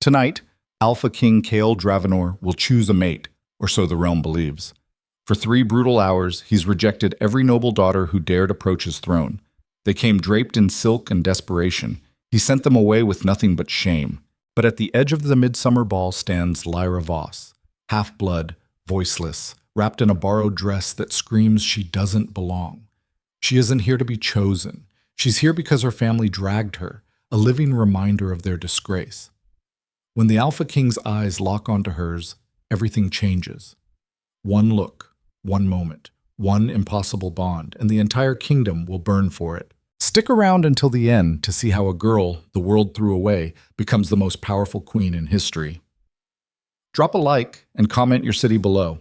Tonight, Alpha King Kael Dravenor will choose a mate, or so the realm believes. For 3 brutal hours, he's rejected every noble daughter who dared approach his throne. They came draped in silk and desperation. He sent them away with nothing but shame. But at the edge of the midsummer ball stands Lyra Voss, half-blood, voiceless, wrapped in a borrowed dress that screams she doesn't belong. She isn't here to be chosen. She's here because her family dragged her, a living reminder of their disgrace. When the Alpha King's eyes lock onto hers, everything changes. One look, one moment, one impossible bond, and the entire kingdom will burn for it. Stick around until the end to see how a girl the world threw away becomes the most powerful queen in history. Drop a like and comment your city below.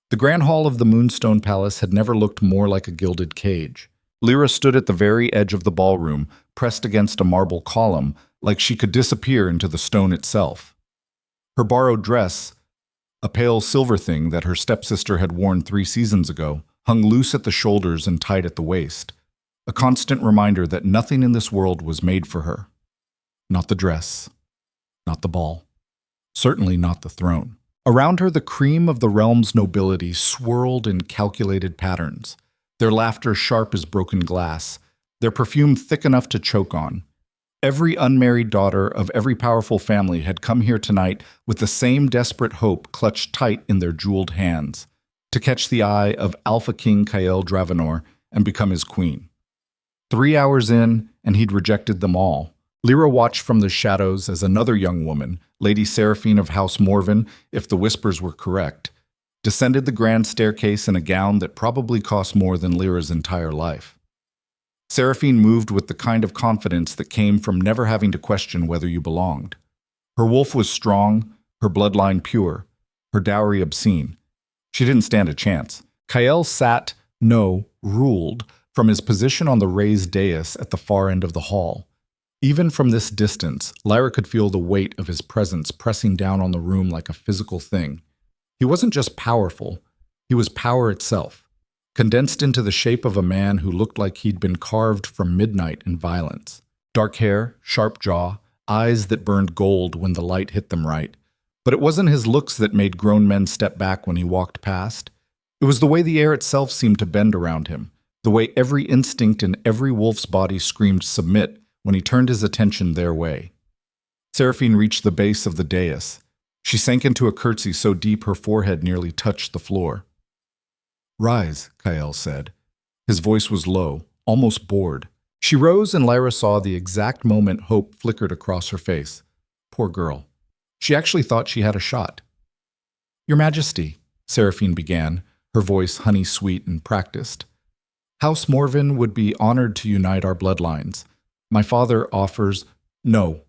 The Grand Hall of the Moonstone Palace had never looked more like a gilded cage. Lyra stood at the very edge of the ballroom, pressed against a marble column, like she could disappear into the stone itself. Her borrowed dress, a pale silver thing that her stepsister had worn 3 seasons ago, hung loose at the shoulders and tight at the waist, a constant reminder that nothing in this world was made for her. Not the dress, not the ball, certainly not the throne. Around her, the cream of the realm's nobility swirled in calculated patterns, their laughter sharp as broken glass, their perfume thick enough to choke on. Every unmarried daughter of every powerful family had come here tonight with the same desperate hope clutched tight in their jeweled hands, to catch the eye of Alpha King Kael Dravenor and become his queen. 3 hours in, and he'd rejected them all. Lyra watched from the shadows as another young woman, Lady Seraphine of House Morven, if the whispers were correct, descended the grand staircase in a gown that probably cost more than Lyra's entire life. Seraphine moved with the kind of confidence that came from never having to question whether you belonged. Her wolf was strong, her bloodline pure, her dowry obscene. She didn't stand a chance. Kael sat, no, ruled, from his position on the raised dais at the far end of the hall. Even from this distance, Lyra could feel the weight of his presence pressing down on the room like a physical thing. He wasn't just powerful, he was power itself, condensed into the shape of a man who looked like he'd been carved from midnight and violence. Dark hair, sharp jaw, eyes that burned gold when the light hit them right. But it wasn't his looks that made grown men step back when he walked past. It was the way the air itself seemed to bend around him, the way every instinct in every wolf's body screamed submit when he turned his attention their way. Seraphine reached the base of the dais. She sank into a curtsy so deep her forehead nearly touched the floor. "Rise," Kael said. His voice was low, almost bored. She rose and Lyra saw the exact moment hope flickered across her face. Poor girl. She actually thought she had a shot. "Your Majesty," Seraphine began, her voice honey-sweet and practiced. "House Morven would be honored to unite our bloodlines. My father offers—" "No."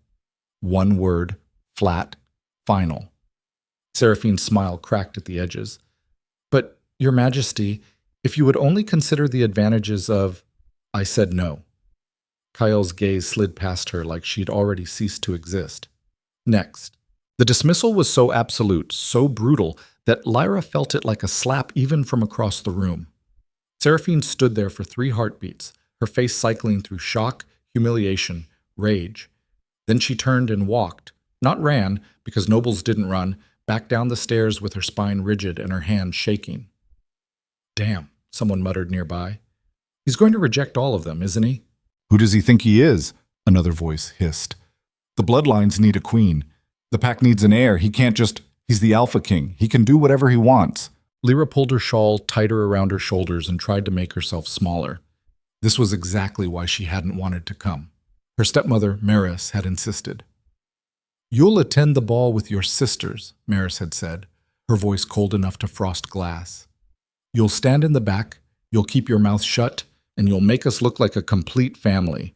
One word, flat, final. Seraphine's smile cracked at the edges. "But, Your Majesty, if you would only consider the advantages of—" "I said no." Kael's gaze slid past her like she'd already ceased to exist. "Next." The dismissal was so absolute, so brutal, that Lyra felt it like a slap even from across the room. Seraphine stood there for 3 heartbeats, her face cycling through shock, humiliation, rage. Then she turned and walked, not ran, because nobles didn't run, back down the stairs with her spine rigid and her hands shaking. "Damn," someone muttered nearby. "He's going to reject all of them, isn't he?" "Who does he think he is?" another voice hissed. "The bloodlines need a queen. The pack needs an heir. He can't just— He's the Alpha King. He can do whatever he wants." Lyra pulled her shawl tighter around her shoulders and tried to make herself smaller. This was exactly why she hadn't wanted to come. Her stepmother, Maris, had insisted. "You'll attend the ball with your sisters," Maris had said, her voice cold enough to frost glass. "You'll stand in the back, you'll keep your mouth shut, and you'll make us look like a complete family.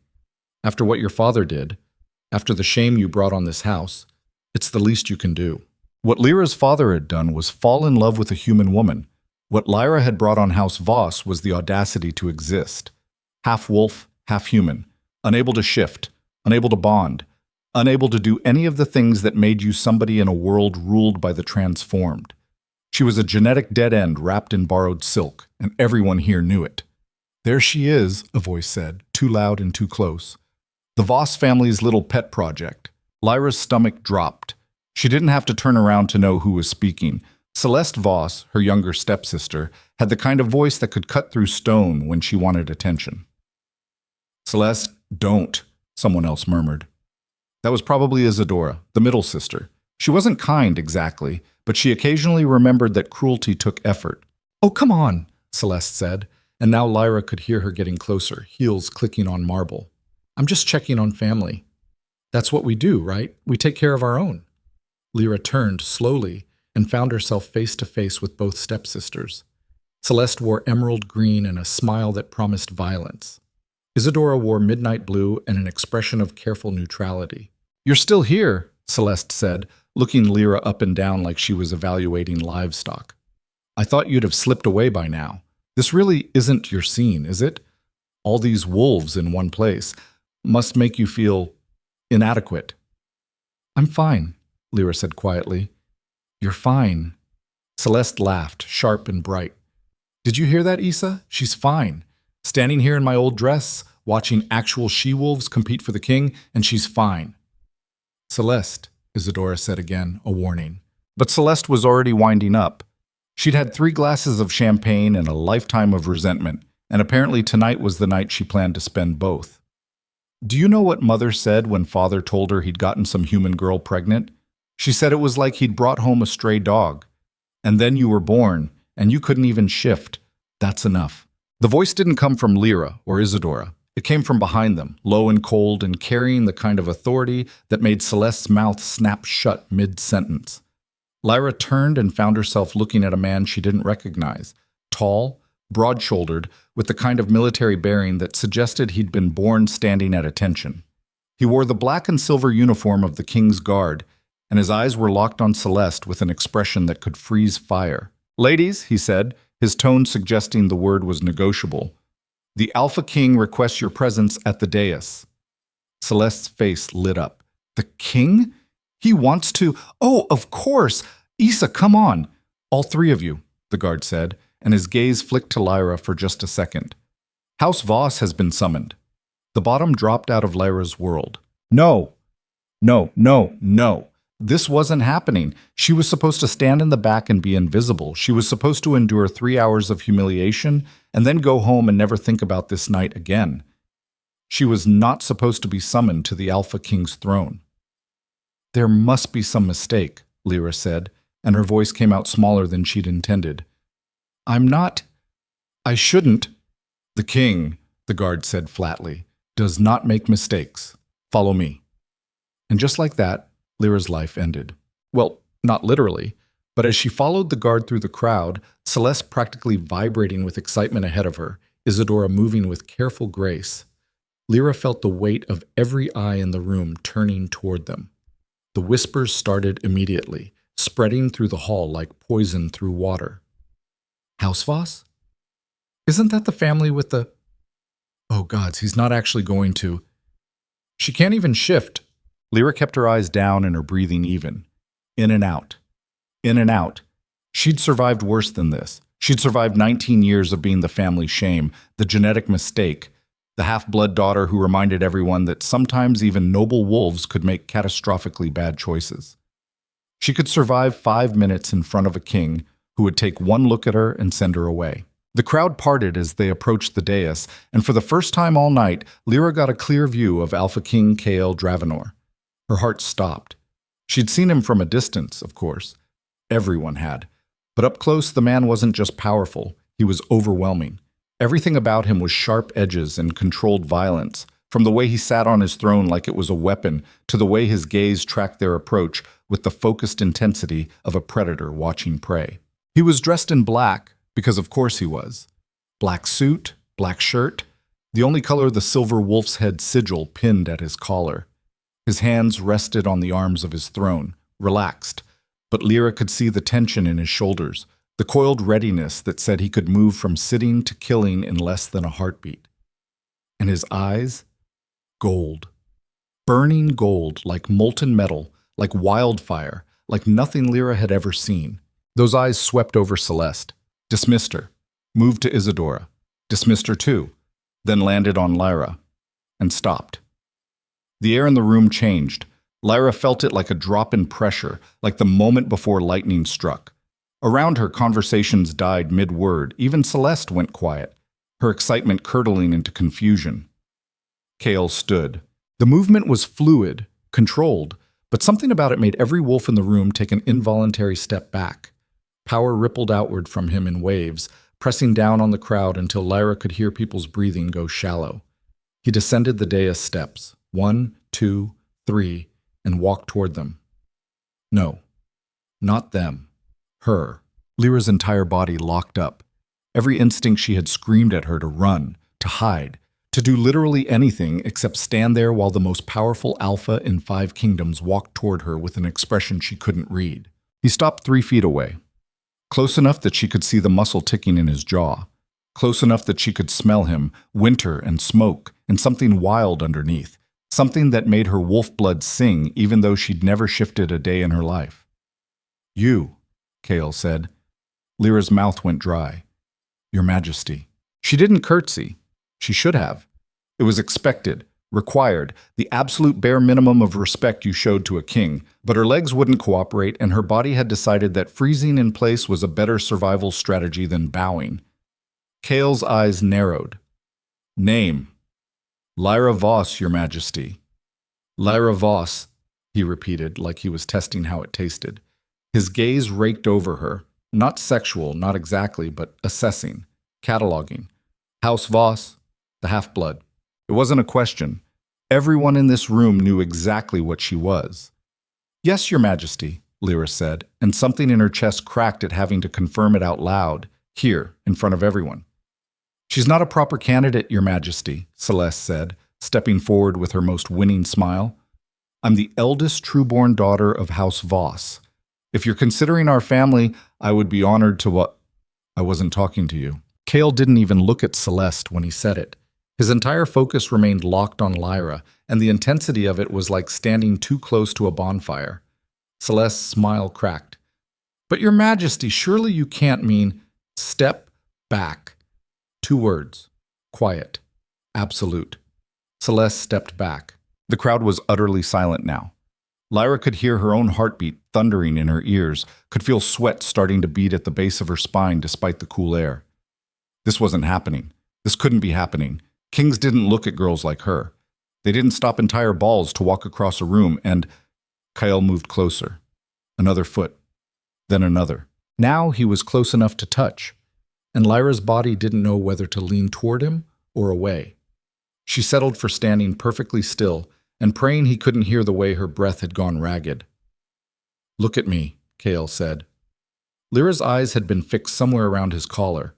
After what your father did, after the shame you brought on this house, it's the least you can do." What Lyra's father had done was fall in love with a human woman. What Lyra had brought on House Voss was the audacity to exist. Half wolf, half human, unable to shift, unable to bond, unable to do any of the things that made you somebody in a world ruled by the transformed. She was a genetic dead end wrapped in borrowed silk, and everyone here knew it. "There she is," a voice said, too loud and too close. "The Voss family's little pet project. Lyra's stomach dropped. She didn't have to turn around to know who was speaking. Celeste Voss, her younger stepsister, had the kind of voice that could cut through stone when she wanted attention. "Celeste, don't," someone else murmured. That was probably Isadora, the middle sister. She wasn't kind exactly, but she occasionally remembered that cruelty took effort. "Oh, come on," Celeste said, and now Lyra could hear her getting closer, heels clicking on marble. "I'm just checking on family. That's what we do, right? We take care of our own." Lyra turned slowly and found herself face to face with both stepsisters. Celeste wore emerald green and a smile that promised violence. Isadora wore midnight blue and an expression of careful neutrality. "You're still here," Celeste said, looking Lyra up and down like she was evaluating livestock. "I thought you'd have slipped away by now. This really isn't your scene, is it? All these wolves in one place must make you feel inadequate." "I'm fine," Lyra said quietly. "You're fine." Celeste laughed, sharp and bright. "Did you hear that, Issa? She's fine. Standing here in my old dress, watching actual she-wolves compete for the king, and she's fine." "Celeste," Isadora said again, a warning. But Celeste was already winding up. She'd had 3 glasses of champagne and a lifetime of resentment, and apparently tonight was the night she planned to spend both. "Do you know what Mother said when Father told her he'd gotten some human girl pregnant? She said it was like he'd brought home a stray dog. And then you were born, and you couldn't even shift. That's enough." The voice didn't come from Lyra or Isadora. It came from behind them, low and cold and carrying the kind of authority that made Celeste's mouth snap shut mid-sentence. Lyra turned and found herself looking at a man she didn't recognize, tall, broad-shouldered, with the kind of military bearing that suggested he'd been born standing at attention. He wore the black and silver uniform of the King's Guard, and his eyes were locked on Celeste with an expression that could freeze fire. "Ladies," he said, his tone suggesting the word was negotiable, "the Alpha King requests your presence at the dais." Celeste's face lit up. "The king? He wants to— Oh, of course! Issa, come on! All 3 of you," the guard said, and his gaze flicked to Lyra for just a second. "House Voss has been summoned." The bottom dropped out of Lyra's world. No! No, no, no! This wasn't happening. She was supposed to stand in the back and be invisible. She was supposed to endure 3 hours of humiliation and then go home and never think about this night again. She was not supposed to be summoned to the Alpha King's throne. "There must be some mistake," Lyra said, and her voice came out smaller than she'd intended. I shouldn't." "The king," the guard said flatly, "does not make mistakes. Follow me." And just like that, Lyra's life ended. Well, not literally, but as she followed the guard through the crowd, Celeste practically vibrating with excitement ahead of her, Isadora moving with careful grace, Lyra felt the weight of every eye in the room turning toward them. The whispers started immediately, spreading through the hall like poison through water. "House Voss? Isn't that the family with the— Oh gods, he's not actually going to— She can't even shift." Lyra kept her eyes down and her breathing even. In and out. In and out. She'd survived worse than this. She'd survived 19 years of being the family shame, the genetic mistake, the half-blood daughter who reminded everyone that sometimes even noble wolves could make catastrophically bad choices. She could survive 5 minutes in front of a king who would take one look at her and send her away. The crowd parted as they approached the dais, and for the first time all night, Lyra got a clear view of Alpha King Kael Dravenor. Her heart stopped. She'd seen him from a distance, of course. Everyone had. But up close, the man wasn't just powerful. He was overwhelming. Everything about him was sharp edges and controlled violence, from the way he sat on his throne like it was a weapon to the way his gaze tracked their approach with the focused intensity of a predator watching prey. He was dressed in black, because of course he was. Black suit, black shirt, the only color the silver wolf's head sigil pinned at his collar. His hands rested on the arms of his throne, relaxed, but Lyra could see the tension in his shoulders, the coiled readiness that said he could move from sitting to killing in less than a heartbeat. And his eyes? Gold. Burning gold, like molten metal, like wildfire, like nothing Lyra had ever seen. Those eyes swept over Celeste, dismissed her, moved to Isadora, dismissed her too, then landed on Lyra, and stopped. The air in the room changed. Lyra felt it like a drop in pressure, like the moment before lightning struck. Around her, conversations died mid-word. Even Celeste went quiet, her excitement curdling into confusion. Kale stood. The movement was fluid, controlled, but something about it made every wolf in the room take an involuntary step back. Power rippled outward from him in waves, pressing down on the crowd until Lyra could hear people's breathing go shallow. He descended the dais steps, 1, 2, 3, and walked toward them. No, not them. Her. Lyra's entire body locked up. Every instinct she had screamed at her to run, to hide, to do literally anything except stand there while the most powerful alpha in 5 kingdoms walked toward her with an expression she couldn't read. He stopped 3 feet away, close enough that she could see the muscle ticking in his jaw, close enough that she could smell him, winter and smoke, and something wild underneath, something that made her wolf blood sing even though she'd never shifted a day in her life. "You," Kale said. Lyra's mouth went dry. "Your Majesty." She didn't curtsy. She should have. It was expected, required, the absolute bare minimum of respect you showed to a king, but her legs wouldn't cooperate and her body had decided that freezing in place was a better survival strategy than bowing. Kale's eyes narrowed. "Name." "Lyra Voss, Your Majesty." "Lyra Voss," he repeated like he was testing how it tasted. His gaze raked over her, not sexual, not exactly, but assessing, cataloging. "House Voss, the half-blood." It wasn't a question. Everyone in this room knew exactly what she was. "Yes, Your Majesty," Lyra said, and something in her chest cracked at having to confirm it out loud, here, in front of everyone. "She's not a proper candidate, Your Majesty," Celeste said, stepping forward with her most winning smile. "I'm the eldest true-born daughter of House Voss. If you're considering our family, I would be honored to what—" "I wasn't talking to you." Kale didn't even look at Celeste when he said it. His entire focus remained locked on Lyra, and the intensity of it was like standing too close to a bonfire. Celeste's smile cracked. "But Your Majesty, surely you can't mean—" "Step back." 2 words. Quiet. Absolute. Celeste stepped back. The crowd was utterly silent now. Lyra could hear her own heartbeat thundering in her ears, could feel sweat starting to beat at the base of her spine despite the cool air. This wasn't happening. This couldn't be happening. Kings didn't look at girls like her. They didn't stop entire balls to walk across a room, and Kyle moved closer. Another foot. Then another. Now he was close enough to touch, and Lyra's body didn't know whether to lean toward him or away. She settled for standing perfectly still and praying he couldn't hear the way her breath had gone ragged. "Look at me," Kale said. Lyra's eyes had been fixed somewhere around his collar.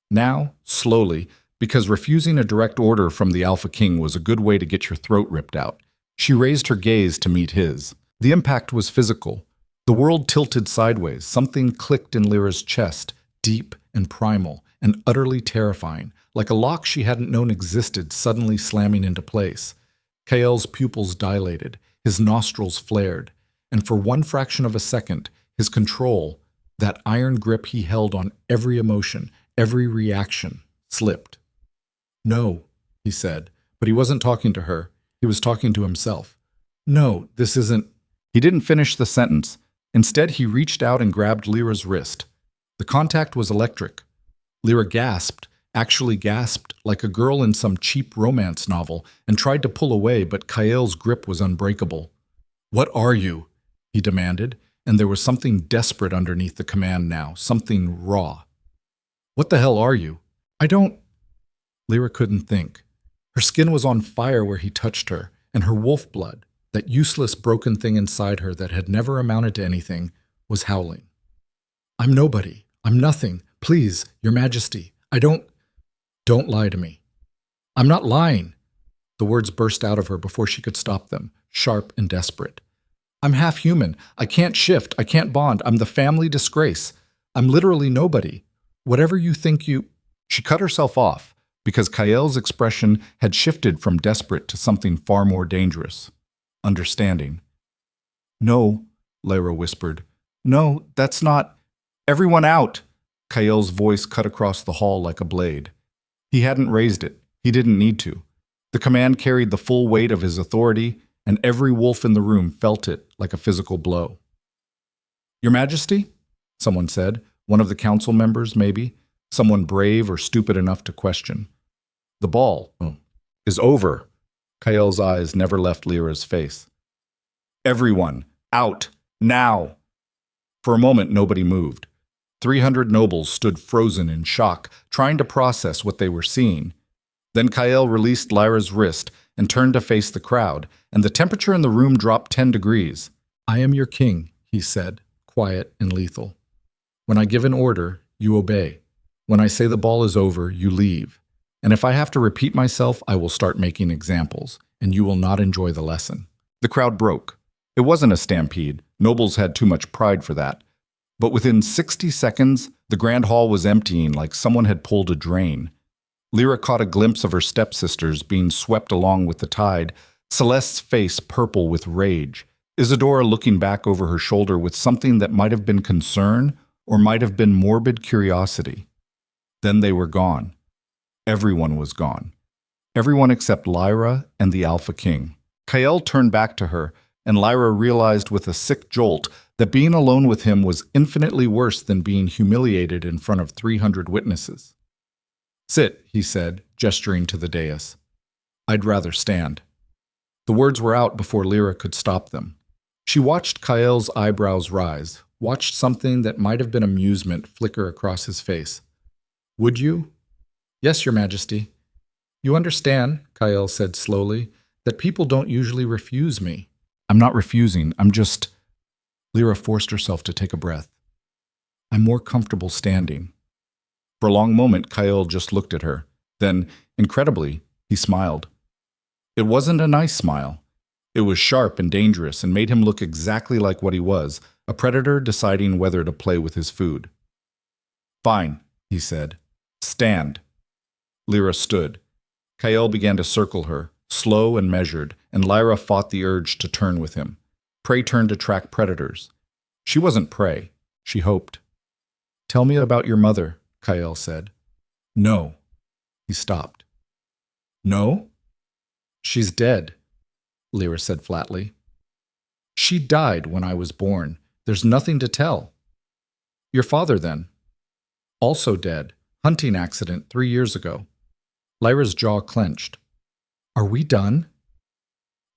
Now, slowly, because refusing a direct order from the Alpha King was a good way to get your throat ripped out, she raised her gaze to meet his. The impact was physical. The world tilted sideways. Something clicked in Lyra's chest, deep and primal, and utterly terrifying, like a lock she hadn't known existed suddenly slamming into place. Kael's pupils dilated, his nostrils flared, and for one fraction of a second, his control, that iron grip he held on every emotion, every reaction, slipped. "No," he said, but he wasn't talking to her. He was talking to himself. "No, this isn't—" He didn't finish the sentence. Instead, he reached out and grabbed Lyra's wrist. The contact was electric. Lyra gasped, actually gasped like a girl in some cheap romance novel, and tried to pull away, but Kael's grip was unbreakable. "What are you?" he demanded, and there was something desperate underneath the command now, something raw. "What the hell are you?" "I don't—" Lyra couldn't think. Her skin was on fire where he touched her, and her wolf blood, that useless broken thing inside her that had never amounted to anything, was howling. "I'm nobody. I'm nothing. Please, Your Majesty. I don't—" "Don't lie to me." "I'm not lying." The words burst out of her before she could stop them, sharp and desperate. "I'm half human. I can't shift. I can't bond. I'm the family disgrace. I'm literally nobody. Whatever you think you—" She cut herself off because Kael's expression had shifted from desperate to something far more dangerous. Understanding. "No," Lyra whispered. "No, that's not—" "Everyone out!" Kael's voice cut across the hall like a blade. He hadn't raised it. He didn't need to. The command carried the full weight of his authority, and every wolf in the room felt it like a physical blow. "Your Majesty?" someone said, one of the council members maybe, someone brave or stupid enough to question. "The ball is over." Kael's eyes never left Lyra's face. "Everyone, out, now!" For a moment, nobody moved. 300 nobles stood frozen in shock, trying to process what they were seeing. Then Kael released Lyra's wrist and turned to face the crowd, and the temperature in the room dropped 10 degrees. "I am your king," he said, quiet and lethal. "When I give an order, you obey. When I say the ball is over, you leave. And if I have to repeat myself, I will start making examples, and you will not enjoy the lesson." The crowd broke. It wasn't a stampede. Nobles had too much pride for that. But within 60 seconds, the grand hall was emptying like someone had pulled a drain. Lyra caught a glimpse of her stepsisters being swept along with the tide, Celeste's face purple with rage, Isadora looking back over her shoulder with something that might have been concern or might have been morbid curiosity. Then they were gone. Everyone was gone. Everyone except Lyra and the Alpha King. Kael turned back to her, and Lyra realized with a sick jolt that being alone with him was infinitely worse than being humiliated in front of 300 witnesses. "Sit," he said, gesturing to the dais. "I'd rather stand." The words were out before Lyra could stop them. She watched Kael's eyebrows rise, watched something that might have been amusement flicker across his face. "Would you?" "Yes, Your Majesty." "You understand," Kael said slowly, "that people don't usually refuse me." "I'm not refusing, I'm just—" Lyra forced herself to take a breath. "I'm more comfortable standing." For a long moment, Kael just looked at her. Then, incredibly, he smiled. It wasn't a nice smile. It was sharp and dangerous and made him look exactly like what he was, a predator deciding whether to play with his food. "Fine," he said. "Stand." Lyra stood. Kael began to circle her, slow and measured, and Lyra fought the urge to turn with him. Prey turned to track predators. She wasn't prey. She hoped. "Tell me about your mother," Kael said. "No." He stopped. "No?" "She's dead," Lyra said flatly. "She died when I was born. There's nothing to tell." "Your father, then?" "Also dead. Hunting accident 3 years ago." Lyra's jaw clenched. "Are we done?"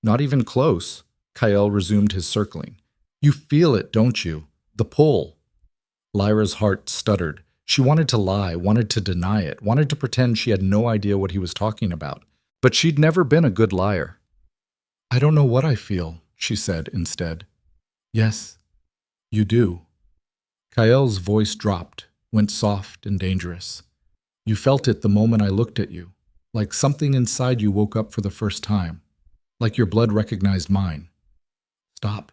"Not even close." Kael resumed his circling. "You feel it, don't you? The pull." Lyra's heart stuttered. She wanted to lie, wanted to deny it, wanted to pretend she had no idea what he was talking about. But she'd never been a good liar. "I don't know what I feel," she said instead. "Yes, you do." Kael's voice dropped, went soft and dangerous. "You felt it the moment I looked at you, like something inside you woke up for the first time, like your blood recognized mine. Stop.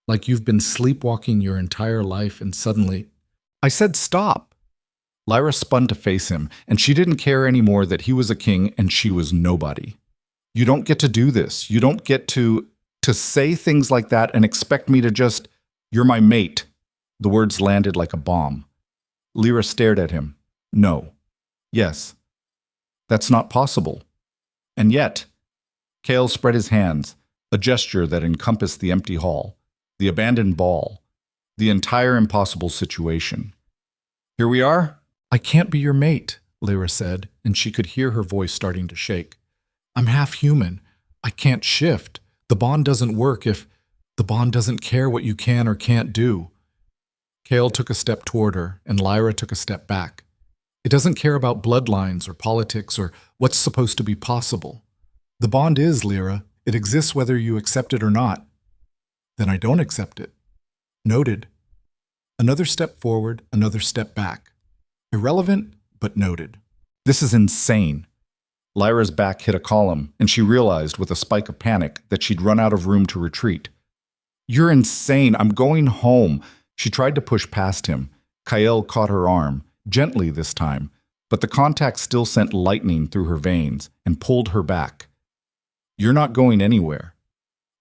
Like you've been sleepwalking your entire life and suddenly—" "I said stop!" Lyra spun to face him, and she didn't care anymore that he was a king and she was nobody. "You don't get to do this. You don't get to say things like that and expect me to just— You're my mate." The words landed like a bomb. Lyra stared at him. "No. Yes. That's not possible." And yet, Kael spread his hands, a gesture that encompassed the empty hall, the abandoned ball, the entire impossible situation. "Here we are." "I can't be your mate," Lyra said, and she could hear her voice starting to shake. "I'm half human. I can't shift. The bond doesn't work if the bond doesn't care what you can or can't do." Kael took a step toward her, and Lyra took a step back. "It doesn't care about bloodlines or politics or what's supposed to be possible. The bond is, Lyra. It exists whether you accept it or not." "Then I don't accept it." "Noted." Another step forward, another step back. Irrelevant, but noted. "This is insane." Lyra's back hit a column, and she realized with a spike of panic that she'd run out of room to retreat. "You're insane. I'm going home." She tried to push past him. Kael caught her arm, gently this time, but the contact still sent lightning through her veins and pulled her back. "You're not going anywhere.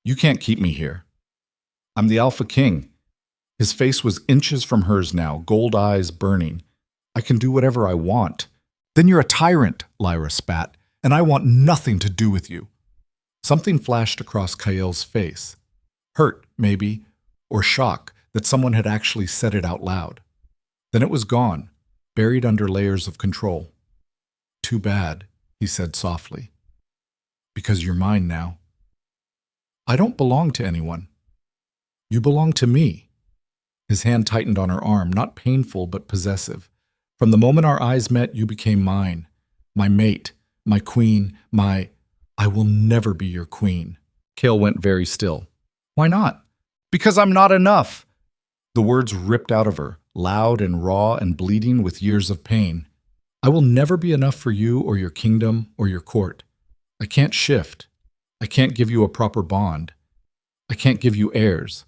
You can't keep me here. I'm the Alpha King." His face was inches from hers now, gold eyes burning. "I can do whatever I want." "Then you're a tyrant," Lyra spat, "and I want nothing to do with you." Something flashed across Kael's face. Hurt, maybe, or shock that someone had actually said it out loud. Then it was gone, buried under layers of control. Too bad, he said softly. Because you're mine now. I don't belong to anyone. You belong to me. His hand tightened on her arm, not painful but possessive. From the moment our eyes met, you became mine. My mate, my queen, I will never be your queen. Kael went very still. Why not? Because I'm not enough. The words ripped out of her, loud and raw and bleeding with years of pain. I will never be enough for you or your kingdom or your court. I can't shift. I can't give you a proper bond. I can't give you heirs.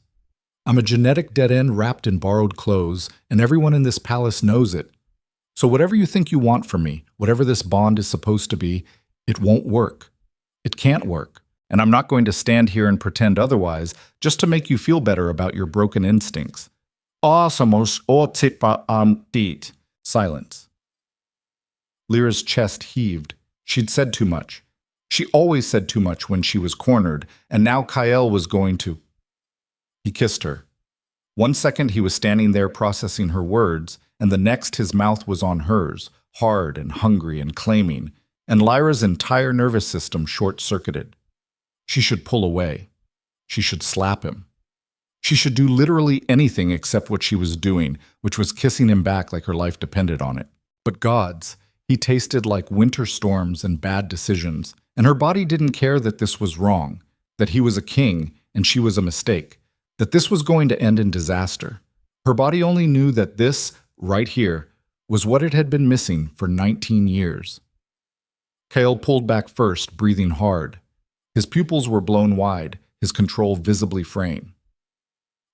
I'm a genetic dead end wrapped in borrowed clothes, and everyone in this palace knows it. So whatever you think you want from me, whatever this bond is supposed to be, it won't work. It can't work. And I'm not going to stand here and pretend otherwise just to make you feel better about your broken instincts. Silence. Lyra's chest heaved. She'd said too much. She always said too much when she was cornered, and now Kael was going to. He kissed her. 1 second he was standing there processing her words, and the next his mouth was on hers, hard and hungry and claiming, and Lyra's entire nervous system short-circuited. She should pull away. She should slap him. She should do literally anything except what she was doing, which was kissing him back like her life depended on it. But gods, he tasted like winter storms and bad decisions, and her body didn't care that this was wrong, that he was a king and she was a mistake, that this was going to end in disaster. Her body only knew that this, right here, was what it had been missing for 19 years. Kael pulled back first, breathing hard. His pupils were blown wide, his control visibly fraying.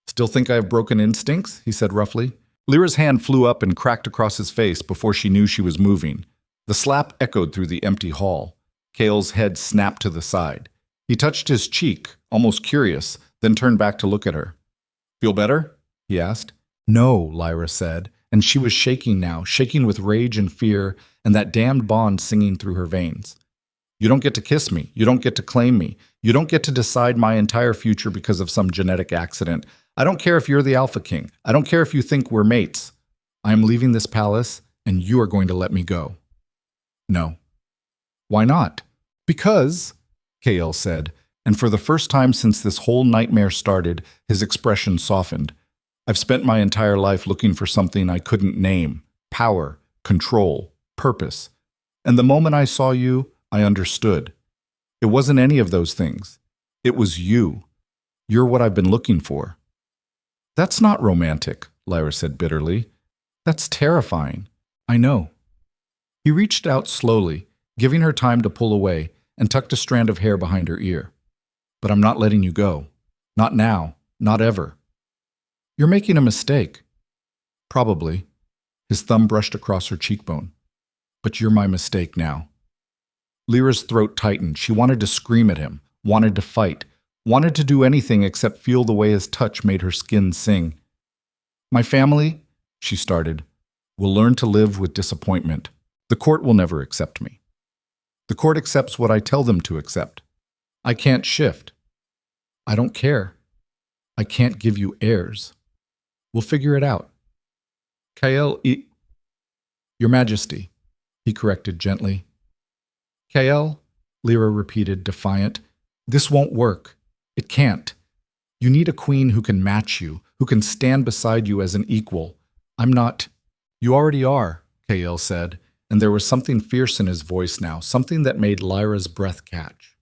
Still think I have broken instincts? He said roughly. Lyra's hand flew up and cracked across his face before she knew she was moving. The slap echoed through the empty hall. Kael's head snapped to the side. He touched his cheek, almost curious, then turned back to look at her. Feel better? He asked. No, Lyra said, and she was shaking now, shaking with rage and fear, and that damned bond singing through her veins. You don't get to kiss me. You don't get to claim me. You don't get to decide my entire future because of some genetic accident. I don't care if you're the Alpha King. I don't care if you think we're mates. I am leaving this palace, and you are going to let me go. No. Why not? Because, Kael said, and for the first time since this whole nightmare started, his expression softened. I've spent my entire life looking for something I couldn't name. Power, control, purpose. And the moment I saw you, I understood. It wasn't any of those things. It was you. You're what I've been looking for. That's not romantic, Lyra said bitterly. That's terrifying. I know. He reached out slowly, giving her time to pull away, and tucked a strand of hair behind her ear. But I'm not letting you go. Not now. Not ever. You're making a mistake. Probably. His thumb brushed across her cheekbone. But you're my mistake now. Lyra's throat tightened. She wanted to scream at him, wanted to fight, wanted to do anything except feel the way his touch made her skin sing. My family, she started, will learn to live with disappointment. The court will never accept me. The court accepts what I tell them to accept. I can't shift. I don't care. I can't give you heirs. We'll figure it out. Kael, Your Majesty, he corrected gently. Kael, Lyra repeated, defiant, this won't work. It can't. You need a queen who can match you, who can stand beside you as an equal. I'm not. You already are, Kael said, and there was something fierce in his voice now, something that made Lyra's breath catch.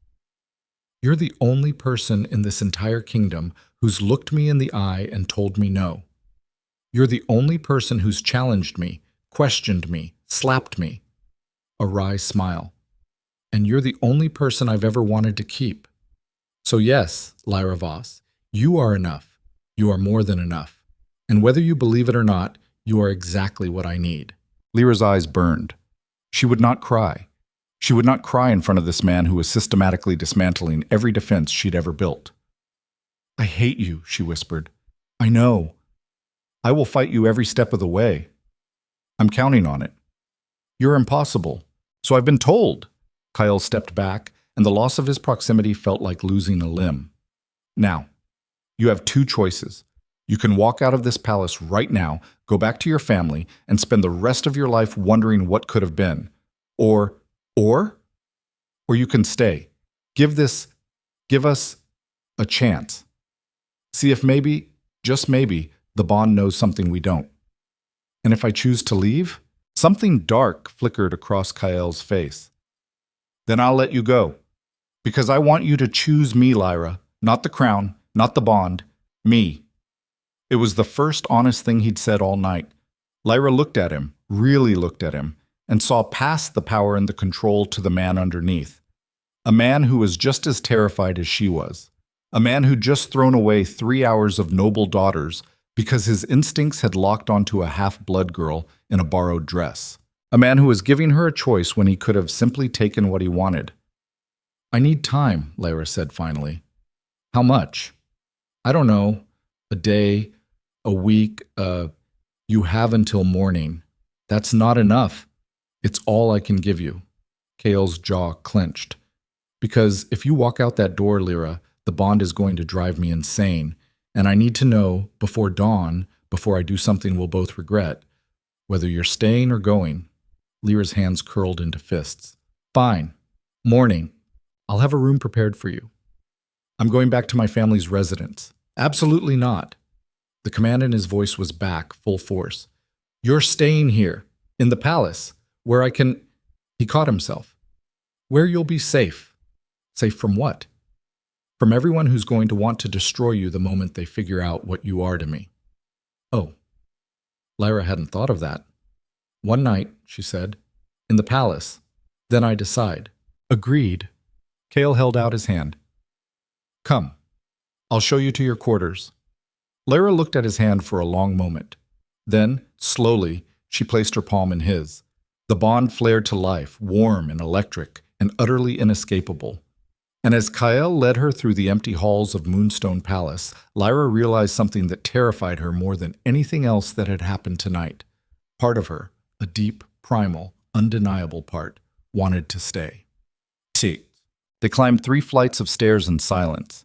You're the only person in this entire kingdom who's looked me in the eye and told me no. You're the only person who's challenged me, questioned me, slapped me. A wry smile. And you're the only person I've ever wanted to keep. So yes, Lyra Voss, you are enough. You are more than enough. And whether you believe it or not, you are exactly what I need. Lyra's eyes burned. She would not cry. She would not cry in front of this man who was systematically dismantling every defense she'd ever built. I hate you, she whispered. I know. I will fight you every step of the way. I'm counting on it. You're impossible. So I've been told. Kael stepped back, and the loss of his proximity felt like losing a limb. Now, you have two choices. You can walk out of this palace right now, go back to your family, and spend the rest of your life wondering what could have been. Or you can stay. Give us a chance. See if maybe, just maybe, the bond knows something we don't. And if I choose to leave? Something dark flickered across Kael's face. Then I'll let you go. Because I want you to choose me, Lyra. Not the crown, not the bond. Me. It was the first honest thing he'd said all night. Lyra looked at him, really looked at him, and saw past the power and the control to the man underneath. A man who was just as terrified as she was. A man who'd just thrown away 3 hours of noble daughters because his instincts had locked onto a half-blood girl in a borrowed dress. A man who was giving her a choice when he could have simply taken what he wanted. I need time, Lyra said finally. How much? I don't know. A day, a week, you have until morning. That's not enough. It's all I can give you. Kael's jaw clenched. Because if you walk out that door, Lyra, the bond is going to drive me insane. And I need to know, before dawn, before I do something we'll both regret, whether you're staying or going. Lyra's hands curled into fists. Fine. Morning. I'll have a room prepared for you. I'm going back to my family's residence. Absolutely not. The command in his voice was back, full force. You're staying here, in the palace, where I can... He caught himself. Where you'll be safe. Safe from what? From everyone who's going to want to destroy you the moment they figure out what you are to me. Oh. Lyra hadn't thought of that. One night, she said, in the palace. Then I decide. Agreed. Kael held out his hand. Come. I'll show you to your quarters. Lyra looked at his hand for a long moment. Then, slowly, she placed her palm in his. The bond flared to life, warm and electric, and utterly inescapable. And as Kael led her through the empty halls of Moonstone Palace, Lyra realized something that terrified her more than anything else that had happened tonight. Part of her, a deep, primal, undeniable part, wanted to stay. They climbed 3 flights of stairs in silence.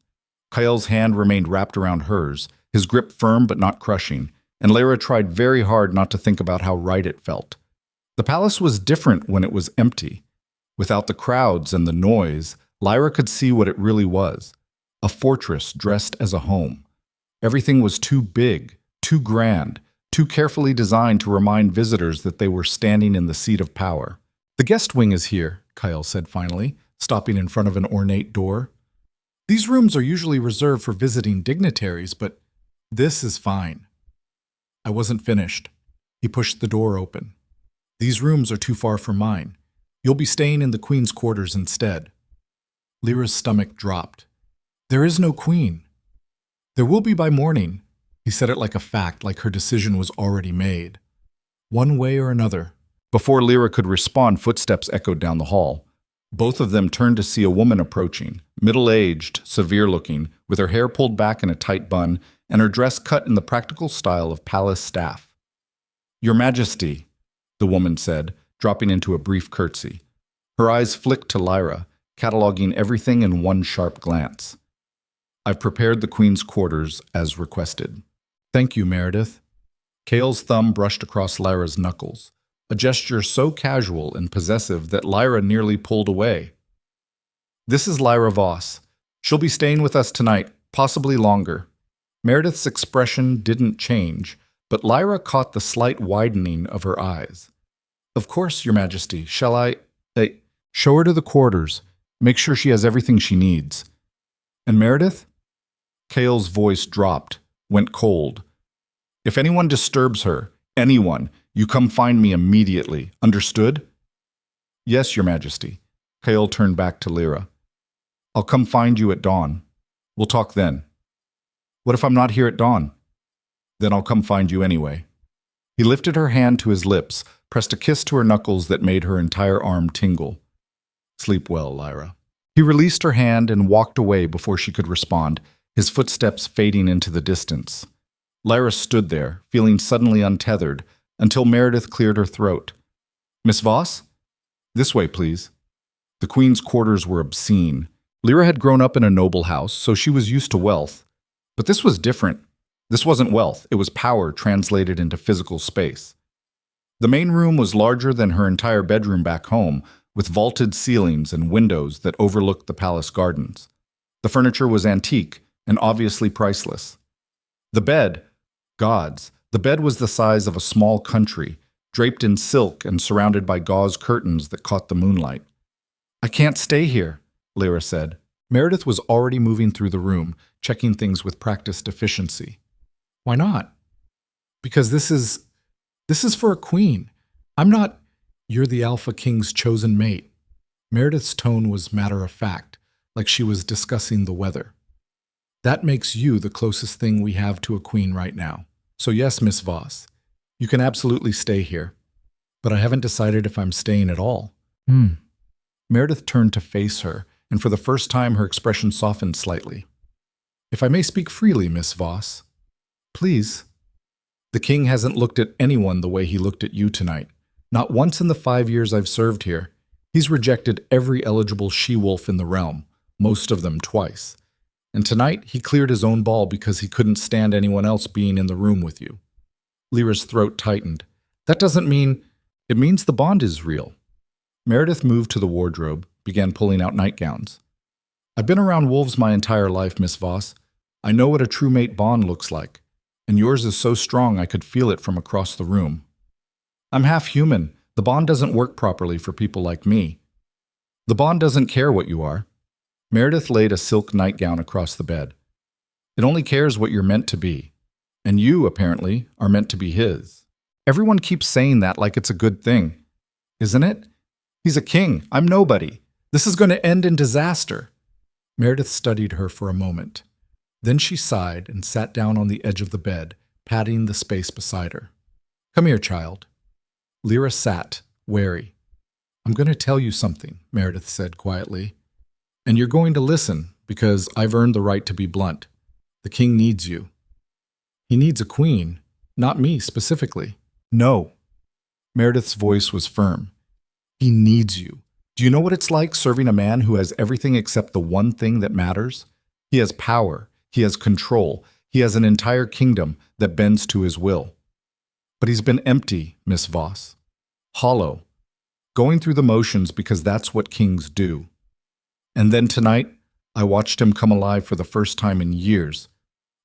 Kael's hand remained wrapped around hers, his grip firm but not crushing, and Lyra tried very hard not to think about how right it felt. The palace was different when it was empty. Without the crowds and the noise, Lyra could see what it really was. A fortress dressed as a home. Everything was too big, too grand, too carefully designed to remind visitors that they were standing in the seat of power. The guest wing is here, Kael said finally, stopping in front of an ornate door. These rooms are usually reserved for visiting dignitaries, but this is fine. I wasn't finished. He pushed the door open. These rooms are too far for mine. You'll be staying in the queen's quarters instead. Lyra's stomach dropped. There is no queen. There will be by morning. He said it like a fact, like her decision was already made. One way or another. Before Lyra could respond, footsteps echoed down the hall. Both of them turned to see a woman approaching, middle-aged, severe-looking, with her hair pulled back in a tight bun and her dress cut in the practical style of palace staff. Your Majesty, the woman said, dropping into a brief curtsy. Her eyes flicked to Lyra, cataloging everything in one sharp glance. I've prepared the Queen's quarters as requested. Thank you, Meredith. Kael's thumb brushed across Lyra's knuckles, a gesture so casual and possessive that Lyra nearly pulled away. This is Lyra Voss. She'll be staying with us tonight, possibly longer. Meredith's expression didn't change, but Lyra caught the slight widening of her eyes. Of course, Your Majesty. Shall I... show her to the quarters. Make sure she has everything she needs. And Meredith? Kael's voice dropped, went cold. If anyone disturbs her, anyone, you come find me immediately. Understood? Yes, Your Majesty. Kael turned back to Lyra. I'll come find you at dawn. We'll talk then. What if I'm not here at dawn? Then I'll come find you anyway. He lifted her hand to his lips, pressed a kiss to her knuckles that made her entire arm tingle. Sleep well, Lyra. He released her hand and walked away before she could respond, his footsteps fading into the distance. Lyra stood there, feeling suddenly untethered, until Meredith cleared her throat. Miss Voss? This way, please. The queen's quarters were obscene. Lyra had grown up in a noble house, so she was used to wealth. But this was different. This wasn't wealth, it was power translated into physical space. The main room was larger than her entire bedroom back home, with vaulted ceilings and windows that overlooked the palace gardens. The furniture was antique and obviously priceless. The bed, gods, the bed was the size of a small country, draped in silk and surrounded by gauze curtains that caught the moonlight. "I can't stay here," Lyra said. Meredith was already moving through the room, checking things with practiced efficiency. "Why not?" "Because this is for a queen. I'm not—" "You're the Alpha King's chosen mate." Meredith's tone was matter-of-fact, like she was discussing the weather. "That makes you the closest thing we have to a queen right now. So yes, Miss Voss, you can absolutely stay here. But I haven't decided if I'm staying at all." Meredith turned to face her, and for the first time her expression softened slightly. "If I may speak freely, Miss Voss." "Please." "The king hasn't looked at anyone the way he looked at you tonight. Not once in the 5 years I've served here. He's rejected every eligible she-wolf in the realm, most of them twice. And tonight he cleared his own ball because he couldn't stand anyone else being in the room with you." Lyra's throat tightened. "That doesn't mean—" "It means the bond is real." Meredith moved to the wardrobe, began pulling out nightgowns. "I've been around wolves my entire life, Miss Voss. I know what a true mate bond looks like. And yours is so strong I could feel it from across the room. I'm half human. The bond doesn't work properly for people like me. The bond doesn't care what you are." Meredith laid a silk nightgown across the bed. "It only cares what you're meant to be. And you, apparently, are meant to be his. Everyone keeps saying that like it's a good thing. Isn't it? He's a king. I'm nobody. This is going to end in disaster." Meredith studied her for a moment. Then she sighed and sat down on the edge of the bed, patting the space beside her. "Come here, child." Lyra sat, wary. "I'm going to tell you something," Meredith said quietly. "And you're going to listen, because I've earned the right to be blunt. The king needs you." "He needs a queen, not me specifically." "No." Meredith's voice was firm. "He needs you. Do you know what it's like serving a man who has everything except the one thing that matters? He has power. He has control. He has an entire kingdom that bends to his will. But he's been empty, Miss Voss. Hollow. Going through the motions because that's what kings do. And then tonight, I watched him come alive for the first time in years.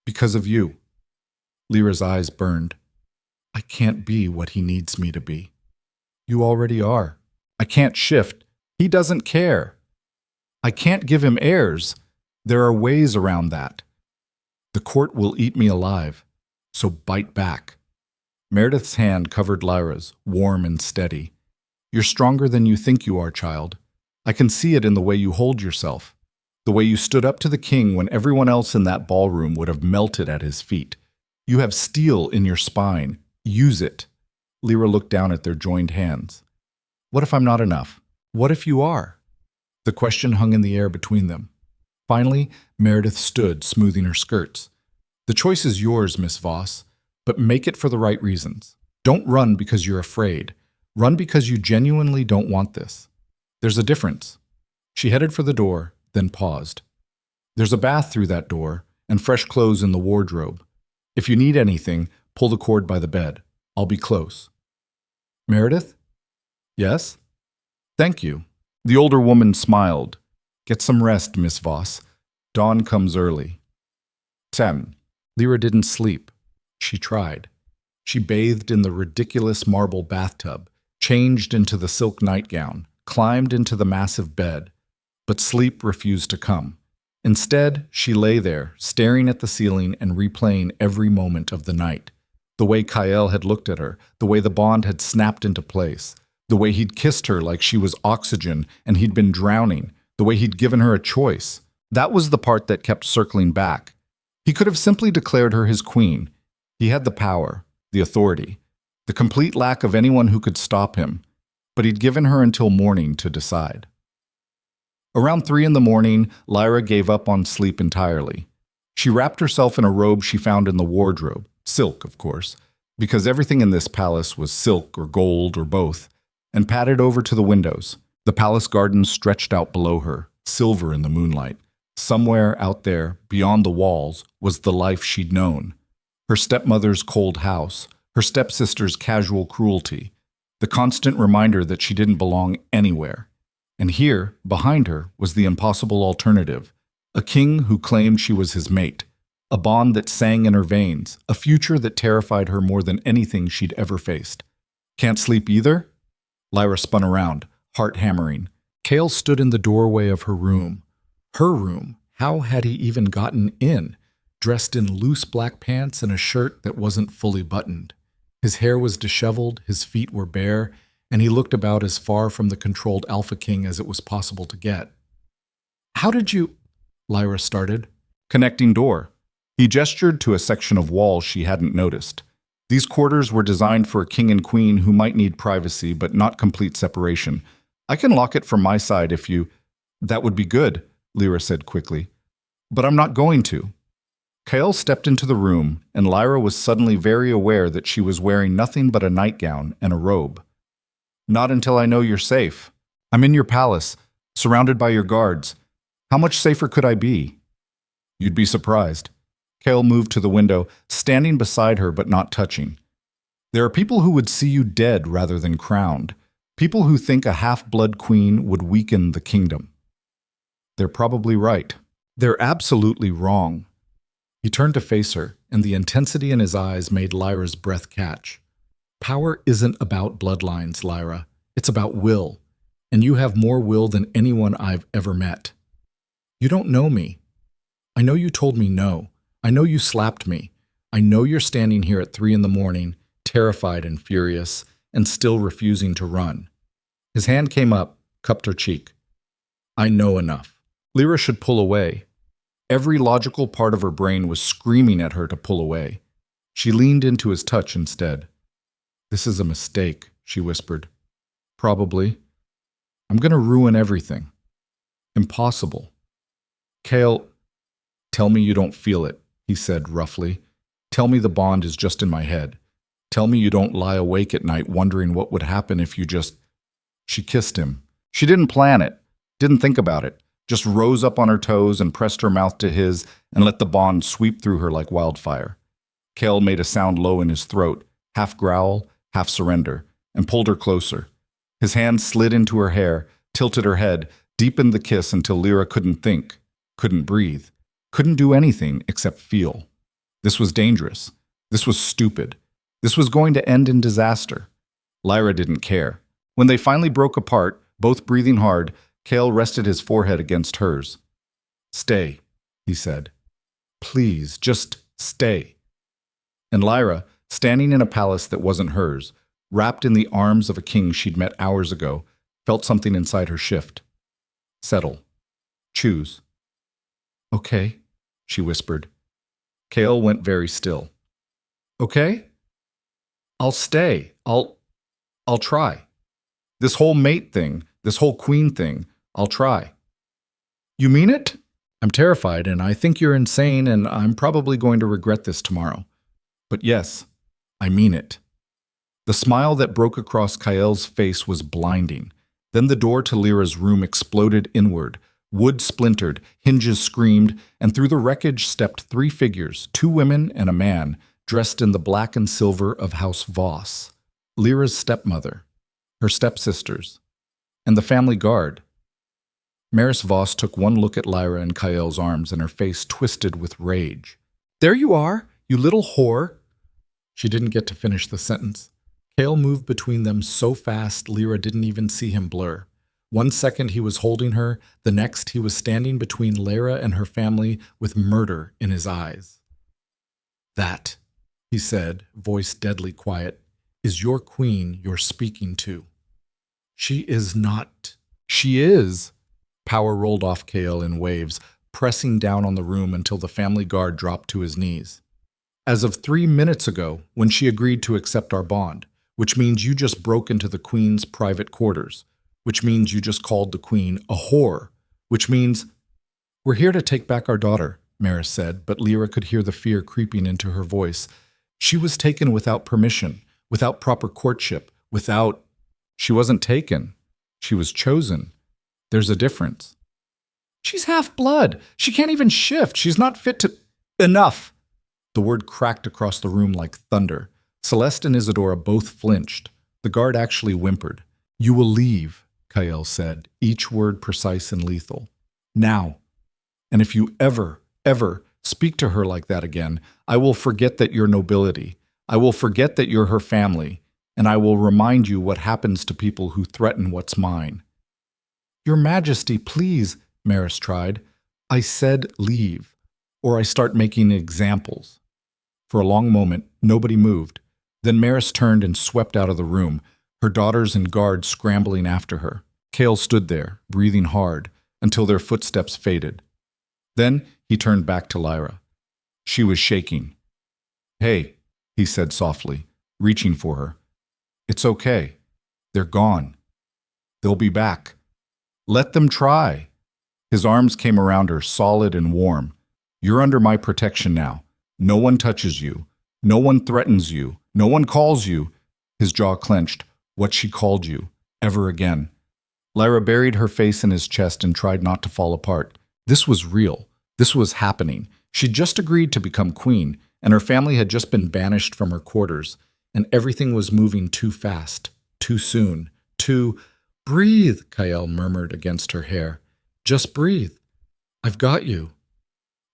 Because of you." Lyra's eyes burned. "I can't be what he needs me to be." "You already are. I can't shift. He doesn't care. I can't give him heirs. There are ways around that. The court will eat me alive, so bite back." Meredith's hand covered Lyra's, warm and steady. "You're stronger than you think you are, child. I can see it in the way you hold yourself, the way you stood up to the king when everyone else in that ballroom would have melted at his feet. You have steel in your spine. Use it." Lyra looked down at their joined hands. "What if I'm not enough? What if you are?" The question hung in the air between them. Finally, Meredith stood, smoothing her skirts. "The choice is yours, Miss Voss, but make it for the right reasons. Don't run because you're afraid. Run because you genuinely don't want this. There's a difference." She headed for the door, then paused. "There's a bath through that door, and fresh clothes in the wardrobe. If you need anything, pull the cord by the bed. I'll be close." "Meredith?" "Yes?" "Thank you." The older woman smiled. "Get some rest, Miss Voss. Dawn comes early." 10. Lyra didn't sleep. She tried. She bathed in the ridiculous marble bathtub, changed into the silk nightgown, climbed into the massive bed. But sleep refused to come. Instead, she lay there, staring at the ceiling and replaying every moment of the night. The way Kyle had looked at her, the way the bond had snapped into place, the way he'd kissed her like she was oxygen and he'd been drowning, the way he'd given her a choice. That was the part that kept circling back. He could have simply declared her his queen. He had the power, the authority, the complete lack of anyone who could stop him, but he'd given her until morning to decide. Around 3 a.m, Lyra gave up on sleep entirely. She wrapped herself in a robe she found in the wardrobe, silk, of course, because everything in this palace was silk or gold or both, and padded over to the windows. The palace gardens stretched out below her, silver in the moonlight. Somewhere out there, beyond the walls, was the life she'd known. Her stepmother's cold house, her stepsister's casual cruelty, the constant reminder that she didn't belong anywhere. And here, behind her, was the impossible alternative. A king who claimed she was his mate. A bond that sang in her veins, a future that terrified her more than anything she'd ever faced. Can't sleep either? Lyra spun around, heart hammering. Kale stood in the doorway of her room. Her room. How had he even gotten in? Dressed in loose black pants and a shirt that wasn't fully buttoned. His hair was disheveled, his feet were bare, and he looked about as far from the controlled Alpha King as it was possible to get. "How did you—" Lyra started. "Connecting door." He gestured to a section of wall she hadn't noticed. These quarters were designed for a king and queen who might need privacy but not complete separation. "I can lock it from my side if you—" "That would be good," Lyra said quickly. "But I'm not going to." Kael stepped into the room, and Lyra was suddenly very aware that she was wearing nothing but a nightgown and a robe. "Not until I know you're safe. I'm in your palace, surrounded by your guards. How much safer could I be?" "You'd be surprised." Kael moved to the window, standing beside her but not touching. "There are people who would see you dead rather than crowned. People who think a half-blood queen would weaken the kingdom." "They're probably right. They're absolutely wrong." He turned to face her, and the intensity in his eyes made Lyra's breath catch. "Power isn't about bloodlines, Lyra. It's about will. And you have more will than anyone I've ever met. You don't know me. I know you told me no. I know you slapped me. I know you're standing here at 3 a.m, terrified and furious, and still refusing to run." His hand came up, cupped her cheek. "I know enough." Lyra should pull away. Every logical part of her brain was screaming at her to pull away. She leaned into his touch instead. "This is a mistake," she whispered. "Probably. I'm going to ruin everything." "Impossible." "Kael, tell me you don't feel it," he said roughly. "Tell me the bond is just in my head. Tell me you don't lie awake at night wondering what would happen if you just—" She kissed him. She didn't plan it, didn't think about it, just rose up on her toes and pressed her mouth to his and let the bond sweep through her like wildfire. Kael made a sound low in his throat, half growl, half surrender, and pulled her closer. His hand slid into her hair, tilted her head, deepened the kiss until Lyra couldn't think, couldn't breathe, couldn't do anything except feel. This was dangerous. This was stupid. This was going to end in disaster. Lyra didn't care. When they finally broke apart, both breathing hard, Kael rested his forehead against hers. "Stay," he said. "Please, just stay." And Lyra, standing in a palace that wasn't hers, wrapped in the arms of a king she'd met hours ago, felt something inside her shift. Settle. Choose. "Okay," she whispered. Kael went very still. "Okay? I'll stay. I'll try. This whole mate thing, this whole queen thing, I'll try." "You mean it?" "I'm terrified, and I think you're insane, and I'm probably going to regret this tomorrow. But yes, I mean it." The smile that broke across Kael's face was blinding. Then the door to Lyra's room exploded inward. Wood splintered, hinges screamed, and through the wreckage stepped 3 figures, 2 women and a man, dressed in the black and silver of House Voss. Lyra's stepmother, her stepsisters, and the family guard. Maris Voss took one look at Lyra in Kael's arms, and her face twisted with rage. "There you are, you little whore!" She didn't get to finish the sentence. Kael moved between them so fast Lyra didn't even see him blur. One second he was holding her, the next he was standing between Lyra and her family with murder in his eyes. "That," he said, voice deadly quiet, "is your queen you're speaking to." "She is not." "She is." Power rolled off Kael in waves, pressing down on the room until the family guard dropped to his knees. "As of 3 minutes ago, when she agreed to accept our bond, which means you just broke into the queen's private quarters, which means you just called the queen a whore, which means—" "We're here to take back our daughter," Maris said, but Lyra could hear the fear creeping into her voice. "She was taken without permission, without proper courtship, without—" "She wasn't taken. She was chosen. There's a difference. She's half-blood. She can't even shift. She's not fit to— Enough! The word cracked across the room like thunder. Celeste and Isadora both flinched. The guard actually whimpered. "You will leave," Kael said, each word precise and lethal. "Now. And if you ever speak to her like that again, I will forget that you're nobility. I will forget that you're her family, and I will remind you what happens to people who threaten what's mine." "Your Majesty, please," Maris tried. "I said leave, or I start making examples." For a long moment, nobody moved. Then Maris turned and swept out of the room, her daughters and guards scrambling after her. Kael stood there, breathing hard, until their footsteps faded. Then he turned back to Lyra. She was shaking. "Hey," he said softly, reaching for her. "It's okay. They're gone. They'll be back. Let them try." His arms came around her, solid and warm. "You're under my protection now. No one touches you. No one threatens you. No one calls you." His jaw clenched. "What she called you. Ever again." Lyra buried her face in his chest and tried not to fall apart. This was real. This was happening. She'd just agreed to become queen, and her family had just been banished from her quarters, and everything was moving too fast, too soon, too— "Breathe," Kael murmured against her hair. "Just breathe. I've got you."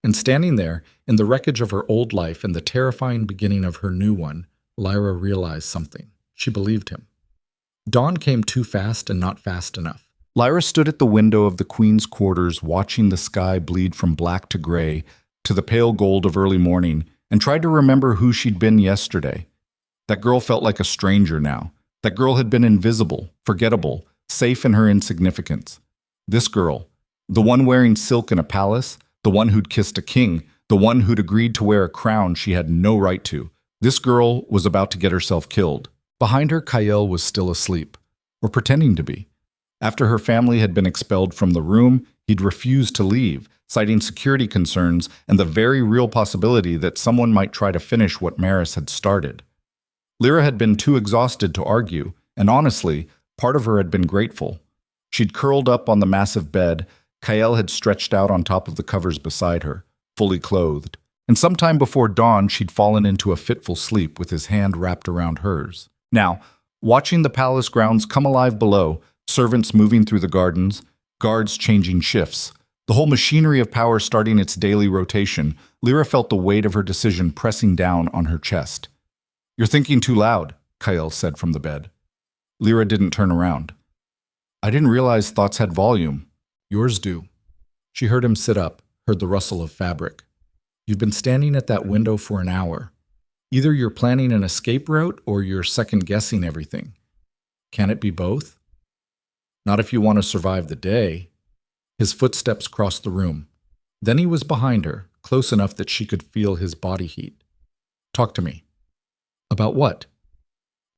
And standing there, in the wreckage of her old life and the terrifying beginning of her new one, Lyra realized something. She believed him. Dawn came too fast and not fast enough. Lyra stood at the window of the queen's quarters, watching the sky bleed from black to gray to the pale gold of early morning, and tried to remember who she'd been yesterday. That girl felt like a stranger now. That girl had been invisible, forgettable, safe in her insignificance. This girl, the one wearing silk in a palace, the one who'd kissed a king, the one who'd agreed to wear a crown she had no right to. This girl was about to get herself killed. Behind her, Kael was still asleep, or pretending to be. After her family had been expelled from the room, he'd refused to leave, citing security concerns and the very real possibility that someone might try to finish what Maris had started. Lyra had been too exhausted to argue, and honestly, part of her had been grateful. She'd curled up on the massive bed. Kael had stretched out on top of the covers beside her, fully clothed. And sometime before dawn, she'd fallen into a fitful sleep with his hand wrapped around hers. Now, watching the palace grounds come alive below, servants moving through the gardens, guards changing shifts, the whole machinery of power starting its daily rotation, Lyra felt the weight of her decision pressing down on her chest. "You're thinking too loud," Kael said from the bed. Lyra didn't turn around. "I didn't realize thoughts had volume. Yours do." She heard him sit up, heard the rustle of fabric. "You've been standing at that window for an hour. Either you're planning an escape route or you're second-guessing everything. Can it be both? Not if you want to survive the day." His footsteps crossed the room. Then he was behind her, close enough that she could feel his body heat. "Talk to me." "About what?"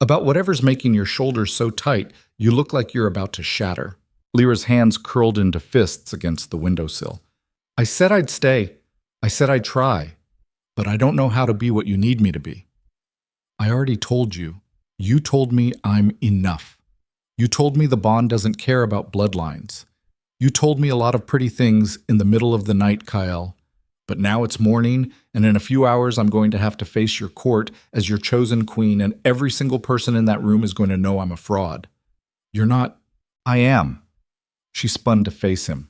"About whatever's making your shoulders so tight you look like you're about to shatter." Lyra's hands curled into fists against the windowsill. "I said I'd stay. I said I'd try. But I don't know how to be what you need me to be." "I already told you. You told me I'm enough. You told me the bond doesn't care about bloodlines. You told me a lot of pretty things in the middle of the night, Kael. But now it's morning, and in a few hours I'm going to have to face your court as your chosen queen, and every single person in that room is going to know I'm a fraud. You're not—" "I am." She spun to face him.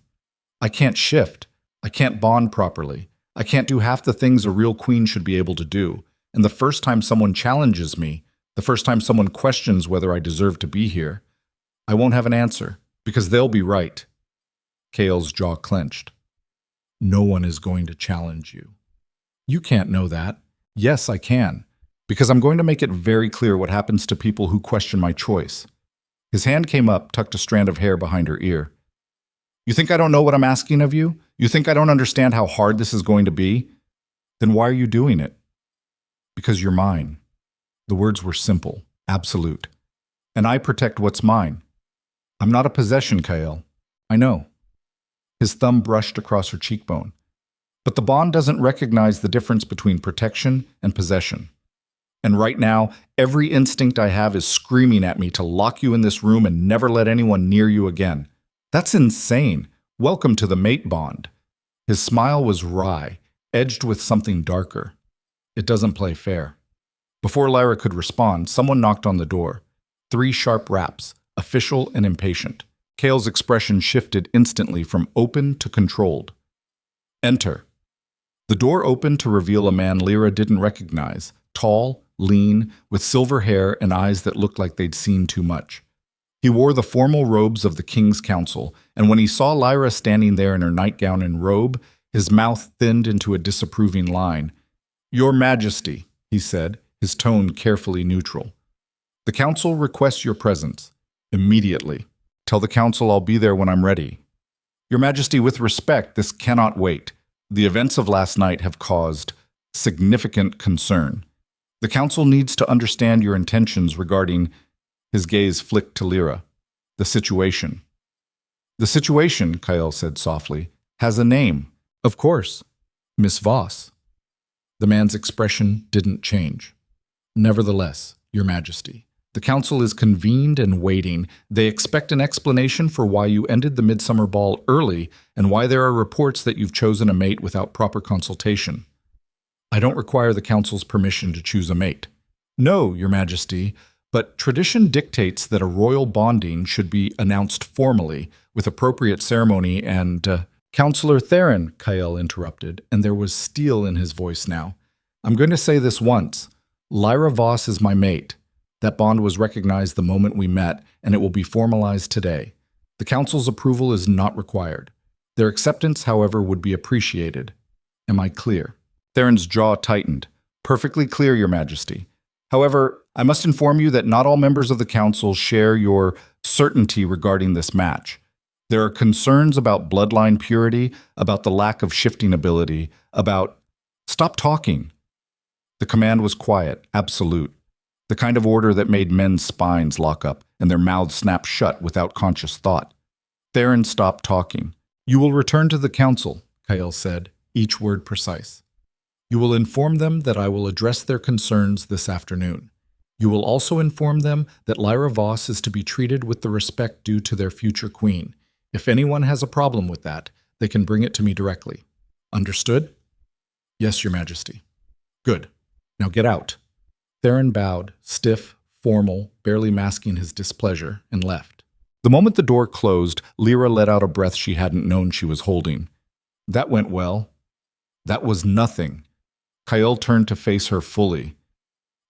"I can't shift. I can't bond properly. I can't do half the things a real queen should be able to do. And the first time someone challenges me, the first time someone questions whether I deserve to be here, I won't have an answer, because they'll be right." Kael's jaw clenched. "No one is going to challenge you." "You can't know that." "Yes, I can, because I'm going to make it very clear what happens to people who question my choice." His hand came up, tucked a strand of hair behind her ear. "You think I don't know what I'm asking of you? You think I don't understand how hard this is going to be? Then why are you doing it?" "Because you're mine." The words were simple, absolute. "And I protect what's mine. I'm not a possession, Kael. I know." His thumb brushed across her cheekbone. "But the bond doesn't recognize the difference between protection and possession. And right now, every instinct I have is screaming at me to lock you in this room and never let anyone near you again. That's insane. Welcome to the mate bond. His smile was wry, edged with something darker. It doesn't play fair. Before Lyra could respond, someone knocked on the door. 3 sharp raps, official and impatient. Kale's expression shifted instantly from open to controlled. Enter. The door opened to reveal a man Lyra didn't recognize, tall, lean, with silver hair and eyes that looked like they'd seen too much. He wore the formal robes of the King's Council, and when he saw Lyra standing there in her nightgown and robe, his mouth thinned into a disapproving line. "Your Majesty," he said, his tone carefully neutral. "The Council requests your presence. Immediately. Tell the Council I'll be there when I'm ready. Your Majesty, with respect, this cannot wait. The events of last night have caused significant concern. The Council needs to understand your intentions regarding," his gaze flicked to Lyra, "the situation." "The situation," Kyle said softly, "has a name." "Of course. Miss Voss." The man's expression didn't change. "Nevertheless, Your Majesty, the Council is convened and waiting. They expect an explanation for why you ended the Midsummer Ball early and why there are reports that you've chosen a mate without proper consultation." "I don't require the Council's permission to choose a mate." "No, Your Majesty, but tradition dictates that a royal bonding should be announced formally, with appropriate ceremony and, Counselor Theron," Kyle interrupted, and there was steel in his voice now. "I'm going to say this once. Lyra Voss is my mate. That bond was recognized the moment we met, and it will be formalized today. The Council's approval is not required. Their acceptance, however, would be appreciated. Am I clear?" Theron's jaw tightened. "Perfectly clear, Your Majesty. However, I must inform you that not all members of the Council share your certainty regarding this match. There are concerns about bloodline purity, about the lack of shifting ability, about—" "Stop talking." The command was quiet, absolute. The kind of order that made men's spines lock up and their mouths snap shut without conscious thought. Theron stopped talking. "You will return to the Council," Kyle said, each word precise. "You will inform them that I will address their concerns this afternoon. You will also inform them that Lyra Voss is to be treated with the respect due to their future queen. If anyone has a problem with that, they can bring it to me directly. Understood?" "Yes, Your Majesty." "Good. Now get out." Theron bowed, stiff, formal, barely masking his displeasure, and left. The moment the door closed, Lyra let out a breath she hadn't known she was holding. That went well. That was nothing. Kyle turned to face her fully.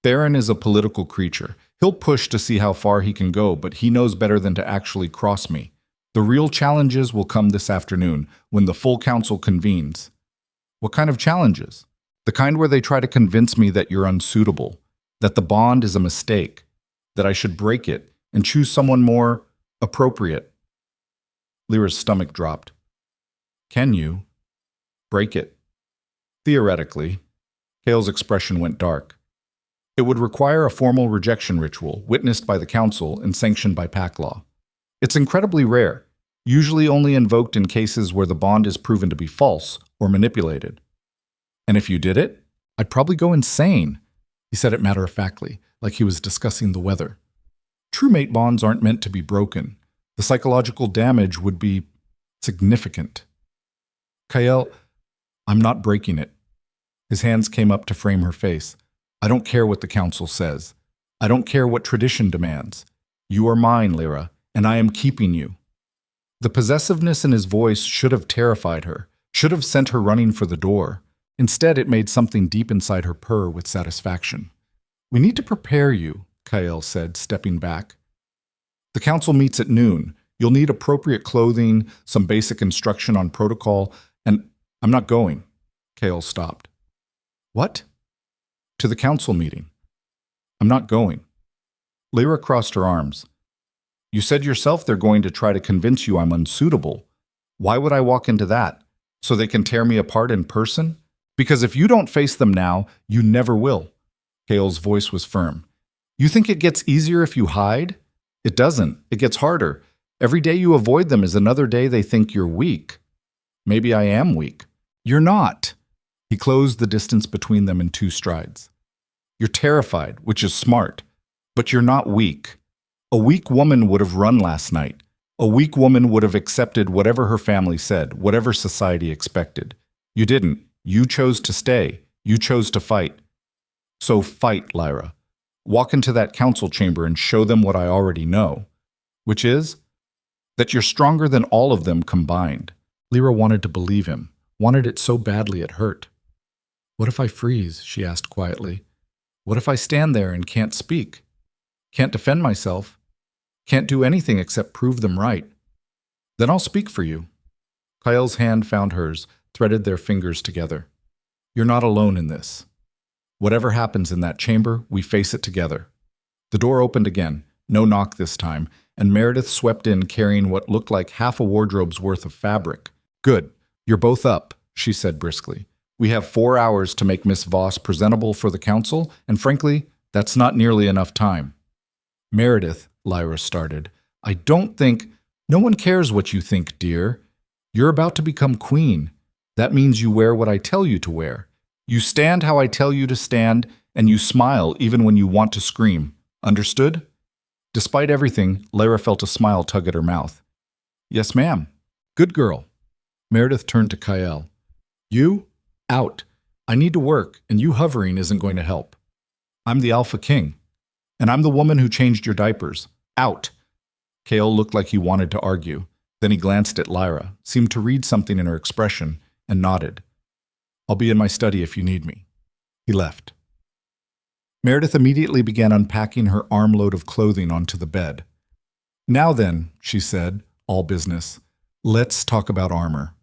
Theron is a political creature. He'll push to see how far he can go, but he knows better than to actually cross me. The real challenges will come this afternoon, when the full council convenes. What kind of challenges? The kind where they try to convince me that you're unsuitable, that the bond is a mistake, that I should break it and choose someone more appropriate. Lyra's stomach dropped. Can you break it? Theoretically. Kale's expression went dark. It would require a formal rejection ritual, witnessed by the council and sanctioned by pack law. It's incredibly rare, usually only invoked in cases where the bond is proven to be false or manipulated. And if you did it, I'd probably go insane. He said it matter-of-factly, like he was discussing the weather. True mate bonds aren't meant to be broken. The psychological damage would be significant. Kyle, I'm not breaking it. His hands came up to frame her face. I don't care what the council says. I don't care what tradition demands. You are mine, Lyra, and I am keeping you. The possessiveness in his voice should have terrified her, should have sent her running for the door. Instead, it made something deep inside her purr with satisfaction. We need to prepare you, Kyle said, stepping back. The council meets at noon. You'll need appropriate clothing, some basic instruction on protocol, and I'm not going. Kale stopped. What? To the council meeting. I'm not going. Lyra crossed her arms. You said yourself they're going to try to convince you I'm unsuitable. Why would I walk into that? So they can tear me apart in person? Because if you don't face them now, you never will. Kale's voice was firm. You think it gets easier if you hide? It doesn't. It gets harder. Every day you avoid them is another day they think you're weak. Maybe I am weak. You're not. He closed the distance between them in 2 strides. You're terrified, which is smart. But you're not weak. A weak woman would have run last night. A weak woman would have accepted whatever her family said, whatever society expected. You didn't. You chose to stay. You chose to fight. So fight, Lyra. Walk into that council chamber and show them what I already know, which is that you're stronger than all of them combined. Lyra wanted to believe him, wanted it so badly it hurt. What if I freeze? She asked quietly. What if I stand there and can't speak? Can't defend myself? Can't do anything except prove them right? Then I'll speak for you. Kyle's hand found hers, threaded their fingers together. You're not alone in this. Whatever happens in that chamber, we face it together. The door opened again, no knock this time, and Meredith swept in carrying what looked like half a wardrobe's worth of fabric. Good. You're both up, she said briskly. We have 4 hours to make Miss Voss presentable for the council, and frankly, that's not nearly enough time. Meredith, Lyra started, I don't think— No one cares what you think, dear. You're about to become queen. That means you wear what I tell you to wear. You stand how I tell you to stand, and you smile even when you want to scream. Understood? Despite everything, Lyra felt a smile tug at her mouth. Yes, ma'am. Good girl. Meredith turned to Kyle. You? Out. I need to work, and you hovering isn't going to help. I'm the Alpha King, and I'm the woman who changed your diapers. Out. Kale looked like he wanted to argue. Then he glanced at Lyra, seemed to read something in her expression, and nodded. I'll be in my study if you need me. He left. Meredith immediately began unpacking her armload of clothing onto the bed. Now then, she said, all business, let's talk about armor.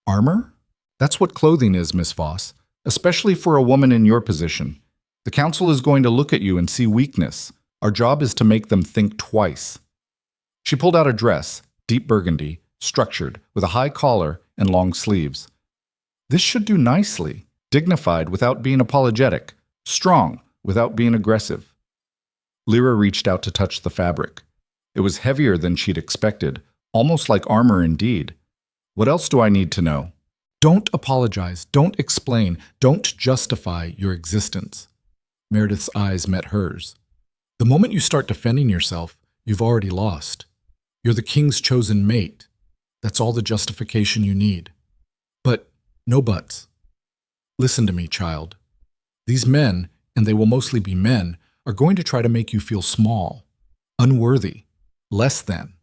Armor? That's what clothing is, Miss Voss, especially for a woman in your position. The council is going to look at you and see weakness. Our job is to make them think twice. She pulled out a dress, deep burgundy, structured, with a high collar and long sleeves. This should do nicely, dignified without being apologetic, strong without being aggressive. Lyra reached out to touch the fabric. It was heavier than she'd expected, almost like armor indeed. What else do I need to know? Don't apologize, don't explain, don't justify your existence. Meredith's eyes met hers. The moment you start defending yourself, you've already lost. You're the king's chosen mate. That's all the justification you need. But no buts. Listen to me, child. These men, and they will mostly be men, are going to try to make you feel small, unworthy, less than.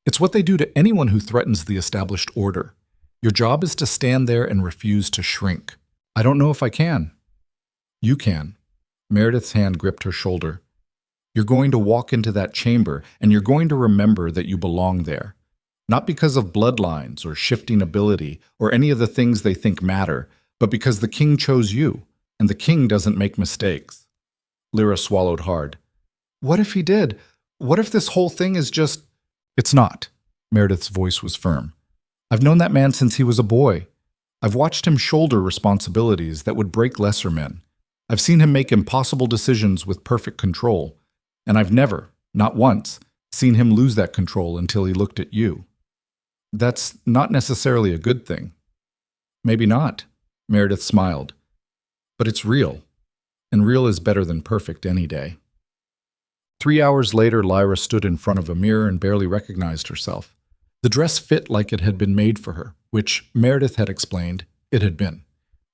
It's what they do to anyone who threatens the established order. Your job is to stand there and refuse to shrink. I don't know if I can. You can. Meredith's hand gripped her shoulder. You're going to walk into that chamber, and you're going to remember that you belong there. Not because of bloodlines or shifting ability or any of the things they think matter, but because the king chose you, and the king doesn't make mistakes. Lyra swallowed hard. What if he did? What if this whole thing is just— It's not. Meredith's voice was firm. I've known that man since he was a boy. I've watched him shoulder responsibilities that would break lesser men. I've seen him make impossible decisions with perfect control. And I've never, not once, seen him lose that control until he looked at you. That's not necessarily a good thing. Maybe not, Meredith smiled. But it's real, and real is better than perfect any day. 3 hours later, Lyra stood in front of a mirror and barely recognized herself. The dress fit like it had been made for her, which Meredith had explained it had been.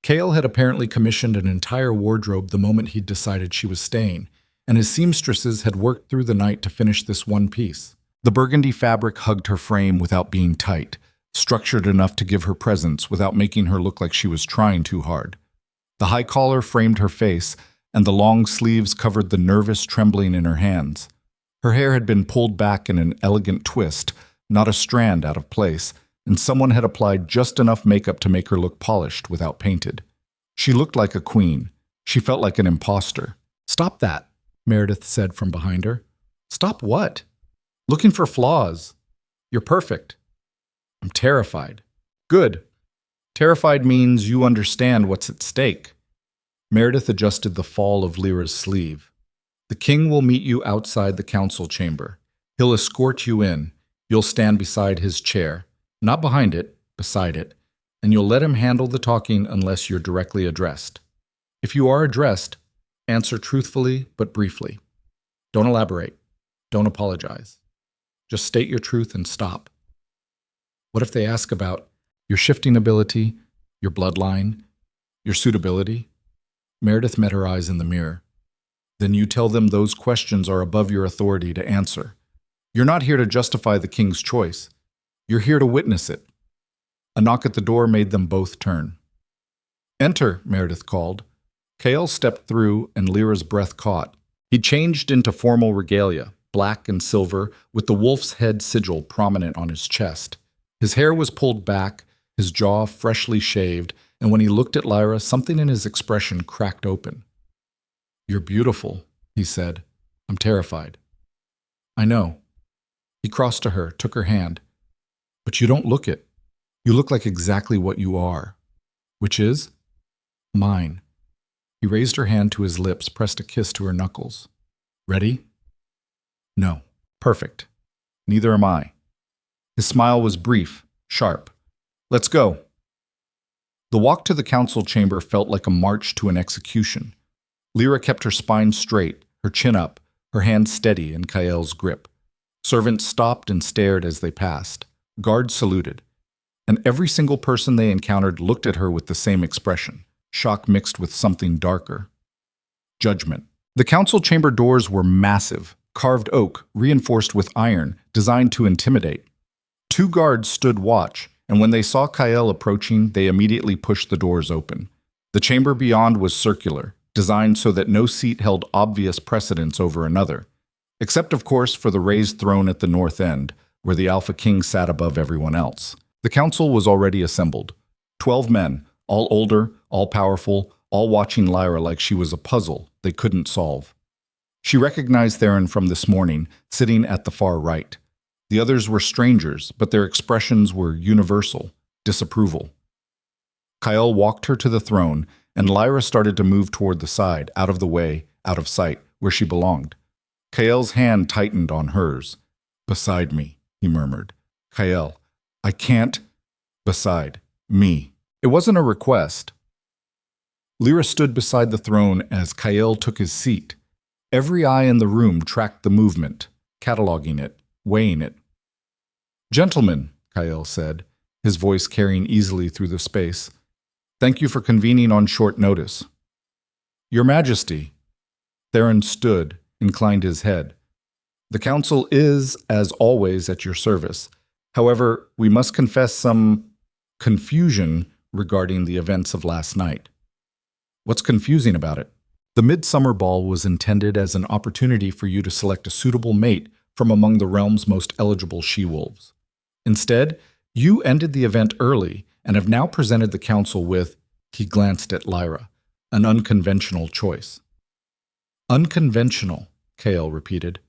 Cale had apparently commissioned an entire wardrobe the moment he'd decided she was staying, and his seamstresses had worked through the night to finish this one piece. The burgundy fabric hugged her frame without being tight, structured enough to give her presence without making her look like she was trying too hard. The high collar framed her face, and the long sleeves covered the nervous trembling in her hands. Her hair had been pulled back in an elegant twist, not a strand out of place, and someone had applied just enough makeup to make her look polished without painted. She looked like a queen. She felt like an imposter. Stop that, Meredith said from behind her. Stop what? Looking for flaws. You're perfect. I'm terrified. Good. Terrified means you understand what's at stake. Meredith adjusted the fall of Lyra's sleeve. The king will meet you outside the council chamber. He'll escort you in. You'll stand beside his chair. Not behind it, beside it. And you'll let him handle the talking unless you're directly addressed. If you are addressed, Answer truthfully but briefly. Don't elaborate. Don't apologize. Just state your truth and stop. What if they ask about your shifting ability, your bloodline, your suitability? Meredith met her eyes in the mirror. Then you tell them those questions are above your authority to answer. You're not here to justify the king's choice. You're here to witness it. A knock at the door made them both turn. Enter, Meredith called. Kael stepped through and Lyra's breath caught. He changed into formal regalia, black and silver, with the wolf's head sigil prominent on his chest. His hair was pulled back, his jaw freshly shaved, and when he looked at Lyra, something in his expression cracked open. You're beautiful, he said. I'm terrified. I know. He crossed to her, took her hand. But you don't look it. You look like exactly what you are. Which is? Mine. He raised her hand to his lips, pressed a kiss to her knuckles. Ready? No. Perfect. Neither am I. His smile was brief, sharp. Let's go. The walk to the council chamber felt like a march to an execution. Lyra kept her spine straight, her chin up, her hand steady in Kael's grip. Servants stopped and stared as they passed. Guards saluted. And every single person they encountered looked at her with the same expression, shock mixed with something darker. Judgment. The council chamber doors were massive, carved oak, reinforced with iron, designed to intimidate. 2 guards stood watch, and when they saw Kael approaching, they immediately pushed the doors open. The chamber beyond was circular, designed so that no seat held obvious precedence over another, except of course for the raised throne at the north end, where the Alpha King sat above everyone else. The council was already assembled. 12 men, all older, all powerful, all watching Lyra like she was a puzzle they couldn't solve. She recognized Theron from this morning, sitting at the far right. The others were strangers, but their expressions were universal, disapproval. Kael walked her to the throne, and Lyra started to move toward the side, out of the way, out of sight, where she belonged. Kael's hand tightened on hers. Beside me, he murmured. Kael, I can't. Beside me. It wasn't a request. Lyra stood beside the throne as Kael took his seat. Every eye in the room tracked the movement, cataloging it, weighing it. Gentlemen, Kael said, his voice carrying easily through the space, thank you for convening on short notice. Your Majesty. Theron stood, inclined his head. The council is, as always, at your service. However, we must confess some confusion regarding the events of last night. What's confusing about it? The Midsummer Ball was intended as an opportunity for you to select a suitable mate from among the realm's most eligible she-wolves. Instead, you ended the event early and have now presented the council with, he glanced at Lyra, an unconventional choice. Unconventional, Kael repeated.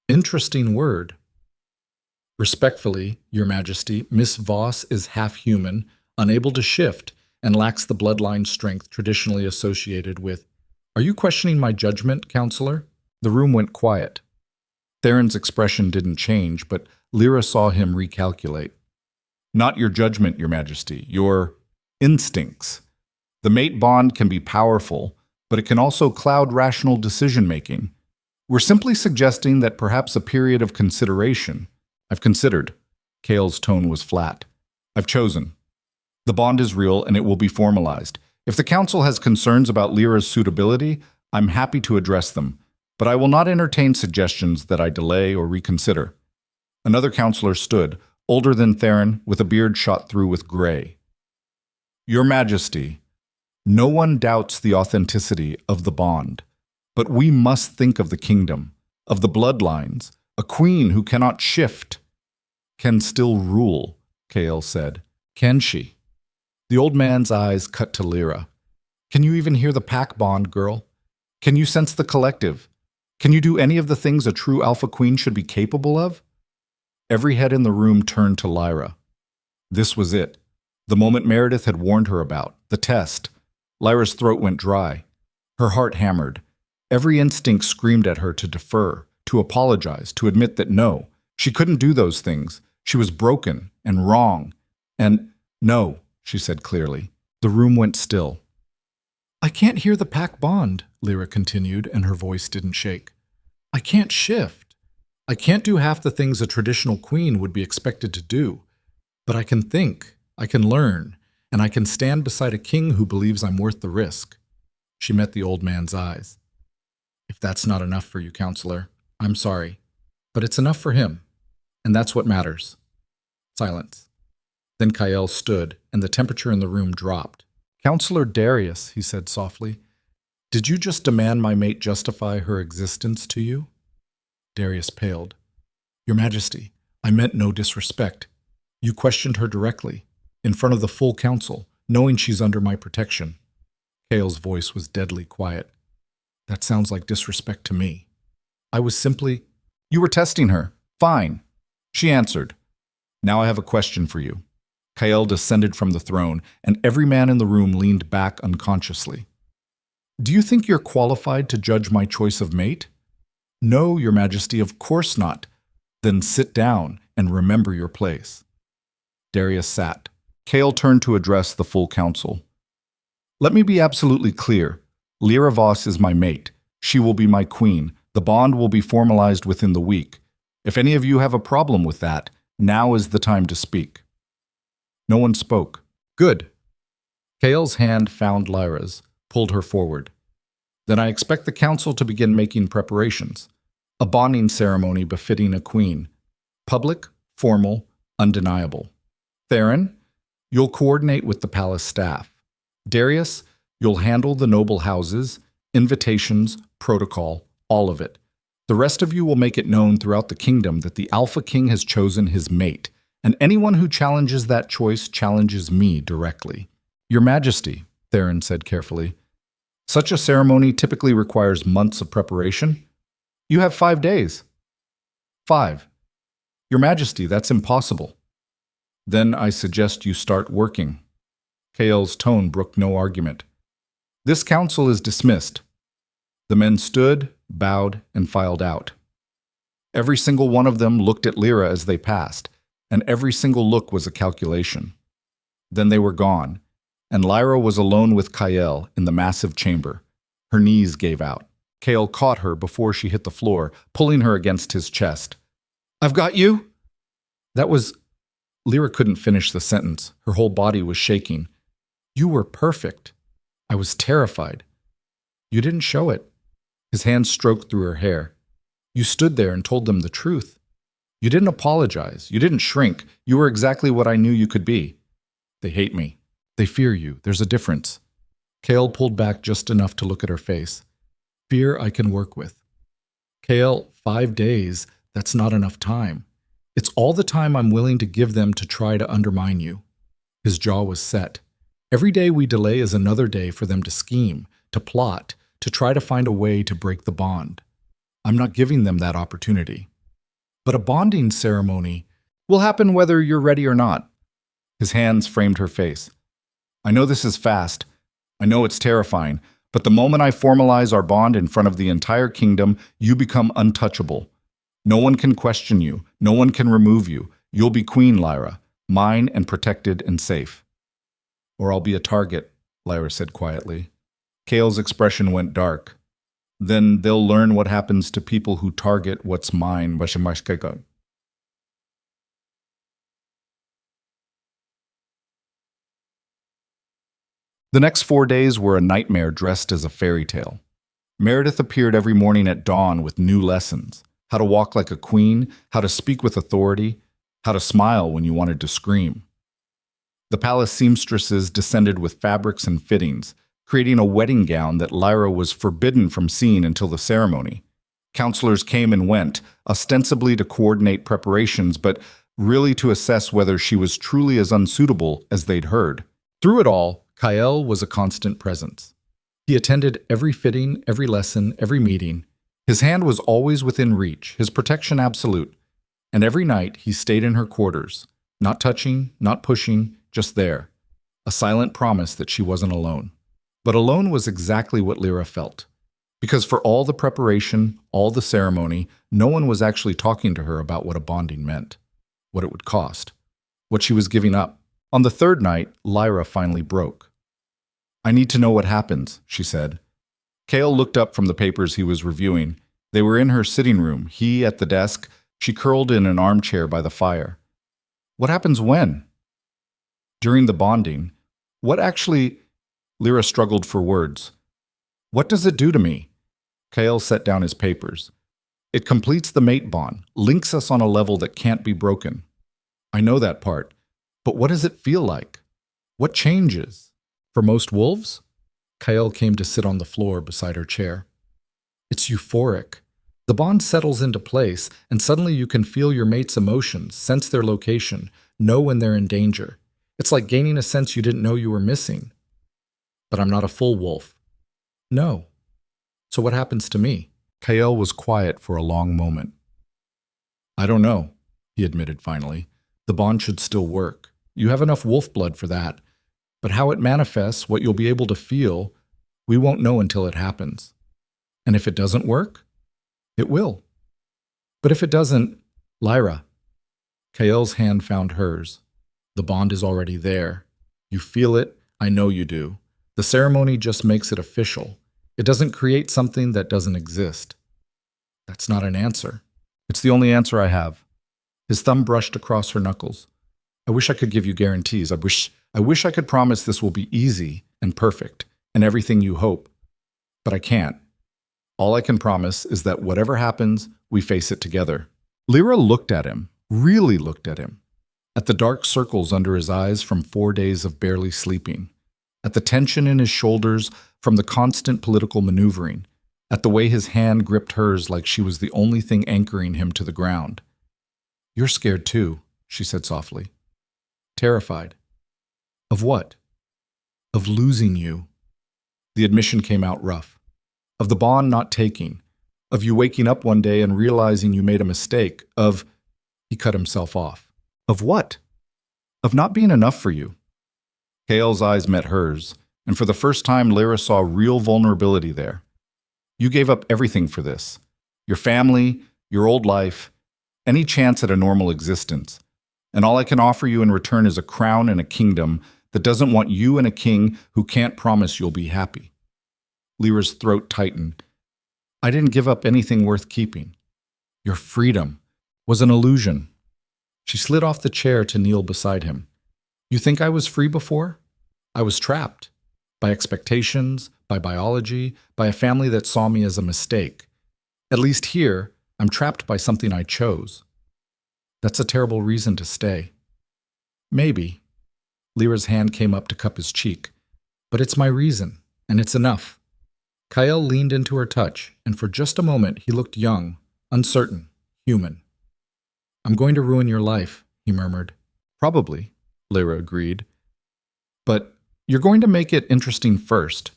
Interesting word. Respectfully, Your Majesty, Miss Voss is half-human, unable to shift, and lacks the bloodline strength traditionally associated with... Are you questioning my judgment, Counselor? The room went quiet. Theron's expression didn't change, but Lyra saw him recalculate. Not your judgment, Your Majesty, your instincts. The mate bond can be powerful, but it can also cloud rational decision-making. We're simply suggesting that perhaps a period of consideration. I've considered. Kael's tone was flat. I've chosen. The bond is real and it will be formalized. If the council has concerns about Lyra's suitability, I'm happy to address them, but I will not entertain suggestions that I delay or reconsider. Another counselor stood, older than Theron, with a beard shot through with gray. Your Majesty, no one doubts the authenticity of the bond, but we must think of the kingdom, of the bloodlines. A queen who cannot shift can still rule, Kael said. Can she? The old man's eyes cut to Lyra. Can you even hear the pack bond, girl? Can you sense the collective? Can you do any of the things a true alpha queen should be capable of? Every head in the room turned to Lyra. This was it. The moment Meredith had warned her about. The test. Lyra's throat went dry. Her heart hammered. Every instinct screamed at her to defer, to apologize, to admit that no, she couldn't do those things. She was broken and wrong. And no, she said clearly. The room went still. I can't hear the pack bond, Lyra continued, and her voice didn't shake. I can't shift. I can't do half the things a traditional queen would be expected to do. But I can think, I can learn, and I can stand beside a king who believes I'm worth the risk. She met the old man's eyes. If that's not enough for you, counselor, I'm sorry. But it's enough for him. And that's what matters. Silence. Then Kael stood, and the temperature in the room dropped. Counselor Darius, he said softly, did you just demand my mate justify her existence to you? Darius paled. Your Majesty, I meant no disrespect. You questioned her directly, in front of the full council, knowing she's under my protection. Kael's voice was deadly quiet. That sounds like disrespect to me. I was simply... You were testing her. Fine. She answered. Now I have a question for you. Kael descended from the throne, and every man in the room leaned back unconsciously. Do you think you're qualified to judge my choice of mate? No, Your Majesty, of course not. Then sit down and remember your place. Darius sat. Kael turned to address the full council. Let me be absolutely clear. Lyra Voss is my mate. She will be my queen. The bond will be formalized within the week. If any of you have a problem with that, now is the time to speak. No one spoke. Good. Kael's hand found Lyra's, pulled her forward. Then I expect the council to begin making preparations. A bonding ceremony befitting a queen. Public, formal, undeniable. Theron, you'll coordinate with the palace staff. Darius, you'll handle the noble houses, invitations, protocol, all of it. The rest of you will make it known throughout the kingdom that the Alpha King has chosen his mate, and anyone who challenges that choice challenges me directly. Your Majesty, Theron said carefully, such a ceremony typically requires months of preparation. You have 5 days. 5. Your Majesty, that's impossible. Then I suggest you start working. Kael's tone brooked no argument. This council is dismissed. The men stood, bowed, and filed out. Every single one of them looked at Lyra as they passed, and every single look was a calculation. Then they were gone, and Lyra was alone with Kael in the massive chamber. Her knees gave out. Kael caught her before she hit the floor, pulling her against his chest. I've got you? That was... Lyra couldn't finish the sentence. Her whole body was shaking. You were perfect. I was terrified. You didn't show it. His hand stroked through her hair. You stood there and told them the truth. You didn't apologize. You didn't shrink. You were exactly what I knew you could be. They hate me. They fear you. There's a difference. Kael pulled back just enough to look at her face. Fear I can work with. Kael, 5 days, that's not enough time. It's all the time I'm willing to give them to try to undermine you. His jaw was set. Every day we delay is another day for them to scheme, to plot, to try to find a way to break the bond. I'm not giving them that opportunity. But a bonding ceremony will happen whether you're ready or not. His hands framed her face. I know this is fast. I know it's terrifying. But the moment I formalize our bond in front of the entire kingdom, you become untouchable. No one can question you. No one can remove you. You'll be Queen Lyra, mine and protected and safe. Or I'll be a target, Lyra said quietly. Kael's expression went dark. Then they'll learn what happens to people who target what's mine. The next 4 days were a nightmare dressed as a fairy tale. Meredith appeared every morning at dawn with new lessons. How to walk like a queen, how to speak with authority, how to smile when you wanted to scream. The palace seamstresses descended with fabrics and fittings, creating a wedding gown that Lyra was forbidden from seeing until the ceremony. Counselors came and went, ostensibly to coordinate preparations, but really to assess whether she was truly as unsuitable as they'd heard. Through it all, Kael was a constant presence. He attended every fitting, every lesson, every meeting. His hand was always within reach, his protection absolute. And every night he stayed in her quarters, not touching, not pushing, just there. A silent promise that she wasn't alone. But alone was exactly what Lyra felt. Because for all the preparation, all the ceremony, no one was actually talking to her about what a bonding meant, what it would cost, what she was giving up. On the third night, Lyra finally broke. I need to know what happens, she said. Kale looked up from the papers he was reviewing. They were in her sitting room, he at the desk, she curled in an armchair by the fire. What happens when? During the bonding. What actually... Lyra struggled for words. What does it do to me? Kale set down his papers. It completes the mate bond, links us on a level that can't be broken. I know that part. But what does it feel like? What changes? For most wolves? Kale came to sit on the floor beside her chair. It's euphoric. The bond settles into place, and suddenly you can feel your mate's emotions, sense their location, know when they're in danger. It's like gaining a sense you didn't know you were missing. But I'm not a full wolf. No. So what happens to me? Kale was quiet for a long moment. I don't know, he admitted finally. The bond should still work. You have enough wolf blood for that. But how it manifests, what you'll be able to feel, we won't know until it happens. And if it doesn't work, it will. But if it doesn't, Lyra. Kale's hand found hers. The bond is already there. You feel it, I know you do. The ceremony just makes it official. It doesn't create something that doesn't exist. That's not an answer. It's the only answer I have. His thumb brushed across her knuckles. I wish I could give you guarantees. I wish I could promise this will be easy and perfect and everything you hope. But I can't. All I can promise is that whatever happens, we face it together. Lyra looked at him, really looked at him. At the dark circles under his eyes from 4 days of barely sleeping. At the tension in his shoulders from the constant political maneuvering. At the way his hand gripped hers like she was the only thing anchoring him to the ground. You're scared too, she said softly. Terrified. Of what? Of losing you. The admission came out rough. Of the bond not taking. Of you waking up one day and realizing you made a mistake. Of... He cut himself off. Of what? Of not being enough for you. Kale's eyes met hers, and for the first time Lyra saw real vulnerability there. You gave up everything for this. Your family, your old life, any chance at a normal existence. And all I can offer you in return is a crown and a kingdom that doesn't want you and a king who can't promise you'll be happy. Lyra's throat tightened. I didn't give up anything worth keeping. Your freedom was an illusion. She slid off the chair to kneel beside him. You think I was free before? I was trapped. By expectations, by biology, by a family that saw me as a mistake. At least here, I'm trapped by something I chose. That's a terrible reason to stay. Maybe. Lyra's hand came up to cup his cheek. But it's my reason, and it's enough. Kyle leaned into her touch, and for just a moment he looked young, uncertain, human. I'm going to ruin your life, he murmured. Probably, Lyra agreed. But you're going to make it interesting first.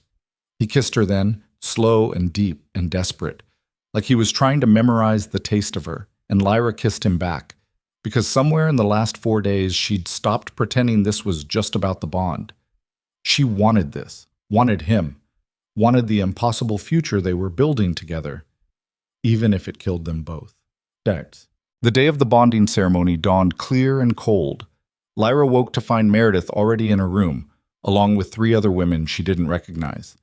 He kissed her then, slow and deep and desperate, like he was trying to memorize the taste of her, and Lyra kissed him back, because somewhere in the last 4 days she'd stopped pretending this was just about the bond. She wanted this, wanted him, wanted the impossible future they were building together, even if it killed them both. The day of the bonding ceremony dawned clear and cold. Lyra woke to find Meredith already in her room, along with 3 other women she didn't recognize.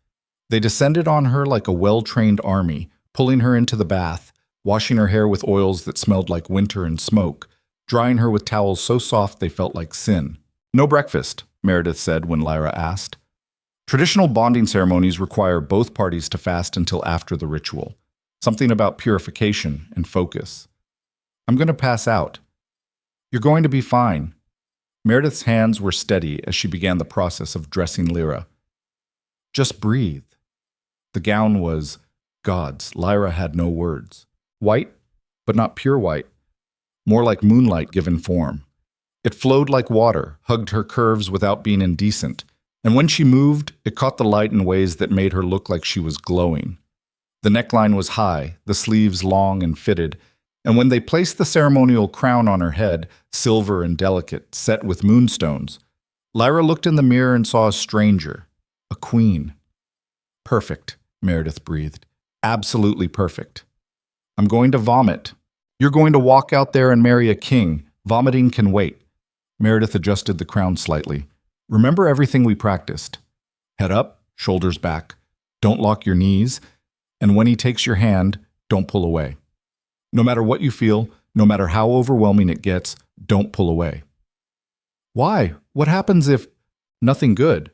They descended on her like a well-trained army, pulling her into the bath, washing her hair with oils that smelled like winter and smoke, drying her with towels so soft they felt like sin. No breakfast, Meredith said when Lyra asked. Traditional bonding ceremonies require both parties to fast until after the ritual. Something about purification and focus. I'm going to pass out. You're going to be fine. Meredith's hands were steady as she began the process of dressing Lyra. Just breathe. The gown was God's. Lyra had no words. White, but not pure white. More like moonlight given form. It flowed like water, hugged her curves without being indecent, and when she moved, it caught the light in ways that made her look like she was glowing. The neckline was high, the sleeves long and fitted, and when they placed the ceremonial crown on her head, silver and delicate, set with moonstones, Lyra looked in the mirror and saw a stranger, a queen. Perfect, Meredith breathed. Absolutely perfect. I'm going to vomit. You're going to walk out there and marry a king. Vomiting can wait. Meredith adjusted the crown slightly. Remember everything we practiced. Head up, shoulders back. Don't lock your knees. And when he takes your hand, don't pull away. No matter what you feel, no matter how overwhelming it gets, don't pull away. Why? What happens if nothing good?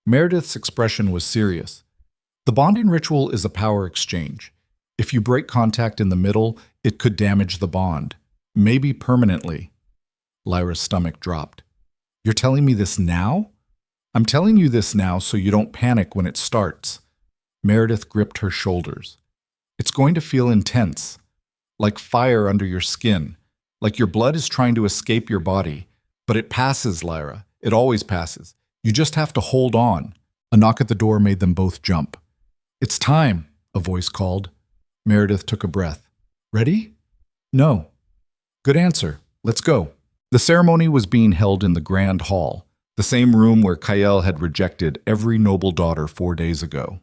Meredith's expression was serious. The bonding ritual is a power exchange. If you break contact in the middle, it could damage the bond, maybe permanently. Lyra's stomach dropped. You're telling me this now? I'm telling you this now so you don't panic when it starts. Meredith gripped her shoulders. It's going to feel intense, like fire under your skin, like your blood is trying to escape your body. But it passes, Lyra. It always passes. You just have to hold on. A knock at the door made them both jump. It's time, a voice called. Meredith took a breath. Ready? No. Good answer. Let's go. The ceremony was being held in the grand hall, the same room where Kael had rejected every noble daughter 4 days ago.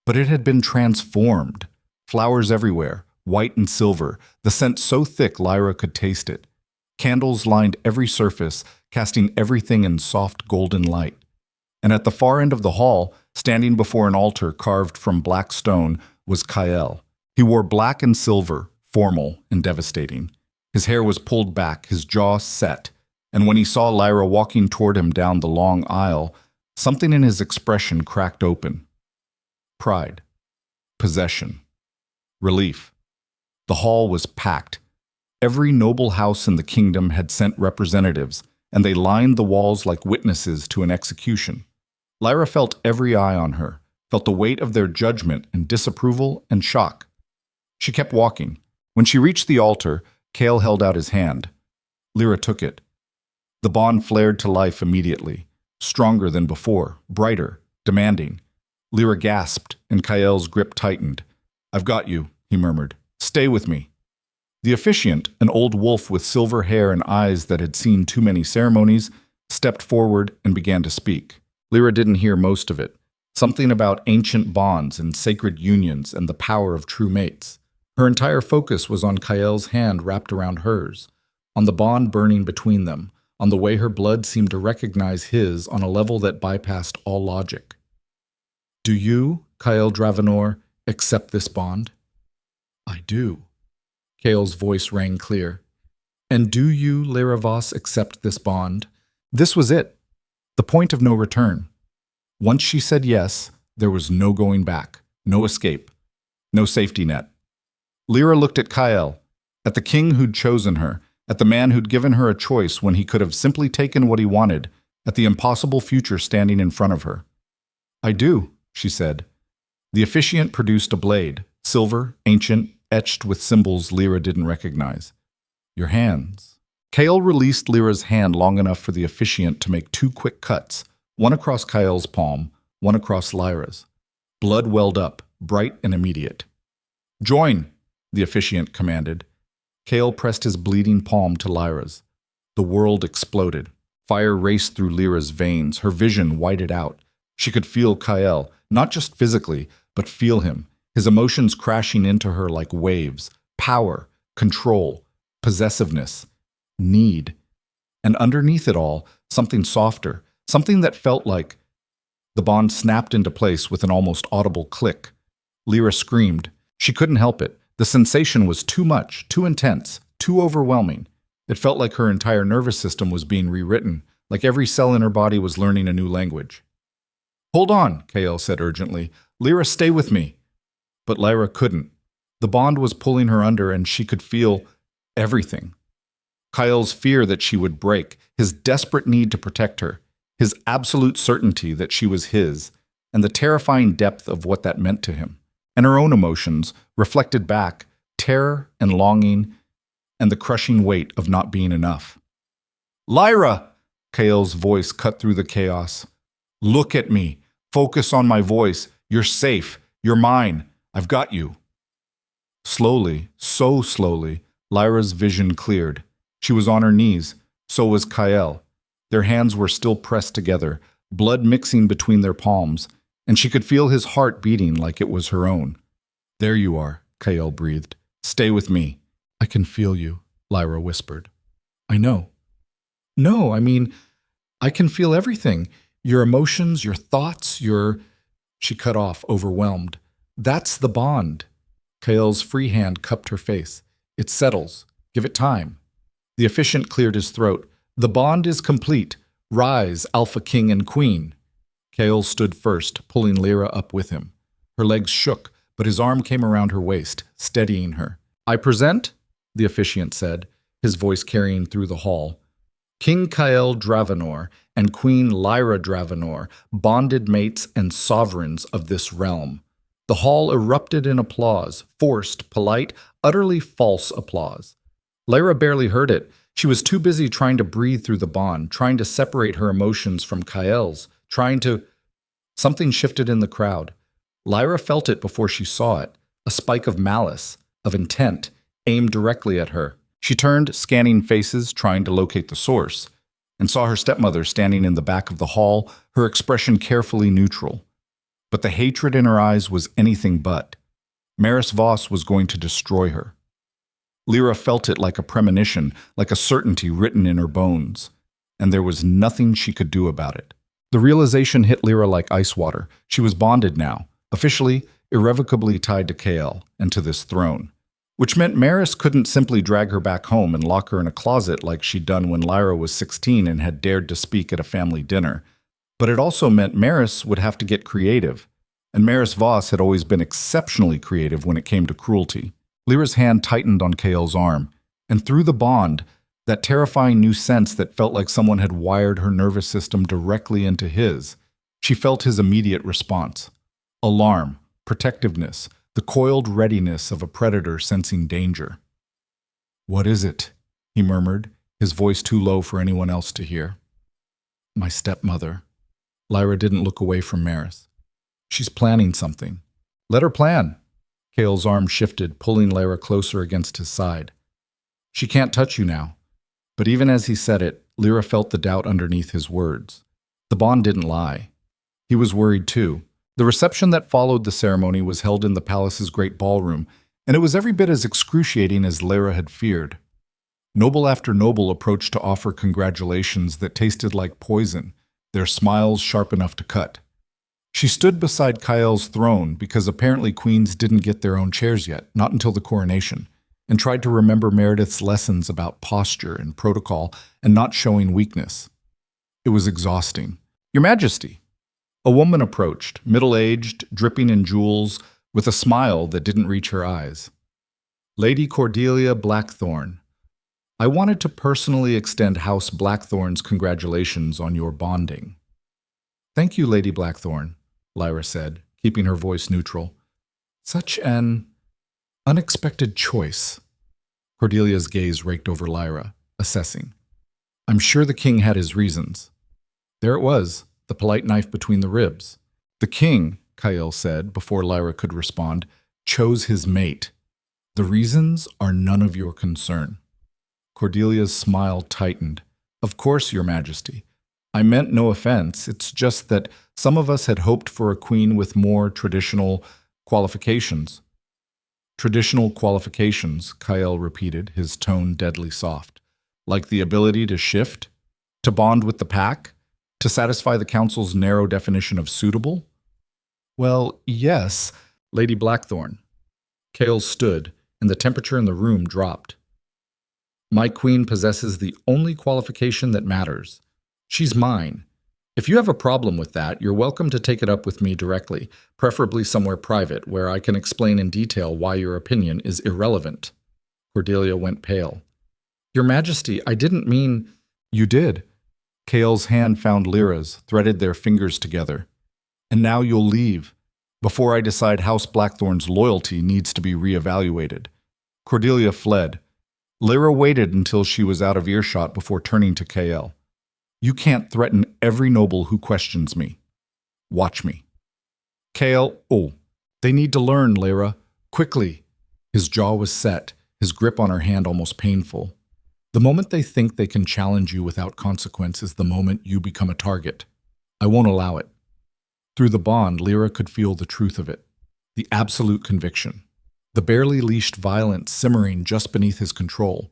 But it had been transformed. Flowers everywhere, white and silver, the scent so thick Lyra could taste it. Candles lined every surface, casting everything in soft golden light. And at the far end of the hall, standing before an altar carved from black stone, was Kael. He wore black and silver, formal and devastating. His hair was pulled back, his jaw set, and when he saw Lyra walking toward him down the long aisle, something in his expression cracked open. Pride. Possession. Relief. The hall was packed. Every noble house in the kingdom had sent representatives, and they lined the walls like witnesses to an execution. Lyra felt every eye on her, felt the weight of their judgment and disapproval and shock. She kept walking. When she reached the altar, Kael held out his hand. Lyra took it. The bond flared to life immediately, stronger than before, brighter, demanding. Lyra gasped, and Kael's grip tightened. I've got you, he murmured. Stay with me. The officiant, an old wolf with silver hair and eyes that had seen too many ceremonies, stepped forward and began to speak. Lyra didn't hear most of it. Something about ancient bonds and sacred unions and the power of true mates. Her entire focus was on Kael's hand wrapped around hers, on the bond burning between them, on the way her blood seemed to recognize his on a level that bypassed all logic. Do you, Kael Dravenor, accept this bond? I do. Kael's voice rang clear. And do you, Lyra Voss, accept this bond? This was it. The point of no return. Once she said yes, there was no going back, no escape, no safety net. Lyra looked at Kael, at the king who'd chosen her, at the man who'd given her a choice when he could have simply taken what he wanted, at the impossible future standing in front of her. I do, she said. The officiant produced a blade, silver, ancient, etched with symbols Lyra didn't recognize. Your hands. Kael released Lyra's hand long enough for the officiant to make 2 quick cuts, one across Kael's palm, one across Lyra's. Blood welled up, bright and immediate. Join, the officiant commanded. Kael pressed his bleeding palm to Lyra's. The world exploded. Fire raced through Lyra's veins, her vision whited out. She could feel Kael, not just physically, but feel him, his emotions crashing into her like waves, power, control, possessiveness, need. And underneath it all, something softer, something that felt like... The bond snapped into place with an almost audible click. Lyra screamed. She couldn't help it. The sensation was too much, too intense, too overwhelming. It felt like her entire nervous system was being rewritten, like every cell in her body was learning a new language. Hold on, Kael said urgently. Lyra, stay with me. But Lyra couldn't. The bond was pulling her under, and she could feel everything. Kael's fear that she would break, his desperate need to protect her, his absolute certainty that she was his, and the terrifying depth of what that meant to him. And her own emotions, reflected back, terror and longing, and the crushing weight of not being enough. Lyra! Kael's voice cut through the chaos. Look at me. Focus on my voice. You're safe. You're mine. I've got you. Slowly, so slowly, Lyra's vision cleared. She was on her knees. So was Kael. Their hands were still pressed together, blood mixing between their palms, and she could feel his heart beating like it was her own. There you are, Kael breathed. Stay with me. I can feel you, Lyra whispered. I know. No, I mean, I can feel everything. Your emotions, your thoughts, your... She cut off, overwhelmed. That's the bond. Kael's free hand cupped her face. It settles. Give it time. The officiant cleared his throat. The bond is complete. Rise, Alpha King and Queen. Kael stood first, pulling Lyra up with him. Her legs shook, but his arm came around her waist, steadying her. I present, the officiant said, his voice carrying through the hall, King Kael Dravenor and Queen Lyra Dravenor, bonded mates and sovereigns of this realm. The hall erupted in applause, forced, polite, utterly false applause. Lyra barely heard it. She was too busy trying to breathe through the bond, trying to separate her emotions from Kael's, trying to... Something shifted in the crowd. Lyra felt it before she saw it, a spike of malice, of intent, aimed directly at her. She turned, scanning faces, trying to locate the source, and saw her stepmother standing in the back of the hall, her expression carefully neutral. But the hatred in her eyes was anything but. Maris Voss was going to destroy her. Lyra felt it like a premonition, like a certainty written in her bones, and there was nothing she could do about it. The realization hit Lyra like ice water. She was bonded now, officially, irrevocably tied to Kael and to this throne, which meant Maris couldn't simply drag her back home and lock her in a closet like she'd done when Lyra was 16 and had dared to speak at a family dinner. But it also meant Maris would have to get creative, and Maris Voss had always been exceptionally creative when it came to cruelty. Lyra's hand tightened on Kael's arm, and through the bond, that terrifying new sense that felt like someone had wired her nervous system directly into his, she felt his immediate response. Alarm, protectiveness, the coiled readiness of a predator sensing danger. "What is it?" he murmured, his voice too low for anyone else to hear. "My stepmother." Lyra didn't look away from Maris. "She's planning something." "Let her plan." Kael's arm shifted, pulling Lyra closer against his side. "She can't touch you now." But even as he said it, Lyra felt the doubt underneath his words. The bond didn't lie. He was worried too. The reception that followed the ceremony was held in the palace's great ballroom, and it was every bit as excruciating as Lyra had feared. Noble after noble approached to offer congratulations that tasted like poison, their smiles sharp enough to cut. She stood beside Kael's throne because apparently queens didn't get their own chairs yet, not until the coronation, and tried to remember Meredith's lessons about posture and protocol and not showing weakness. It was exhausting. "Your Majesty." A woman approached, middle-aged, dripping in jewels, with a smile that didn't reach her eyes. "Lady Cordelia Blackthorne, I wanted to personally extend House Blackthorne's congratulations on your bonding." "Thank you, Lady Blackthorne," Lyra said, keeping her voice neutral. "Such an unexpected choice." Cordelia's gaze raked over Lyra, assessing. "I'm sure the king had his reasons." There it was, the polite knife between the ribs. "The king," Kael said, before Lyra could respond, "chose his mate. The reasons are none of your concern." Cordelia's smile tightened. "Of course, Your Majesty. I meant no offense. It's just that some of us had hoped for a queen with more traditional qualifications." "Traditional qualifications," Kael repeated, his tone deadly soft. "Like the ability to shift? To bond with the pack? To satisfy the council's narrow definition of suitable?" "Well, yes, Lady Blackthorne." Kael stood, and the temperature in the room dropped. "My queen possesses the only qualification that matters. She's mine. If you have a problem with that, you're welcome to take it up with me directly, preferably somewhere private, where I can explain in detail why your opinion is irrelevant." Cordelia went pale. "Your Majesty, I didn't mean—" "You did." Kael's hand found Lyra's, threaded their fingers together. "And now you'll leave, before I decide House Blackthorne's loyalty needs to be reevaluated." Cordelia fled. Lyra waited until she was out of earshot before turning to Kael. "You can't threaten every noble who questions me. Watch me." Kael, they need to learn, Lyra. Quickly." His jaw was set, his grip on her hand almost painful. "The moment they think they can challenge you without consequence is the moment you become a target. I won't allow it." Through the bond, Lyra could feel the truth of it, the absolute conviction, the barely leashed violence simmering just beneath his control.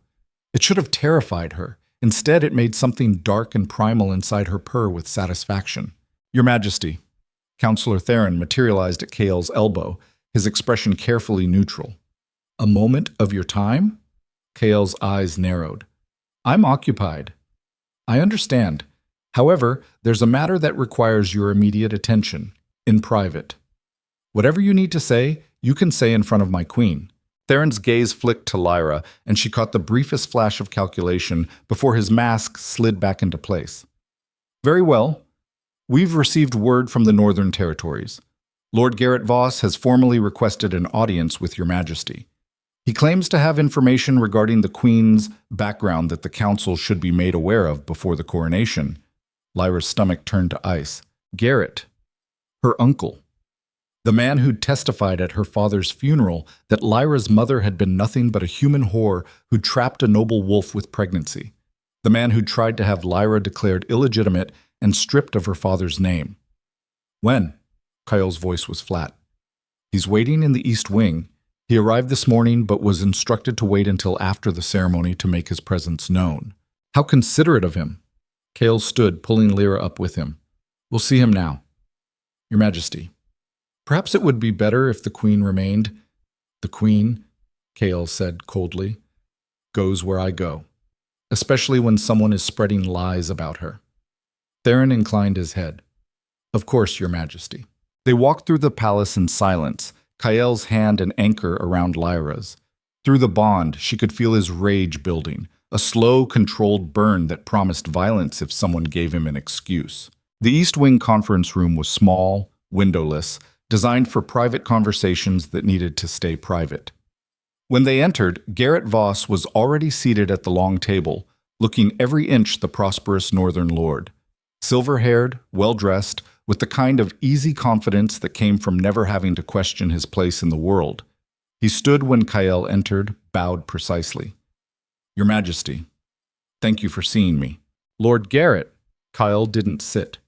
It should have terrified her. Instead, it made something dark and primal inside her purr with satisfaction. "Your Majesty." Counselor Theron materialized at Kale's elbow, his expression carefully neutral. A moment of your time? Kale's eyes narrowed. I'm occupied. I understand. However, there's a matter that requires your immediate attention, in private. Whatever you need to say, you can say in front of my queen. Theron's gaze flicked to Lyra, and she caught the briefest flash of calculation before his mask slid back into place. Very well. We've received word from the Northern Territories. Lord Garrett Voss has formally requested an audience with Your Majesty. He claims to have information regarding the Queen's background that the Council should be made aware of before the coronation. Lyra's stomach turned to ice. Garrett, her uncle. The man who'd testified at her father's funeral that Lyra's mother had been nothing but a human whore who'd trapped a noble wolf with pregnancy. The man who'd tried to have Lyra declared illegitimate and stripped of her father's name. When? Kyle's voice was flat. He's waiting in the East Wing. He arrived this morning but was instructed to wait until after the ceremony to make his presence known. How considerate of him. Kale stood, pulling Lyra up with him. We'll see him now. Your Majesty. Perhaps it would be better if the Queen remained. The Queen, Kale said coldly, goes where I go, especially when someone is spreading lies about her. Theron inclined his head. Of course, Your Majesty. They walked through the palace in silence, Kael's hand an anchor around Lyra's. Through the bond, she could feel his rage building, a slow, controlled burn that promised violence if someone gave him an excuse. The East Wing conference room was small, windowless, designed for private conversations that needed to stay private. When they entered, Garrett Voss was already seated at the long table, looking every inch the prosperous northern lord. Silver-haired, well-dressed, with the kind of easy confidence that came from never having to question his place in the world. He stood when Kael entered, bowed precisely. Your Majesty, thank you for seeing me. Lord Garrett, Kael didn't sit.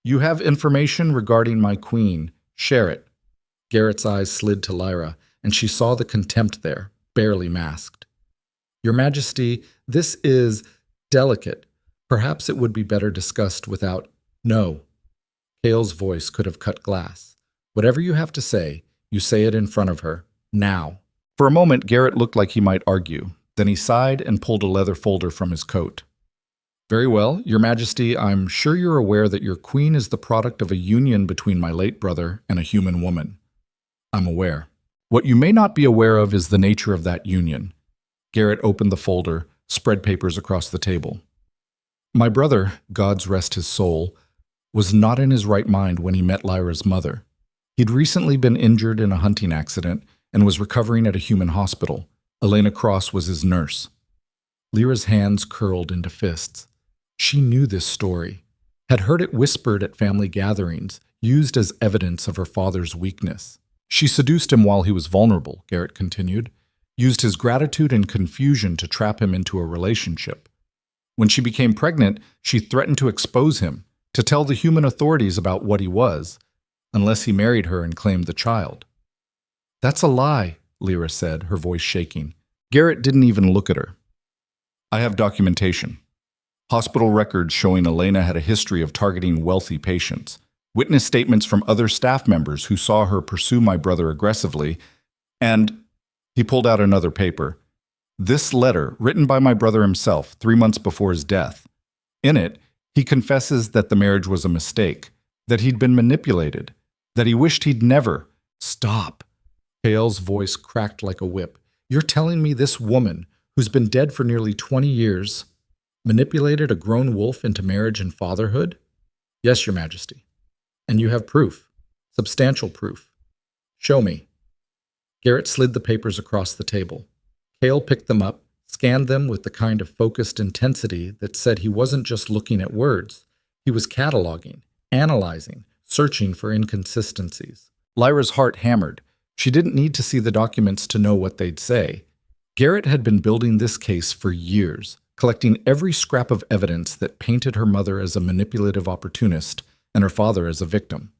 You have information regarding my queen. Share it. Garrett's eyes slid to Lyra, and she saw the contempt there, barely masked. Your Majesty, this is delicate. Perhaps it would be better discussed without... No. Kael's voice could have cut glass. Whatever you have to say, you say it in front of her, now. For a moment, Garrett looked like he might argue. Then he sighed and pulled a leather folder from his coat. Very well, Your Majesty, I'm sure you're aware that your queen is the product of a union between my late brother and a human woman. I'm aware. What you may not be aware of is the nature of that union. Garrett opened the folder, spread papers across the table. My brother, God's rest his soul, was not in his right mind when he met Lyra's mother. He'd recently been injured in a hunting accident and was recovering at a human hospital. Elena Cross was his nurse. Lyra's hands curled into fists. She knew this story, had heard it whispered at family gatherings, used as evidence of her father's weakness. She seduced him while he was vulnerable, Garrett continued, used his gratitude and confusion to trap him into a relationship. When she became pregnant, she threatened to expose him, to tell the human authorities about what he was, unless he married her and claimed the child. That's a lie, Lyra said, her voice shaking. Garrett didn't even look at her. I have documentation. Hospital records showing Elena had a history of targeting wealthy patients. Witness statements from other staff members who saw her pursue my brother aggressively. And he pulled out another paper. This letter, written by my brother himself 3 months before his death. In it, he confesses that the marriage was a mistake, that he'd been manipulated, that he wished he'd never. Stop. Kael's voice cracked like a whip. You're telling me this woman, who's been dead for nearly 20 years, manipulated a grown wolf into marriage and fatherhood? Yes, Your Majesty. And you have proof. Substantial proof. Show me. Garrett slid the papers across the table. Kael picked them up, scanned them with the kind of focused intensity that said he wasn't just looking at words. He was cataloging, analyzing, searching for inconsistencies. Lyra's heart hammered. She didn't need to see the documents to know what they'd say. Garrett had been building this case for years, collecting every scrap of evidence that painted her mother as a manipulative opportunist and her father as a victim.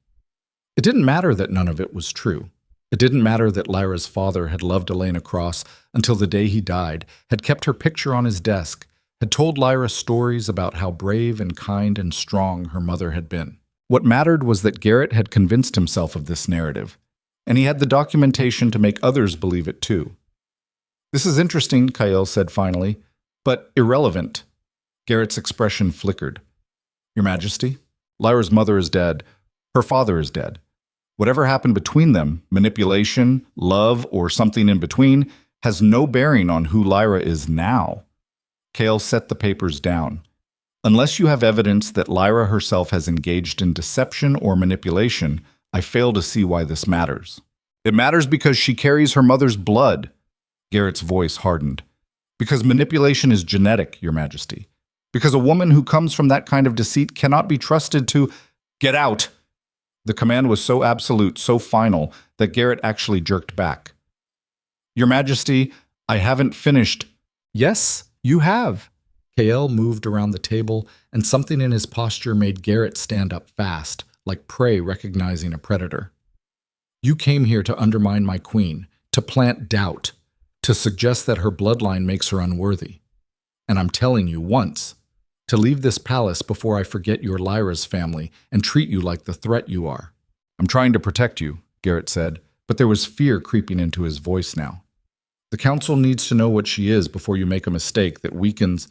It didn't matter that none of it was true. It didn't matter that Lyra's father had loved Elena Cross until the day he died, had kept her picture on his desk, had told Lyra stories about how brave and kind and strong her mother had been. What mattered was that Garrett had convinced himself of this narrative, and he had the documentation to make others believe it too. This is interesting, Kyle said finally, but irrelevant. Garrett's expression flickered. Your Majesty, Lyra's mother is dead. Her father is dead. Whatever happened between them, manipulation, love, or something in between, has no bearing on who Lyra is now. Kale set the papers down. Unless you have evidence that Lyra herself has engaged in deception or manipulation, I fail to see why this matters. It matters because she carries her mother's blood. Garrett's voice hardened. Because manipulation is genetic, Your Majesty. Because a woman who comes from that kind of deceit cannot be trusted to get out. The command was so absolute, so final, that Garrett actually jerked back. Your Majesty, I haven't finished. Yes, you have. Kael moved around the table, and something in his posture made Garrett stand up fast, like prey recognizing a predator. You came here to undermine my queen, to plant doubt, to suggest that her bloodline makes her unworthy. And I'm telling you once, to leave this palace before I forget your Lyra's family and treat you like the threat you are. I'm trying to protect you, Garrett said, but there was fear creeping into his voice now. The council needs to know what she is before you make a mistake that weakens.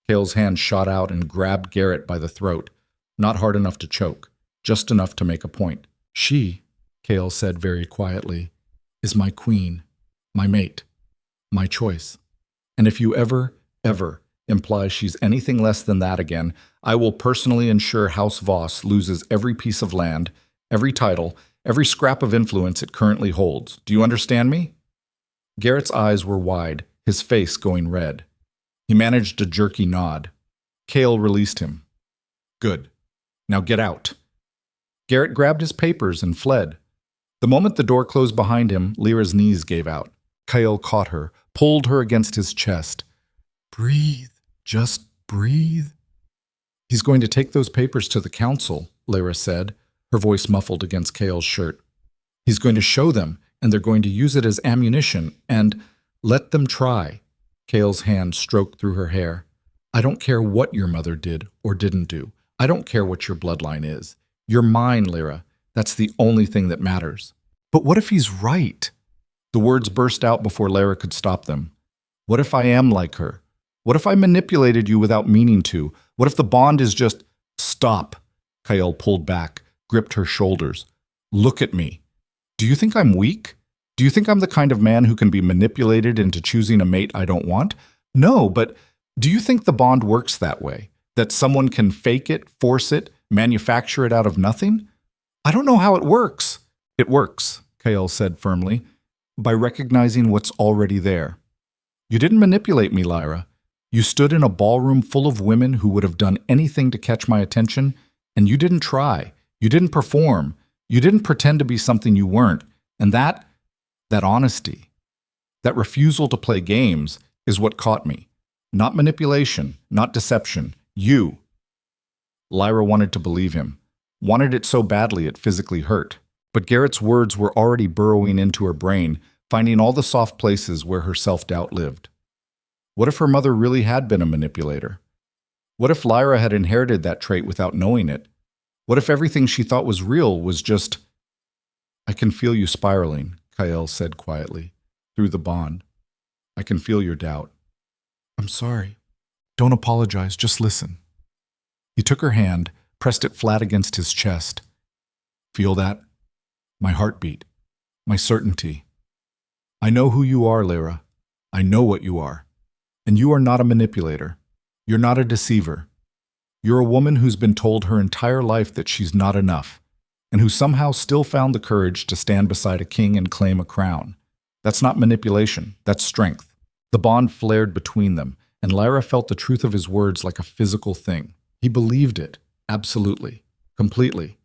Kale's hand shot out and grabbed Garrett by the throat, not hard enough to choke, just enough to make a point. She, Kale said very quietly, is my queen, my mate, my choice. And if you ever implies she's anything less than that again, I will personally ensure House Voss loses every piece of land, every title, every scrap of influence it currently holds. Do you understand me? Garrett's eyes were wide, his face going red. He managed a jerky nod. Kale released him. Good. Now get out. Garrett grabbed his papers and fled. The moment the door closed behind him, Lyra's knees gave out. Kale caught her, pulled her against his chest. Breathe. Just breathe. He's going to take those papers to the council, Lyra said, her voice muffled against Kale's shirt. He's going to show them, and they're going to use it as ammunition, and let them try. Kale's hand stroked through her hair. I don't care what your mother did or didn't do. I don't care what your bloodline is. You're mine, Lyra. That's the only thing that matters. But what if he's right? The words burst out before Lyra could stop them. What if I am like her? What if I manipulated you without meaning to? What if the bond is just... Stop. Kyle pulled back, gripped her shoulders. Look at me. Do you think I'm weak? Do you think I'm the kind of man who can be manipulated into choosing a mate I don't want? No, but do you think the bond works that way? That someone can fake it, force it, manufacture it out of nothing? I don't know how it works. It works, Kyle said firmly, by recognizing what's already there. You didn't manipulate me, Lyra. You stood in a ballroom full of women who would have done anything to catch my attention, and you didn't try. You didn't perform. You didn't pretend to be something you weren't. And that honesty, that refusal to play games is what caught me. Not manipulation, not deception. You. Lyra wanted to believe him. Wanted it so badly it physically hurt. But Garrett's words were already burrowing into her brain, finding all the soft places where her self-doubt lived. What if her mother really had been a manipulator? What if Lyra had inherited that trait without knowing it? What if everything she thought was real was just... I can feel you spiraling, Kyle said quietly, through the bond. I can feel your doubt. I'm sorry. Don't apologize, just listen. He took her hand, pressed it flat against his chest. Feel that? My heartbeat. My certainty. I know who you are, Lyra. I know what you are. And you are not a manipulator. You're not a deceiver. You're a woman who's been told her entire life that she's not enough, and who somehow still found the courage to stand beside a king and claim a crown. That's not manipulation. That's strength. The bond flared between them, and Lyra felt the truth of his words like a physical thing. He believed it, absolutely, completely,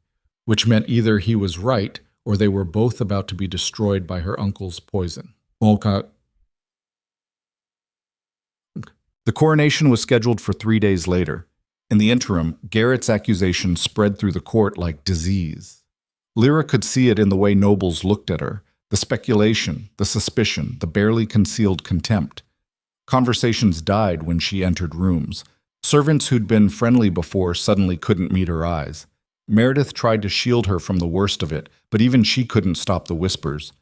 which meant either he was right or they were both about to be destroyed by her uncle's poison. The coronation was scheduled for 3 days later. In the interim, Garrett's accusation spread through the court like disease. Lyra could see it in the way nobles looked at her, the speculation, the suspicion, the barely concealed contempt. Conversations died when she entered rooms. Servants who'd been friendly before suddenly couldn't meet her eyes. Meredith tried to shield her from the worst of it, but even she couldn't stop the whispers.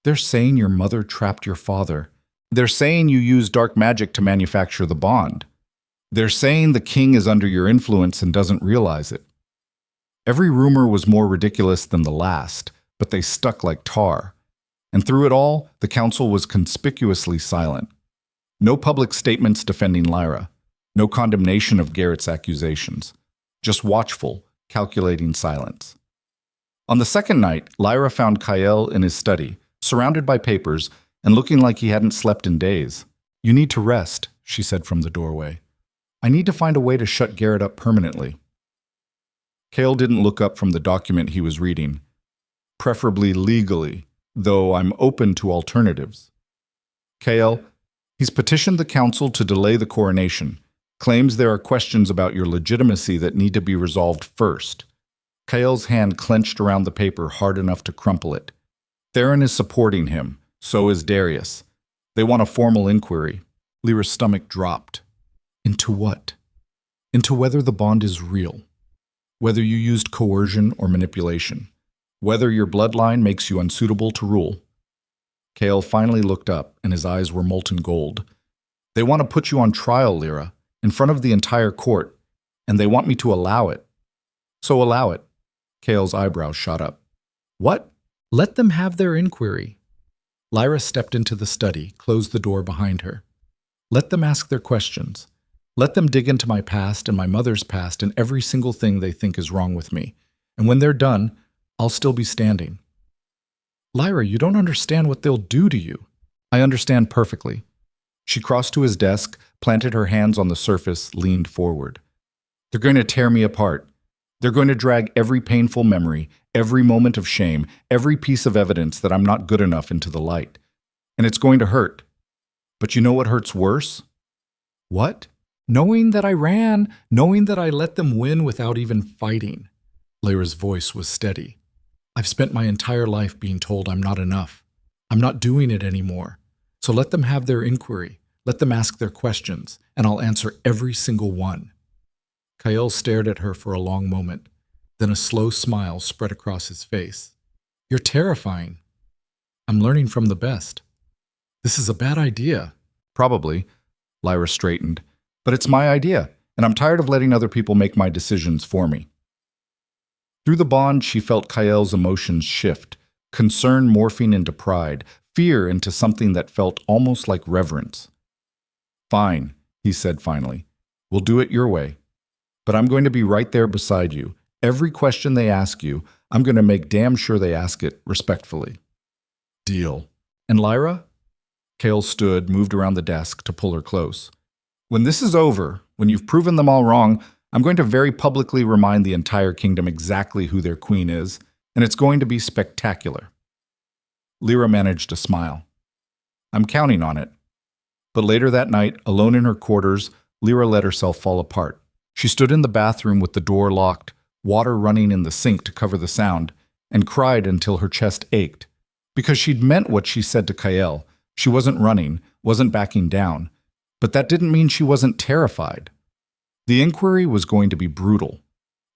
They're saying your mother trapped your father. They're saying you used dark magic to manufacture the bond. They're saying the king is under your influence and doesn't realize it. Every rumor was more ridiculous than the last, but they stuck like tar. And through it all, the council was conspicuously silent. No public statements defending Lyra. No condemnation of Garrett's accusations. Just watchful, calculating silence. On the second night, Lyra found Kyle in his study, surrounded by papers, and looking like he hadn't slept in days. You need to rest, she said from the doorway. I need to find a way to shut Garrett up permanently. Kyle didn't look up from the document he was reading. Preferably legally, though I'm open to alternatives. Kyle, he's petitioned the council to delay the coronation, claims there are questions about your legitimacy that need to be resolved first. Kyle's hand clenched around the paper hard enough to crumple it. Theron is supporting him, so is Darius. They want a formal inquiry. Lyra's stomach dropped. Into what? Into whether the bond is real. Whether you used coercion or manipulation. Whether your bloodline makes you unsuitable to rule. Kale finally looked up, and his eyes were molten gold. They want to put you on trial, Lyra, in front of the entire court, and they want me to allow it. So allow it. Kale's eyebrows shot up. What? Let them have their inquiry. Lyra stepped into the study, closed the door behind her. Let them ask their questions. Let them dig into my past and my mother's past and every single thing they think is wrong with me. And when they're done, I'll still be standing. Lyra, you don't understand what they'll do to you. I understand perfectly. She crossed to his desk, planted her hands on the surface, leaned forward. They're going to tear me apart. They're going to drag every painful memory, every moment of shame, every piece of evidence that I'm not good enough into the light. And it's going to hurt. But you know what hurts worse? What? Knowing that I ran, knowing that I let them win without even fighting. Lyra's voice was steady. I've spent my entire life being told I'm not enough. I'm not doing it anymore. So let them have their inquiry. Let them ask their questions, and I'll answer every single one. Kyle stared at her for a long moment. Then a slow smile spread across his face. You're terrifying. I'm learning from the best. This is a bad idea. Probably. Lyra straightened. But it's my idea, and I'm tired of letting other people make my decisions for me. Through the bond, she felt Kyle's emotions shift, concern morphing into pride, fear into something that felt almost like reverence. Fine, he said finally. We'll do it your way. But I'm going to be right there beside you. Every question they ask you, I'm going to make damn sure they ask it respectfully. Deal. And Lyra? Kale stood, moved around the desk to pull her close. When this is over, when you've proven them all wrong, I'm going to very publicly remind the entire kingdom exactly who their queen is, and it's going to be spectacular. Lyra managed a smile. I'm counting on it. But later that night, alone in her quarters, Lyra let herself fall apart. She stood in the bathroom with the door locked, water running in the sink to cover the sound, and cried until her chest ached. Because she'd meant what she said to Kyle. She wasn't running, wasn't backing down. But that didn't mean she wasn't terrified. The inquiry was going to be brutal.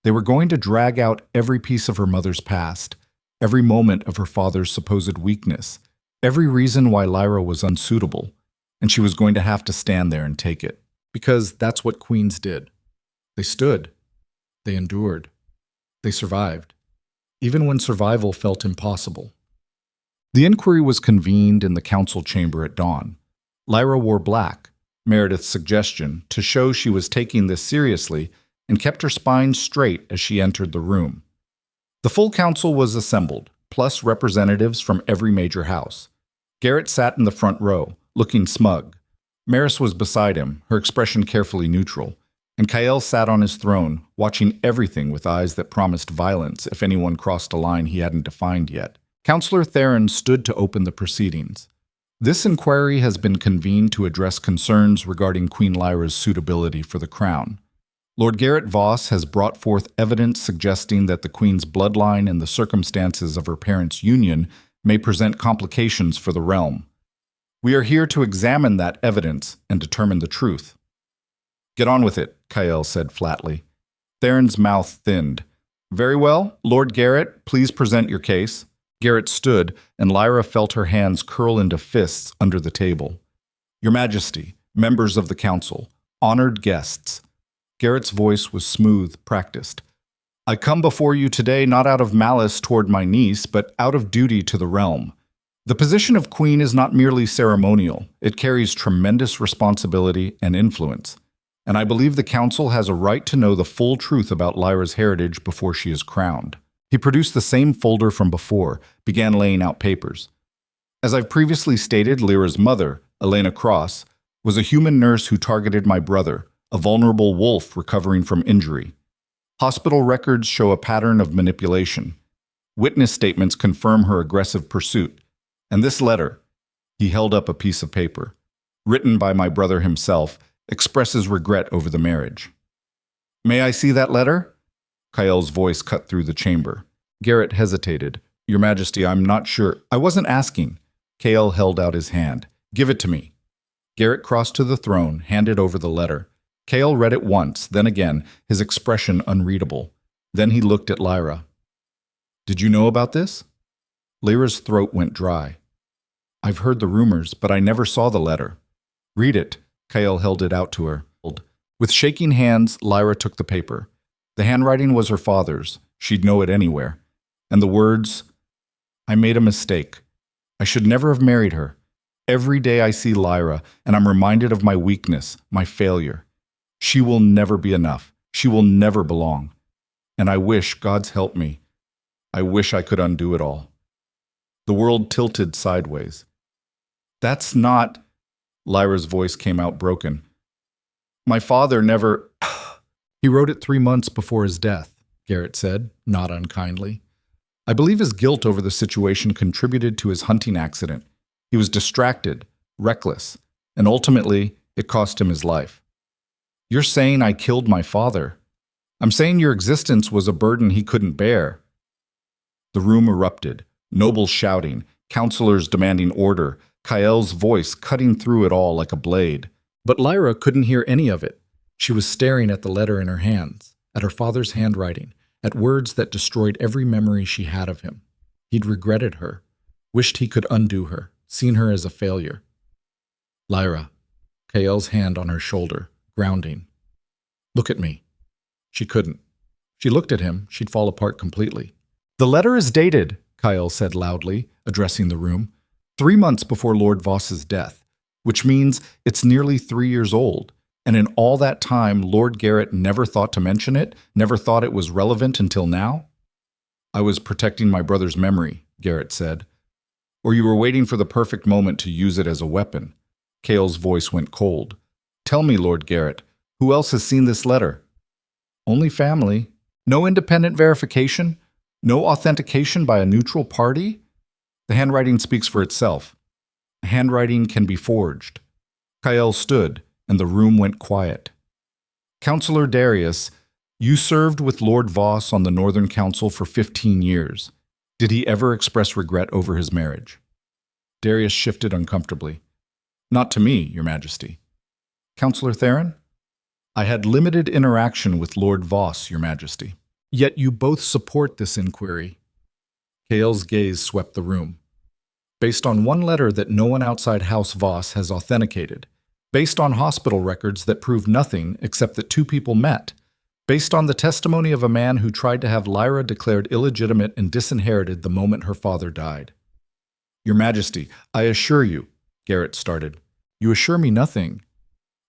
They were going to drag out every piece of her mother's past, every moment of her father's supposed weakness, every reason why Lyra was unsuitable, and she was going to have to stand there and take it. Because that's what queens did. They stood. They endured. They survived, even when survival felt impossible. The inquiry was convened in the council chamber at dawn. Lyra wore black, Meredith's suggestion, to show she was taking this seriously, and kept her spine straight as she entered the room. The full council was assembled, plus representatives from every major house. Garrett sat in the front row, looking smug. Maris was beside him, her expression carefully neutral, and Kyle sat on his throne, watching everything with eyes that promised violence if anyone crossed a line he hadn't defined yet. Counselor Theron stood to open the proceedings. This inquiry has been convened to address concerns regarding Queen Lyra's suitability for the crown. Lord Garrett Voss has brought forth evidence suggesting that the Queen's bloodline and the circumstances of her parents' union may present complications for the realm. We are here to examine that evidence and determine the truth. Get on with it, Kyle said flatly. Theron's mouth thinned. Very well, Lord Garrett, please present your case. Garrett stood, and Lyra felt her hands curl into fists under the table. Your Majesty, members of the council, honored guests. Garrett's voice was smooth, practiced. I come before you today not out of malice toward my niece, but out of duty to the realm. The position of queen is not merely ceremonial. It carries tremendous responsibility and influence. And I believe the council has a right to know the full truth about Lyra's heritage before she is crowned. He produced the same folder from before, began laying out papers. As I've previously stated, Lyra's mother, Elena Cross, was a human nurse who targeted my brother, a vulnerable wolf recovering from injury. Hospital records show a pattern of manipulation. Witness statements confirm her aggressive pursuit. And this letter, he held up a piece of paper, written by my brother himself, expresses regret over the marriage. May I see that letter? Kael's voice cut through the chamber. Garrett hesitated. Your Majesty, I'm not sure. I wasn't asking. Kael held out his hand. Give it to me. Garrett crossed to the throne, handed over the letter. Kael read it once, then again, his expression unreadable. Then he looked at Lyra. Did you know about this? Lyra's throat went dry. I've heard the rumors, but I never saw the letter. Read it. Kael held it out to her. With shaking hands, Lyra took the paper. The handwriting was her father's. She'd know it anywhere. And the words, I made a mistake. I should never have married her. Every day I see Lyra, and I'm reminded of my weakness, my failure. She will never be enough. She will never belong. And I wish, God's help me, I wish I could undo it all. The world tilted sideways. That's not... Lyra's voice came out broken. My father never... He wrote it 3 months before his death, Garrett said, not unkindly. I believe his guilt over the situation contributed to his hunting accident. He was distracted, reckless, and ultimately, it cost him his life. You're saying I killed my father. I'm saying your existence was a burden he couldn't bear. The room erupted, nobles shouting, counselors demanding order, Kael's voice cutting through it all like a blade. But Lyra couldn't hear any of it. She was staring at the letter in her hands, at her father's handwriting, at words that destroyed every memory she had of him. He'd regretted her, wished he could undo her, seen her as a failure. Lyra, Kael's hand on her shoulder, grounding. Look at me. She couldn't. She looked at him, she'd fall apart completely. The letter is dated, Kael said loudly, addressing the room, 3 months before Lord Voss's death, which means it's nearly 3 years old. And in all that time, Lord Garrett never thought to mention it, never thought it was relevant until now? I was protecting my brother's memory, Garrett said. Or you were waiting for the perfect moment to use it as a weapon. Kael's voice went cold. Tell me, Lord Garrett, who else has seen this letter? Only family. No independent verification? No authentication by a neutral party? The handwriting speaks for itself. Handwriting can be forged. Kael stood, and the room went quiet. Counselor Darius, you served with Lord Voss on the Northern Council for 15 years. Did he ever express regret over his marriage? Darius shifted uncomfortably. Not to me, Your Majesty. Counselor Theron? I had limited interaction with Lord Voss, Your Majesty. Yet you both support this inquiry. Kael's gaze swept the room. Based on one letter that no one outside House Voss has authenticated. Based on hospital records that prove nothing except that 2 people met. Based on the testimony of a man who tried to have Lyra declared illegitimate and disinherited the moment her father died. Your Majesty, I assure you, Garrett started. You assure me nothing.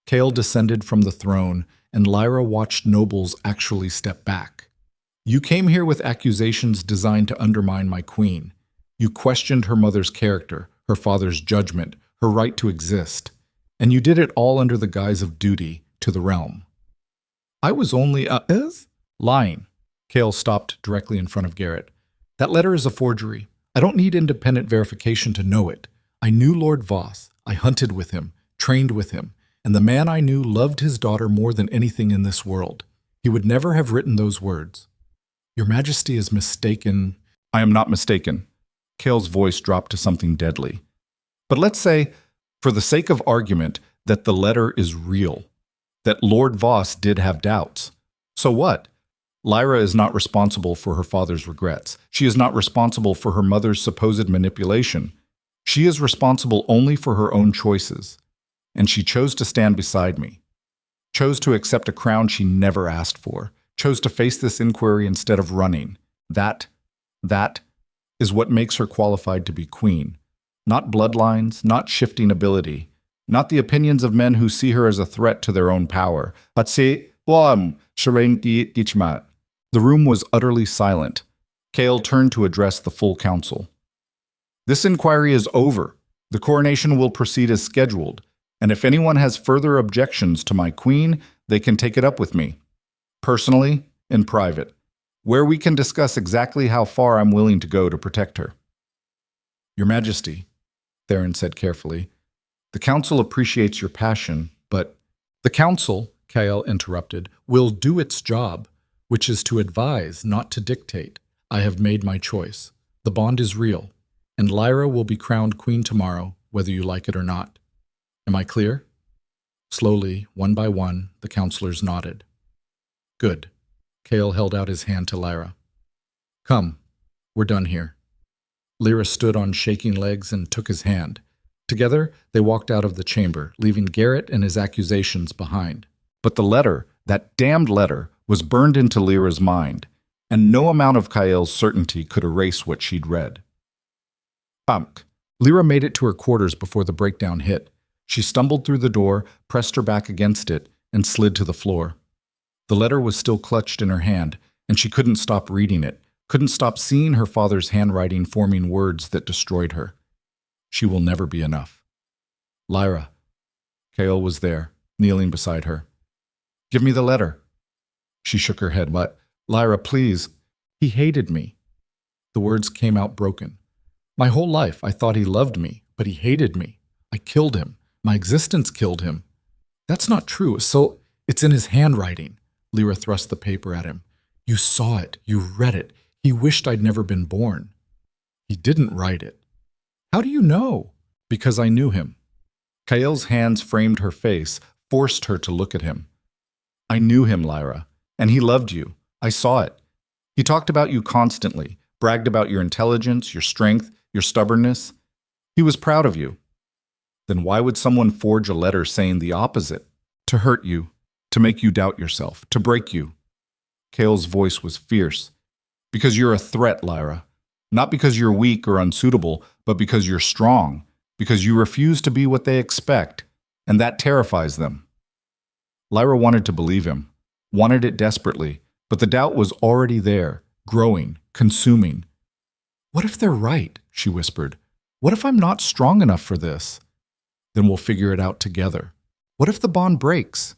Kael descended from the throne, and Lyra watched nobles actually step back. You came here with accusations designed to undermine my queen. You questioned her mother's character, her father's judgment, her right to exist. And you did it all under the guise of duty to the realm. I was only, lying. Kael stopped directly in front of Garrett. That letter is a forgery. I don't need independent verification to know it. I knew Lord Voss. I hunted with him, trained with him, and the man I knew loved his daughter more than anything in this world. He would never have written those words. Your Majesty is mistaken. I am not mistaken. Kael's voice dropped to something deadly. But let's say, for the sake of argument, that the letter is real, that Lord Voss did have doubts. So what? Lyra is not responsible for her father's regrets. She is not responsible for her mother's supposed manipulation. She is responsible only for her own choices. And she chose to stand beside me. Chose to accept a crown she never asked for. Chose to face this inquiry instead of running. That is what makes her qualified to be queen. Not bloodlines, not shifting ability, not the opinions of men who see her as a threat to their own power. The room was utterly silent. Kale turned to address the full council. This inquiry is over. The coronation will proceed as scheduled, and if anyone has further objections to my queen, they can take it up with me. Personally, in private, where we can discuss exactly how far I'm willing to go to protect her. Your Majesty, Theron said carefully, the council appreciates your passion, but the council, Kael interrupted, will do its job, which is to advise, not to dictate. I have made my choice. The bond is real, and Lyra will be crowned queen tomorrow, whether you like it or not. Am I clear? Slowly, one by one, the councillors nodded. Good. Kael held out his hand to Lyra. Come, we're done here. Lyra stood on shaking legs and took his hand. Together, they walked out of the chamber, leaving Garrett and his accusations behind. But the letter, that damned letter, was burned into Lyra's mind, and no amount of Kael's certainty could erase what she'd read. Bump. Lyra made it to her quarters before the breakdown hit. She stumbled through the door, pressed her back against it, and slid to the floor. The letter was still clutched in her hand, and she couldn't stop reading it, couldn't stop seeing her father's handwriting forming words that destroyed her. She will never be enough. Lyra. Kael was there, kneeling beside her. Give me the letter. She shook her head. What? Lyra, please. He hated me. The words came out broken. My whole life I thought he loved me, but he hated me. I killed him. My existence killed him. That's not true. So it's in his handwriting. Lyra thrust the paper at him. You saw it. You read it. He wished I'd never been born. He didn't write it. How do you know? Because I knew him. Kael's hands framed her face, forced her to look at him. I knew him, Lyra, and he loved you. I saw it. He talked about you constantly, bragged about your intelligence, your strength, your stubbornness. He was proud of you. Then why would someone forge a letter saying the opposite? To hurt you, to make you doubt yourself, to break you. Kael's voice was fierce. Because you're a threat, Lyra. Not because you're weak or unsuitable, but because you're strong, because you refuse to be what they expect, and that terrifies them. Lyra wanted to believe him, wanted it desperately, but the doubt was already there, growing, consuming. What if they're right, she whispered. What if I'm not strong enough for this? Then we'll figure it out together. What if the bond breaks?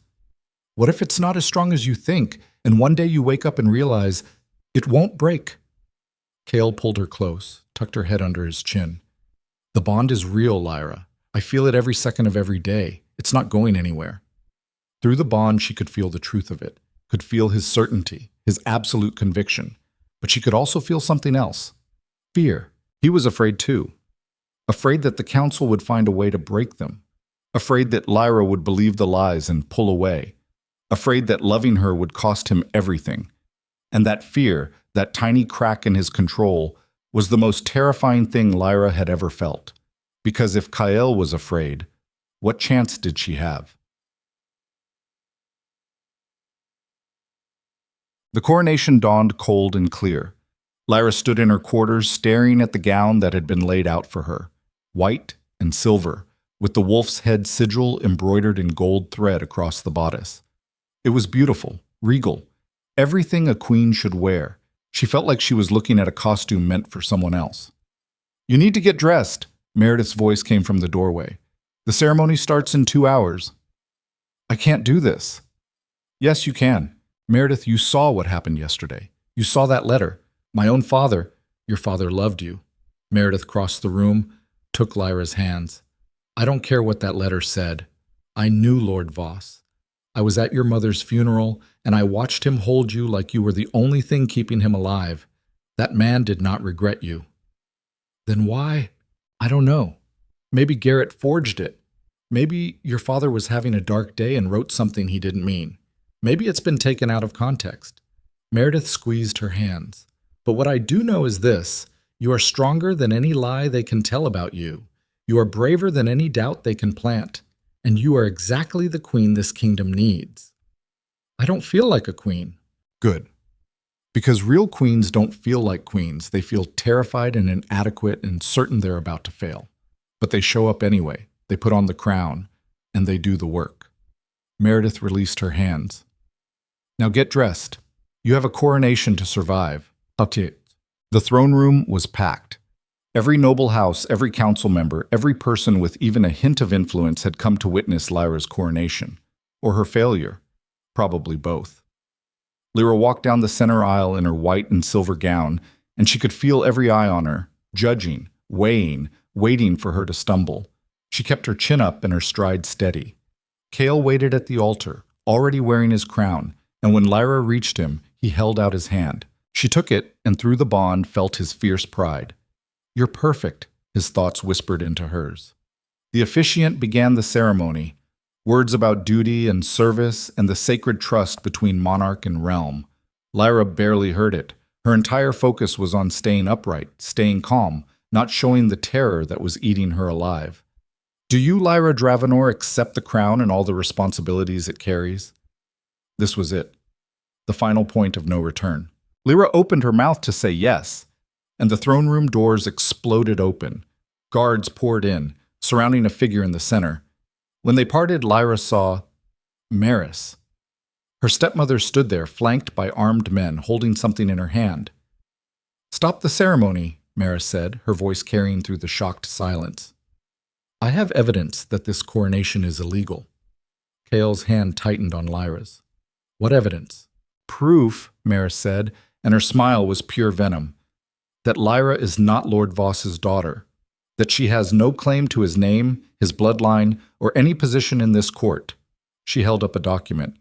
What if it's not as strong as you think, and one day you wake up and realize it won't break? Kael pulled her close, tucked her head under his chin. The bond is real, Lyra. I feel it every second of every day. It's not going anywhere. Through the bond, she could feel the truth of it, could feel his certainty, his absolute conviction. But she could also feel something else. Fear. He was afraid too. Afraid that the council would find a way to break them. Afraid that Lyra would believe the lies and pull away. Afraid that loving her would cost him everything. And that fear, that tiny crack in his control, was the most terrifying thing Lyra had ever felt. Because if Kael was afraid, what chance did she have? The coronation dawned cold and clear. Lyra stood in her quarters, staring at the gown that had been laid out for her, white and silver, with the wolf's head sigil embroidered in gold thread across the bodice. It was beautiful, regal, everything a queen should wear. She felt like she was looking at a costume meant for someone else. You need to get dressed, Meredith's voice came from the doorway. The ceremony starts in 2 hours. I can't do this. Yes, you can. Meredith, you saw what happened yesterday. You saw that letter. My own father, your father loved you. Meredith crossed the room, took Lyra's hands. I don't care what that letter said. I knew Lord Voss. I was at your mother's funeral, and I watched him hold you like you were the only thing keeping him alive. That man did not regret you. Then why? I don't know. Maybe Garrett forged it. Maybe your father was having a dark day and wrote something he didn't mean. Maybe it's been taken out of context. Meredith squeezed her hands. But what I do know is this: you are stronger than any lie they can tell about you. You are braver than any doubt they can plant. And you are exactly the queen this kingdom needs. I don't feel like a queen. Good. Because real queens don't feel like queens. They feel terrified and inadequate and certain they're about to fail. But they show up anyway. They put on the crown, and they do the work. Meredith released her hands. Now get dressed. You have a coronation to survive. The throne room was packed. Every noble house, every council member, every person with even a hint of influence had come to witness Lyra's coronation. Or her failure. Probably both. Lyra walked down the center aisle in her white and silver gown, and she could feel every eye on her, judging, weighing, waiting for her to stumble. She kept her chin up and her stride steady. Cale waited at the altar, already wearing his crown, and when Lyra reached him, he held out his hand. She took it, and through the bond felt his fierce pride. "You're perfect," his thoughts whispered into hers. The officiant began the ceremony, words about duty and service and the sacred trust between monarch and realm. Lyra barely heard it. Her entire focus was on staying upright, staying calm, not showing the terror that was eating her alive. "Do you, Lyra Dravenor, accept the crown and all the responsibilities it carries?" This was it. The final point of no return. Lyra opened her mouth to say yes, and the throne room doors exploded open. Guards poured in, surrounding a figure in the center. When they parted, Lyra saw Maris. Her stepmother stood there, flanked by armed men, holding something in her hand. "Stop the ceremony," Maris said, her voice carrying through the shocked silence. "I have evidence that this coronation is illegal." Cale's hand tightened on Lyra's. "What evidence?" "Proof," Maris said, and her smile was pure venom, "that Lyra is not Lord Voss's daughter, that she has no claim to his name, his bloodline, or any position in this court." She held up a document.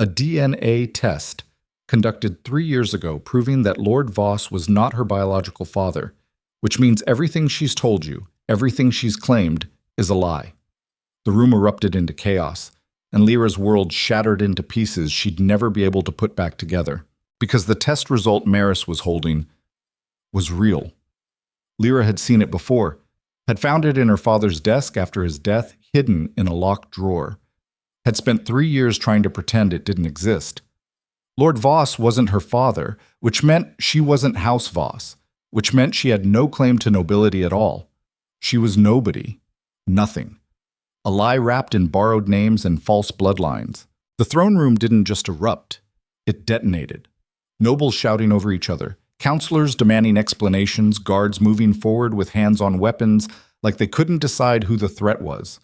"A DNA test conducted 3 years ago proving that Lord Voss was not her biological father, which means everything she's told you, everything she's claimed, is a lie." The room erupted into chaos, and Lyra's world shattered into pieces she'd never be able to put back together, because the test result Maris was holding was real. Lyra had seen it before, had found it in her father's desk after his death, hidden in a locked drawer, had spent 3 years trying to pretend it didn't exist. Lord Voss wasn't her father, which meant she wasn't House Voss, which meant she had no claim to nobility at all. She was nobody, nothing. A lie wrapped in borrowed names and false bloodlines. The throne room didn't just erupt, it detonated. Nobles shouting over each other, counselors demanding explanations, guards moving forward with hands on weapons like they couldn't decide who the threat was.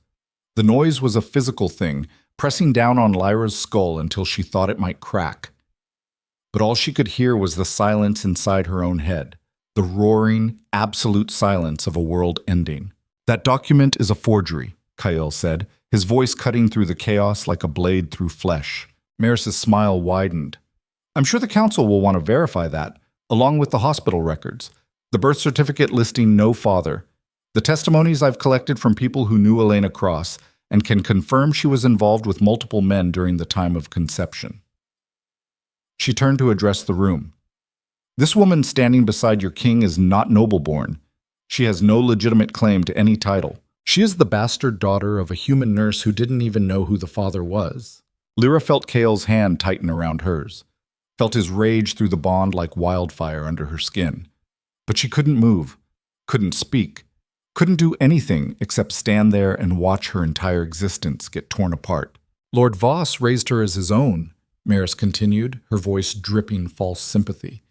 The noise was a physical thing, pressing down on Lyra's skull until she thought it might crack. But all she could hear was the silence inside her own head, the roaring, absolute silence of a world ending. "That document is a forgery," Cale said, his voice cutting through the chaos like a blade through flesh. Maris's smile widened. "I'm sure the council will want to verify that, along with the hospital records, the birth certificate listing no father, the testimonies I've collected from people who knew Elena Cross and can confirm she was involved with multiple men during the time of conception." She turned to address the room. "This woman standing beside your king is not noble-born. She has no legitimate claim to any title. She is the bastard daughter of a human nurse who didn't even know who the father was." Lyra felt Cale's hand tighten around hers, felt his rage through the bond like wildfire under her skin. But she couldn't move, couldn't speak, couldn't do anything except stand there and watch her entire existence get torn apart. "Lord Voss raised her as his own," Maris continued, her voice dripping false sympathy.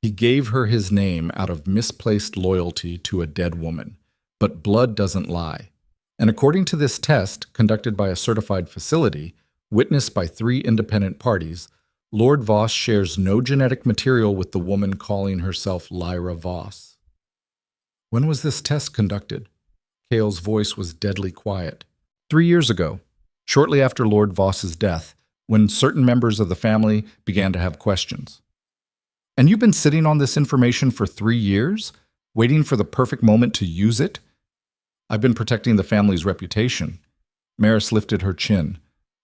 "He gave her his name out of misplaced loyalty to a dead woman. But blood doesn't lie. And according to this test, conducted by a certified facility, witnessed by 3 independent parties, Lord Voss shares no genetic material with the woman calling herself Lyra Voss." "When was this test conducted?" Cale's voice was deadly quiet. 3 years ago, shortly after Lord Voss's death, when certain members of the family began to have questions. "And you've been sitting on this information for 3 years, waiting for the perfect moment to use it?" "I've been protecting the family's reputation." Maris lifted her chin.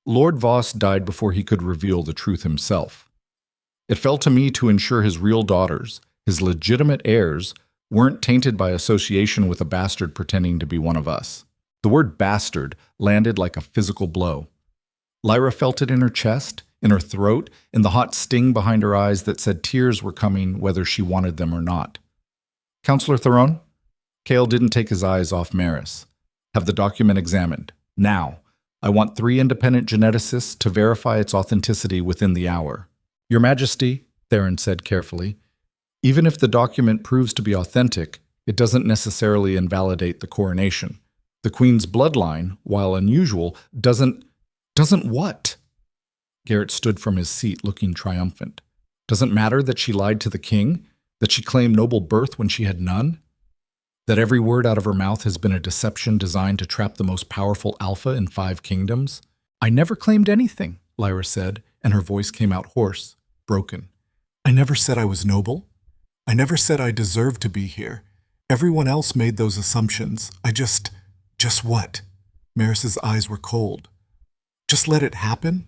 "Lord Voss died before he could reveal the truth himself." It fell to me to ensure his real daughters, his legitimate heirs, weren't tainted by association with a bastard pretending to be one of us. The word bastard landed like a physical blow. Lyra felt it in her chest, in her throat, in the hot sting behind her eyes that said tears were coming whether she wanted them or not. Counselor Theron? Cale didn't take his eyes off Maris. Have the document examined. Now. I want 3 independent geneticists to verify its authenticity within the hour. Your Majesty, Theron said carefully, even if the document proves to be authentic, it doesn't necessarily invalidate the coronation. The Queen's bloodline, while unusual, doesn't what? Garrett stood from his seat looking triumphant. Doesn't matter that she lied to the king? That she claimed noble birth when she had none? That every word out of her mouth has been a deception designed to trap the most powerful alpha in 5 kingdoms? I never claimed anything, Lyra said, and her voice came out hoarse, broken. I never said I was noble. I never said I deserved to be here. Everyone else made those assumptions. Just what? Maris's eyes were cold. Just let it happen?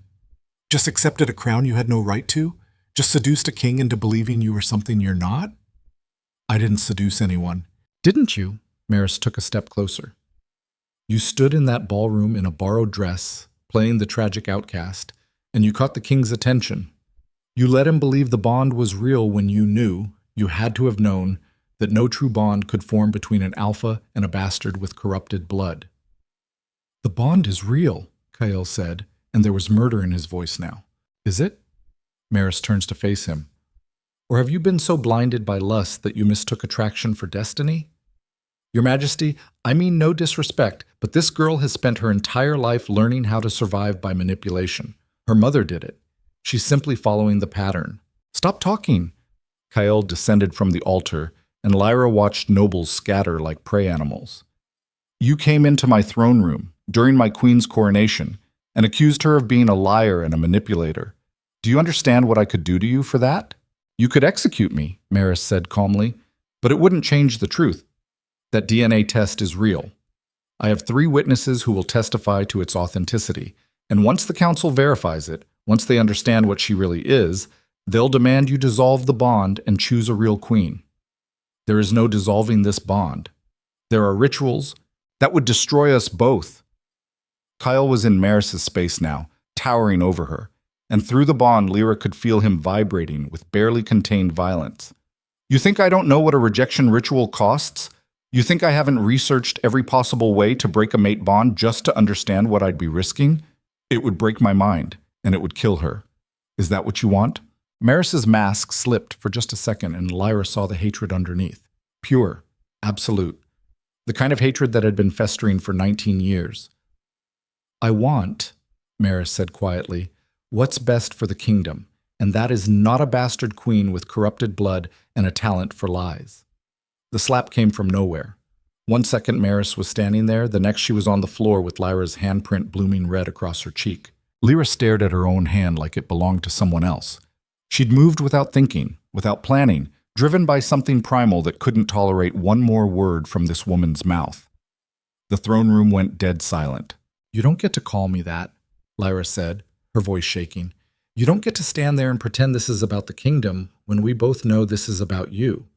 Just accepted a crown you had no right to? Just seduced a king into believing you were something you're not? I didn't seduce anyone. Didn't you? Maris took a step closer. You stood in that ballroom in a borrowed dress, playing the tragic outcast, and you caught the king's attention. You let him believe the bond was real when you had to have known, that no true bond could form between an alpha and a bastard with corrupted blood. The bond is real, Kyle said, and there was murder in his voice now. Is it? Maris turns to face him. Or have you been so blinded by lust that you mistook attraction for destiny? Your Majesty, I mean no disrespect, but this girl has spent her entire life learning how to survive by manipulation. Her mother did it. She's simply following the pattern. Stop talking. Kyle descended from the altar, and Lyra watched nobles scatter like prey animals. You came into my throne room during my queen's coronation and accused her of being a liar and a manipulator. Do you understand what I could do to you for that? You could execute me, Maris said calmly, but it wouldn't change the truth. That DNA test is real. I have 3 witnesses who will testify to its authenticity, and once the council verifies it, once they understand what she really is, they'll demand you dissolve the bond and choose a real queen. There is no dissolving this bond. There are rituals that would destroy us both. Kyle was in Maris's space now, towering over her, and through the bond Lyra could feel him vibrating with barely contained violence. You think I don't know what a rejection ritual costs? You think I haven't researched every possible way to break a mate bond just to understand what I'd be risking? It would break my mind, and it would kill her. Is that what you want? Maris's mask slipped for just a second, and Lyra saw the hatred underneath. Pure, absolute. The kind of hatred that had been festering for 19 years. I want, Maris said quietly, what's best for the kingdom, and that is not a bastard queen with corrupted blood and a talent for lies. The slap came from nowhere. 1 second Maris was standing there, the next she was on the floor with Lyra's handprint blooming red across her cheek. Lyra stared at her own hand like it belonged to someone else. She'd moved without thinking, without planning, driven by something primal that couldn't tolerate one more word from this woman's mouth. The throne room went dead silent. You don't get to call me that, Lyra said, her voice shaking. You don't get to stand there and pretend this is about the kingdom when we both know this is about you.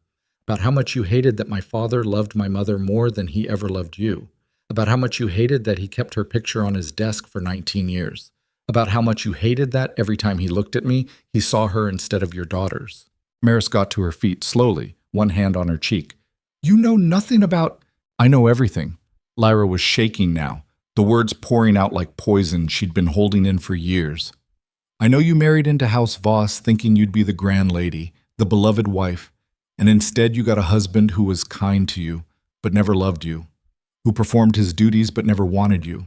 About how much you hated that my father loved my mother more than he ever loved you. About how much you hated that he kept her picture on his desk for 19 years. About how much you hated that every time he looked at me, he saw her instead of your daughters. Maris got to her feet slowly, one hand on her cheek. You know nothing about... I know everything. Lyra was shaking now, the words pouring out like poison she'd been holding in for years. I know you married into House Voss thinking you'd be the grand lady, the beloved wife, and instead you got a husband who was kind to you, but never loved you, who performed his duties but never wanted you,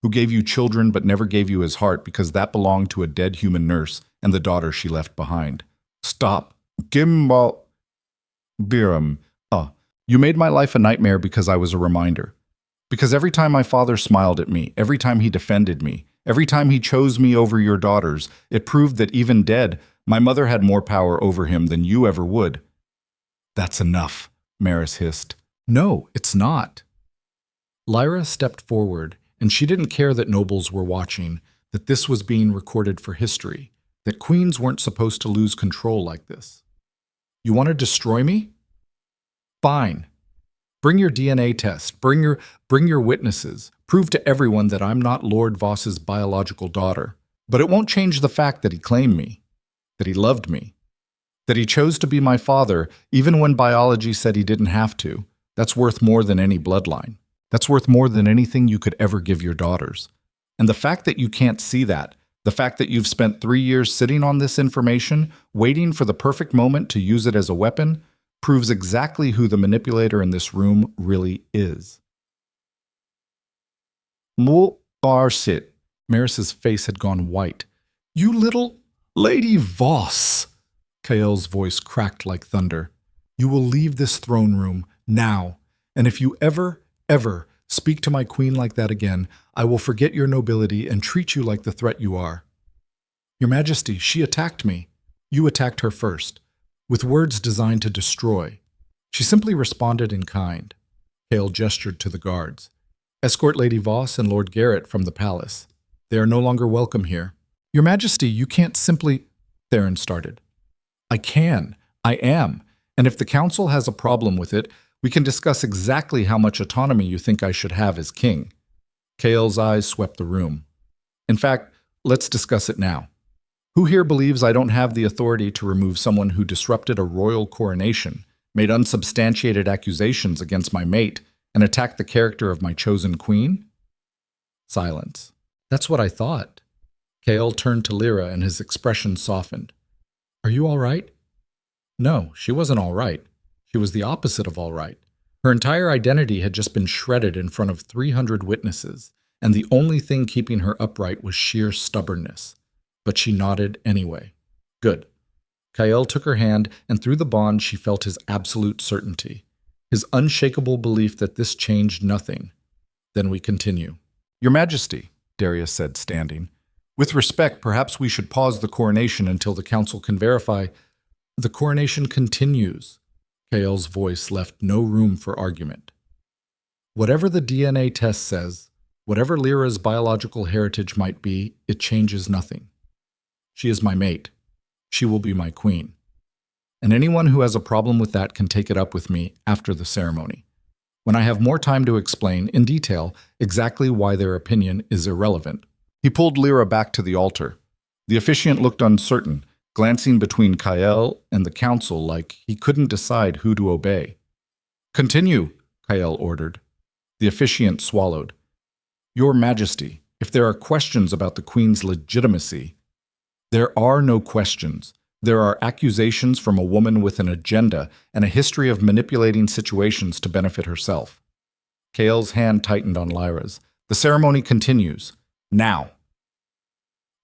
who gave you children but never gave you his heart because that belonged to a dead human nurse and the daughter she left behind. Stop. Gimbal. Biram. You made my life a nightmare because I was a reminder. Because every time my father smiled at me, every time he defended me, every time he chose me over your daughters, it proved that even dead, my mother had more power over him than you ever would. That's enough, Maris hissed. No, it's not. Lyra stepped forward, and she didn't care that nobles were watching, that this was being recorded for history, that queens weren't supposed to lose control like this. You want to destroy me? Fine. Bring your DNA test. Bring your witnesses. Prove to everyone that I'm not Lord Voss's biological daughter. But it won't change the fact that he claimed me, that he loved me, that he chose to be my father even when biology said he didn't have to. That's worth more than any bloodline. That's worth more than anything you could ever give your daughters. And the fact that you can't see that, the fact that you've spent 3 years sitting on this information, waiting for the perfect moment to use it as a weapon, proves exactly who the manipulator in this room really is. Sit. Maris's face had gone white. You little Lady Voss! Kael's voice cracked like thunder. You will leave this throne room now, and if you ever speak to my queen like that again, I will forget your nobility and treat you like the threat you are. Your Majesty, she attacked me. You attacked her first, with words designed to destroy. She simply responded in kind. Kael gestured to the guards. Escort Lady Voss and Lord Garrett from the palace. They are no longer welcome here. Your Majesty, you can't simply... Theron started. I can. I am. And if the council has a problem with it, we can discuss exactly how much autonomy you think I should have as king. Kael's eyes swept the room. In fact, let's discuss it now. Who here believes I don't have the authority to remove someone who disrupted a royal coronation, made unsubstantiated accusations against my mate, and attacked the character of my chosen queen? Silence. That's what I thought. Kael turned to Lyra and his expression softened. Are you all right? No, she wasn't all right. She was the opposite of all right. Her entire identity had just been shredded in front of 300 witnesses, and the only thing keeping her upright was sheer stubbornness. But she nodded anyway. Good. Kael took her hand, and through the bond she felt his absolute certainty, his unshakable belief that this changed nothing. Then we continue. Your Majesty, Darius said, standing. With respect, perhaps we should pause the coronation until the council can verify. The coronation continues. Kael's voice left no room for argument. Whatever the DNA test says, whatever Lyra's biological heritage might be, it changes nothing. She is my mate. She will be my queen. And anyone who has a problem with that can take it up with me after the ceremony, when I have more time to explain in detail exactly why their opinion is irrelevant. He pulled Lyra back to the altar. The officiant looked uncertain, glancing between Kael and the council like he couldn't decide who to obey. Continue, Kael ordered. The officiant swallowed. Your Majesty, if there are questions about the Queen's legitimacy, there are no questions. There are accusations from a woman with an agenda and a history of manipulating situations to benefit herself. Kael's hand tightened on Lyra's. The ceremony continues. Now.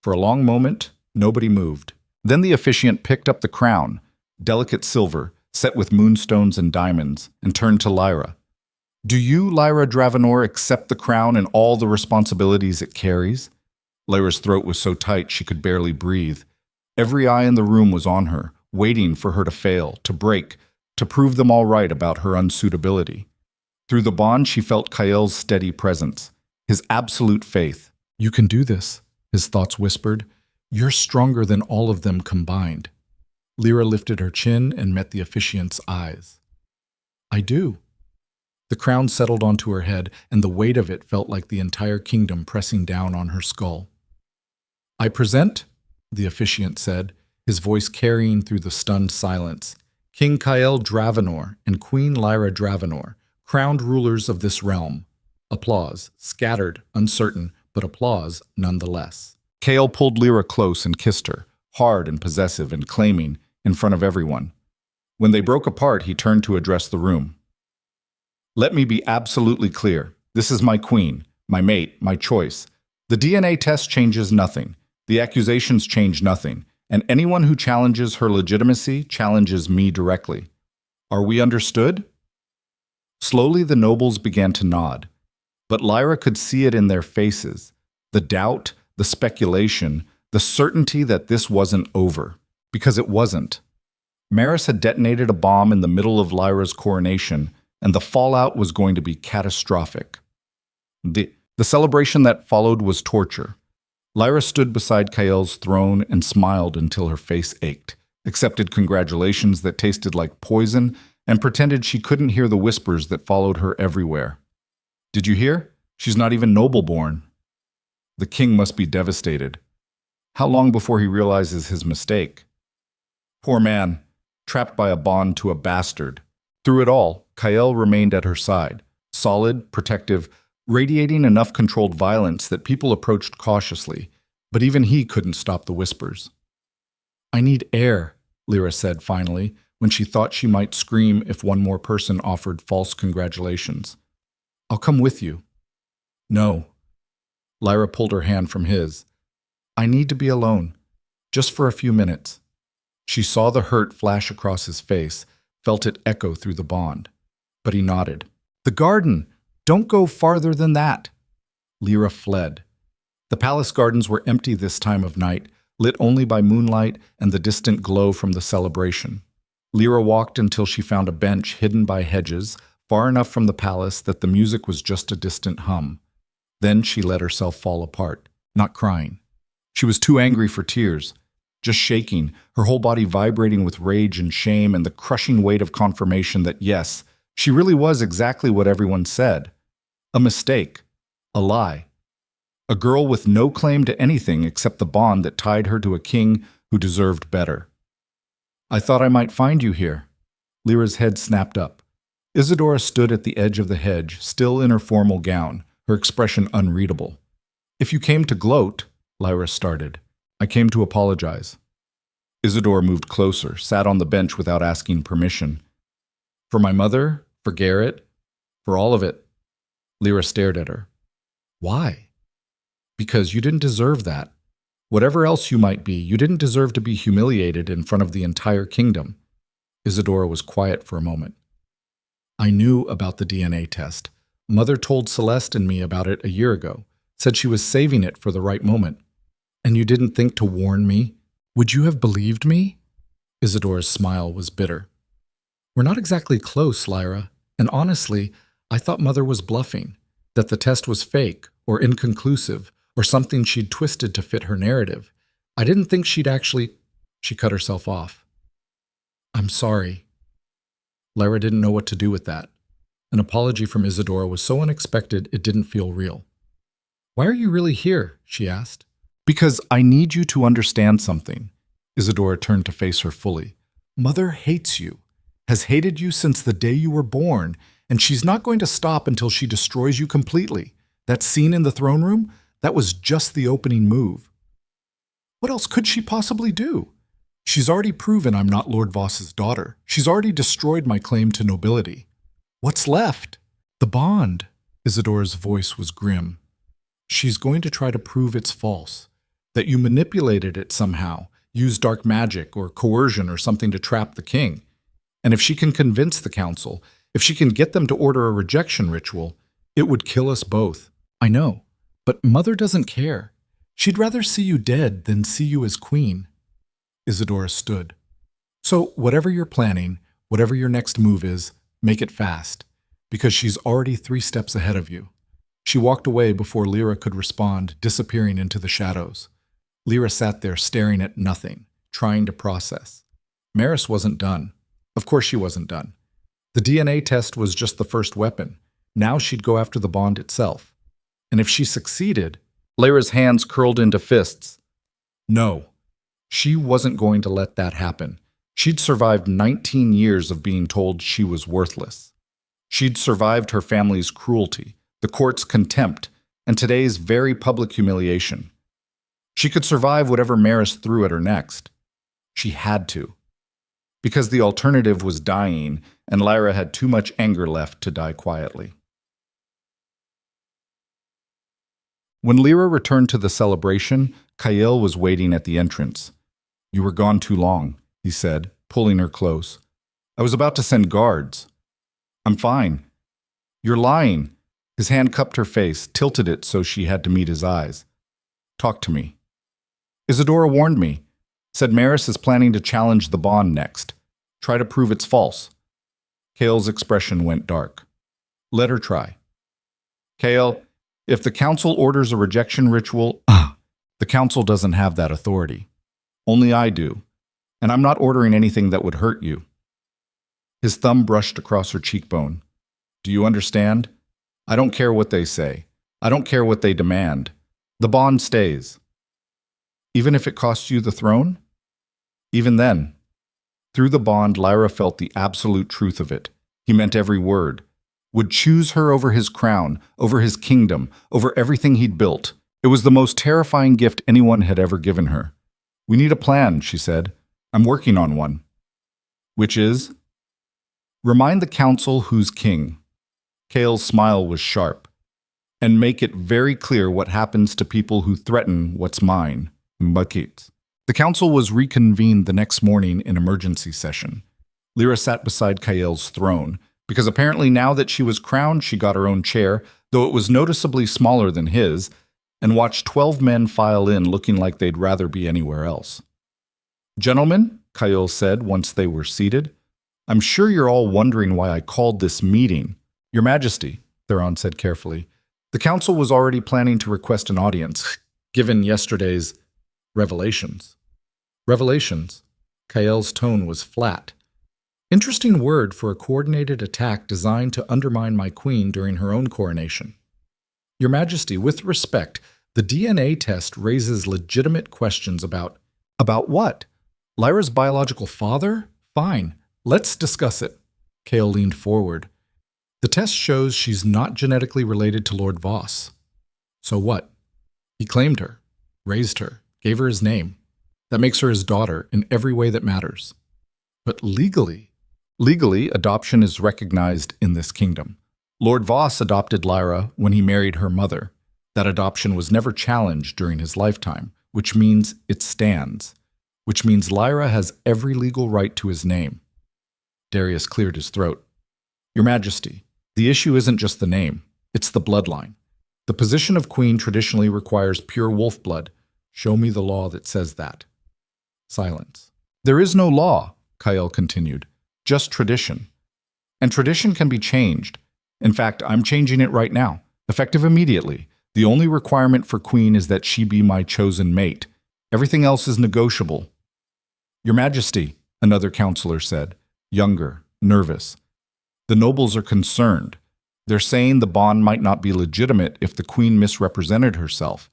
For a long moment, nobody moved. Then the officiant picked up the crown, delicate silver, set with moonstones and diamonds, and turned to Lyra. Do you, Lyra Dravenor, accept the crown and all the responsibilities it carries? Lyra's throat was so tight she could barely breathe. Every eye in the room was on her, waiting for her to fail, to break, to prove them all right about her unsuitability. Through the bond, she felt Kael's steady presence, his absolute faith. You can do this, his thoughts whispered. You're stronger than all of them combined. Lyra lifted her chin and met the officiant's eyes. I do. The crown settled onto her head, and the weight of it felt like the entire kingdom pressing down on her skull. I present, the officiant said, his voice carrying through the stunned silence, King Kael Dravenor and Queen Lyra Dravenor, crowned rulers of this realm. Applause, scattered, uncertain, but applause nonetheless. Kael pulled Lyra close and kissed her, hard and possessive and claiming, in front of everyone. When they broke apart, he turned to address the room. Let me be absolutely clear. This is my queen, my mate, my choice. The DNA test changes nothing. The accusations change nothing. And anyone who challenges her legitimacy challenges me directly. Are we understood? Slowly the nobles began to nod. But Lyra could see it in their faces. The doubt, the speculation, the certainty that this wasn't over. Because it wasn't. Maris had detonated a bomb in the middle of Lyra's coronation, and the fallout was going to be catastrophic. The celebration that followed was torture. Lyra stood beside Kael's throne and smiled until her face ached, accepted congratulations that tasted like poison, and pretended she couldn't hear the whispers that followed her everywhere. Did you hear? She's not even noble-born. The king must be devastated. How long before he realizes his mistake? Poor man, trapped by a bond to a bastard. Through it all, Kael remained at her side, solid, protective, radiating enough controlled violence that people approached cautiously, but even he couldn't stop the whispers. I need air, Lyra said finally, when she thought she might scream if one more person offered false congratulations. I'll come with you. No. Lyra pulled her hand from his. I need to be alone, just for a few minutes. She saw the hurt flash across his face, felt it echo through the bond. But he nodded. The garden! Don't go farther than that. Lyra fled. The palace gardens were empty this time of night, lit only by moonlight and the distant glow from the celebration. Lyra walked until she found a bench hidden by hedges, far enough from the palace that the music was just a distant hum. Then she let herself fall apart, not crying. She was too angry for tears, just shaking, her whole body vibrating with rage and shame and the crushing weight of confirmation that yes, she really was exactly what everyone said. A mistake. A lie. A girl with no claim to anything except the bond that tied her to a king who deserved better. I thought I might find you here. Lyra's head snapped up. Isadora stood at the edge of the hedge, still in her formal gown, her expression unreadable. If you came to gloat, Lyra started. I came to apologize. Isadora moved closer, sat on the bench without asking permission. For my mother, for Garrett, for all of it. Lyra stared at her. Why? Because you didn't deserve that. Whatever else you might be, you didn't deserve to be humiliated in front of the entire kingdom. Isadora was quiet for a moment. I knew about the DNA test. Mother told Celeste and me about it a year ago, said she was saving it for the right moment. And you didn't think to warn me? Would you have believed me? Isadora's smile was bitter. We're not exactly close, Lyra, and honestly, I thought Mother was bluffing, that the test was fake or inconclusive or something she'd twisted to fit her narrative. I didn't think she'd actually... She cut herself off. I'm sorry. Lyra didn't know what to do with that. An apology from Isadora was so unexpected it didn't feel real. Why are you really here? She asked. Because I need you to understand something. Isadora turned to face her fully. Mother hates you. Has hated you since the day you were born, and she's not going to stop until she destroys you completely. That scene in the throne room, that was just the opening move. What else could she possibly do? She's already proven I'm not Lord Voss's daughter. She's already destroyed my claim to nobility. What's left? The bond. Isadora's voice was grim. She's going to try to prove it's false, that you manipulated it somehow, used dark magic or coercion or something to trap the king. And if she can convince the council, if she can get them to order a rejection ritual, it would kill us both. I know, but Mother doesn't care. She'd rather see you dead than see you as queen. Isadora stood. So whatever you're planning, whatever your next move is, make it fast, because she's already 3 steps ahead of you. She walked away before Lyra could respond, disappearing into the shadows. Lyra sat there staring at nothing, trying to process. Maris wasn't done. Of course she wasn't done. The DNA test was just the first weapon. Now she'd go after the bond itself. And if she succeeded, Lyra's hands curled into fists. No, she wasn't going to let that happen. She'd survived 19 years of being told she was worthless. She'd survived her family's cruelty, the court's contempt, and today's very public humiliation. She could survive whatever Maris threw at her next. She had to. Because the alternative was dying, and Lyra had too much anger left to die quietly. When Lyra returned to the celebration, Kael was waiting at the entrance. You were gone too long, he said, pulling her close. I was about to send guards. I'm fine. You're lying. His hand cupped her face, tilted it so she had to meet his eyes. Talk to me. Isadora warned me. Said Maris is planning to challenge the bond next. Try to prove it's false. Kael's expression went dark. Let her try. Kael, if the council orders a rejection ritual, The council doesn't have that authority. Only I do. And I'm not ordering anything that would hurt you. His thumb brushed across her cheekbone. Do you understand? I don't care what they say. I don't care what they demand. The bond stays. Even if it costs you the throne? Even then. Through the bond, Lyra felt the absolute truth of it. He meant every word. Would choose her over his crown, over his kingdom, over everything he'd built. It was the most terrifying gift anyone had ever given her. We need a plan, she said. I'm working on one. Which is? Remind the council who's king. Kale's smile was sharp. And make it very clear what happens to people who threaten what's mine. Mbakit. The council was reconvened the next morning in emergency session. Lyra sat beside Kael's throne, because apparently now that she was crowned, she got her own chair, though it was noticeably smaller than his, and watched 12 men file in looking like they'd rather be anywhere else. Gentlemen, Kael said once they were seated, I'm sure you're all wondering why I called this meeting. Your Majesty, Theron said carefully, the council was already planning to request an audience, given yesterday's revelations. Revelations? Kael's tone was flat. Interesting word for a coordinated attack designed to undermine my queen during her own coronation. Your Majesty, with respect, the DNA test raises legitimate questions about what? Lyra's biological father? Fine, let's discuss it. Kael leaned forward. The test shows she's not genetically related to Lord Voss. So what? He claimed her, raised her, gave her his name. That makes her his daughter in every way that matters. But legally, adoption is recognized in this kingdom. Lord Voss adopted Lyra when he married her mother. That adoption was never challenged during his lifetime, which means it stands. Which means Lyra has every legal right to his name. Darius cleared his throat. Your Majesty, the issue isn't just the name, it's the bloodline. The position of queen traditionally requires pure wolf blood. Show me the law that says that. Silence. There is no law, Kael continued, just tradition. And tradition can be changed. In fact, I'm changing it right now, effective immediately. The only requirement for queen is that she be my chosen mate. Everything else is negotiable. Your Majesty, another counselor said, younger, nervous. The nobles are concerned. They're saying the bond might not be legitimate if the queen misrepresented herself.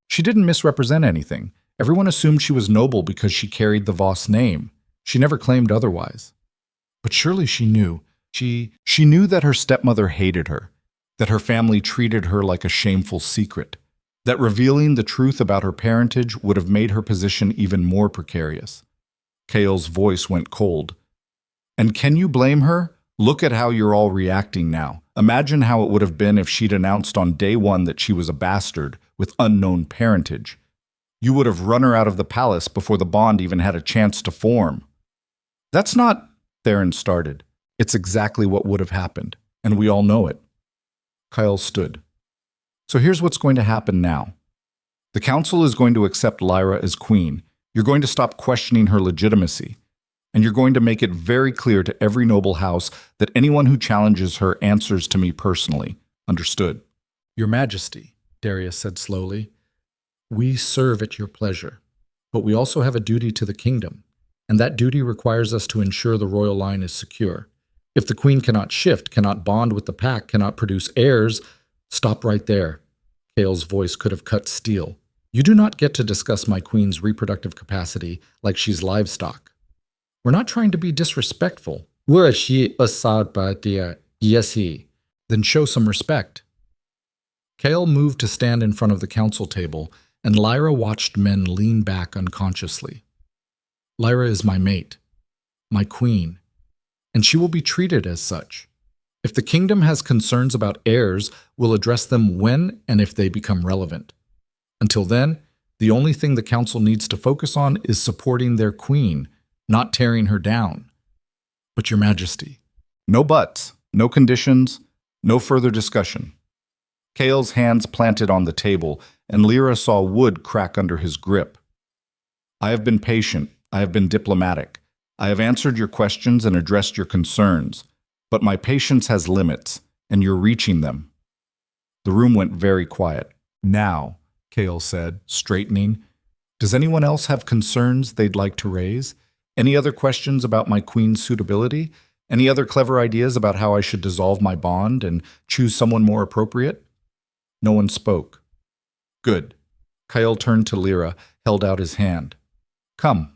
She didn't misrepresent anything. Everyone assumed she was noble because she carried the Voss name. She never claimed otherwise. But surely she knew. She knew that her stepmother hated her, that her family treated her like a shameful secret, that revealing the truth about her parentage would have made her position even more precarious. Kael's voice went cold. And can you blame her? Look at how you're all reacting now. Imagine how it would have been if she'd announced on day one that she was a bastard with unknown parentage. You would have run her out of the palace before the bond even had a chance to form. That's not, Theron started. It's exactly what would have happened, and we all know it. Kael stood. So here's what's going to happen now. The council is going to accept Lyra as queen. You're going to stop questioning her legitimacy, and you're going to make it very clear to every noble house that anyone who challenges her answers to me personally. Understood? Your Majesty, Darius said slowly, we serve at your pleasure, but we also have a duty to the kingdom, and that duty requires us to ensure the royal line is secure. If the queen cannot shift, cannot bond with the pack, cannot produce heirs, stop right there. Kael's voice could have cut steel. You do not get to discuss my queen's reproductive capacity like she's livestock. We're not trying to be disrespectful. Then show some respect. Kael moved to stand in front of the council table, and Lyra watched men lean back unconsciously. Lyra is my mate, my queen, and she will be treated as such. If the kingdom has concerns about heirs, we'll address them when and if they become relevant. Until then, the only thing the council needs to focus on is supporting their queen, not tearing her down. But Your Majesty, no buts, no conditions, no further discussion. Kael's hands planted on the table, and Lyra saw wood crack under his grip. I have been patient. I have been diplomatic. I have answered your questions and addressed your concerns. But my patience has limits, and you're reaching them. The room went very quiet. Now, Kale said, straightening, does anyone else have concerns they'd like to raise? Any other questions about my queen's suitability? Any other clever ideas about how I should dissolve my bond and choose someone more appropriate? No one spoke. Good. Kyle turned to Lyra, held out his hand. Come.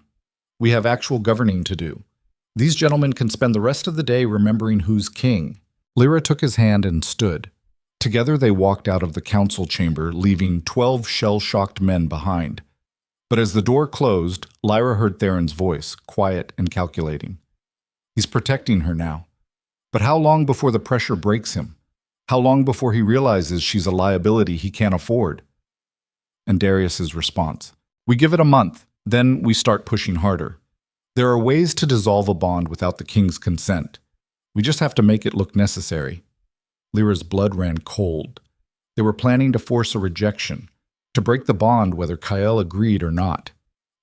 We have actual governing to do. These gentlemen can spend the rest of the day remembering who's king. Lyra took his hand and stood. Together they walked out of the council chamber, leaving 12 shell-shocked men behind. But as the door closed, Lyra heard Theron's voice, quiet and calculating. He's protecting her now. But how long before the pressure breaks him? How long before he realizes she's a liability he can't afford? And Darius's response. We give it a month, then we start pushing harder. There are ways to dissolve a bond without the king's consent. We just have to make it look necessary. Lyra's blood ran cold. They were planning to force a rejection, to break the bond whether Kyle agreed or not.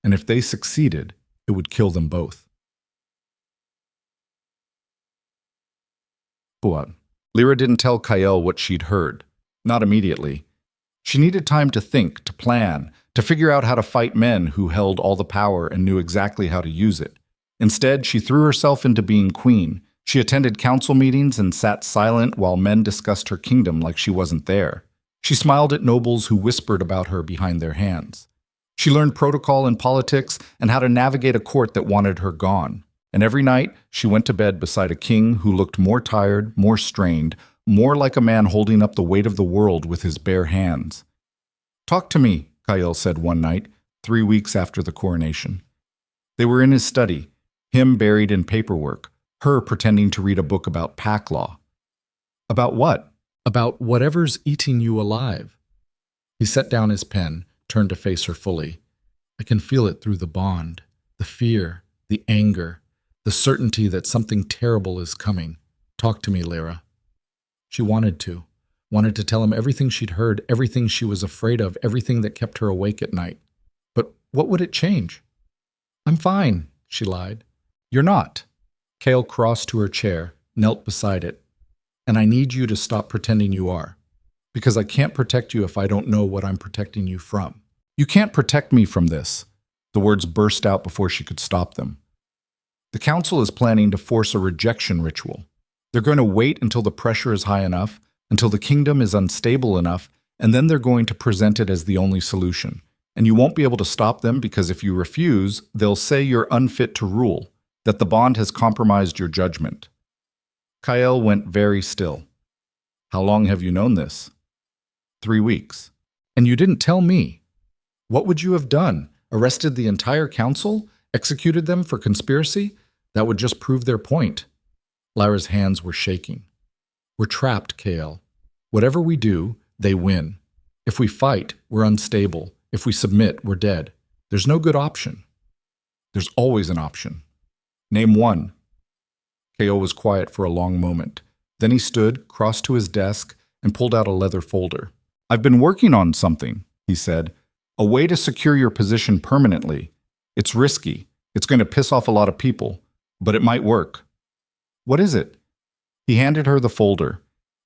And if they succeeded, it would kill them both. But Lyra didn't tell Kyle what she'd heard. Not immediately. She needed time to think, to plan, to figure out how to fight men who held all the power and knew exactly how to use it. Instead, she threw herself into being queen. She attended council meetings and sat silent while men discussed her kingdom like she wasn't there. She smiled at nobles who whispered about her behind their hands. She learned protocol in politics and how to navigate a court that wanted her gone. And every night, she went to bed beside a king who looked more tired, more strained, more like a man holding up the weight of the world with his bare hands. Talk to me, Kyle said one night, 3 weeks after the coronation. They were in his study, him buried in paperwork, her pretending to read a book about pack law. About what? About whatever's eating you alive. He set down his pen, turned to face her fully. I can feel it through the bond, the fear, the anger, the certainty that something terrible is coming. Talk to me, Lyra. She wanted to tell him everything she'd heard, everything she was afraid of, everything that kept her awake at night. But what would it change? I'm fine, she lied. You're not. Kale crossed to her chair, knelt beside it. And I need you to stop pretending you are. Because I can't protect you if I don't know what I'm protecting you from. You can't protect me from this. The words burst out before she could stop them. The council is planning to force a rejection ritual. They're going to wait until the pressure is high enough, until the kingdom is unstable enough, and then they're going to present it as the only solution. And you won't be able to stop them because if you refuse, they'll say you're unfit to rule, that the bond has compromised your judgment. Kyle went very still. How long have you known this? 3 weeks. And you didn't tell me. What would you have done? Arrested the entire council? Executed them for conspiracy? That would just prove their point. Lyra's hands were shaking. We're trapped, Kale. Whatever we do, they win. If we fight, we're unstable. If we submit, we're dead. There's no good option. There's always an option. Name one. Kale was quiet for a long moment. Then he stood, crossed to his desk, and pulled out a leather folder. I've been working on something, he said. A way to secure your position permanently. It's risky. It's going to piss off a lot of people, but it might work. What is it? He handed her the folder.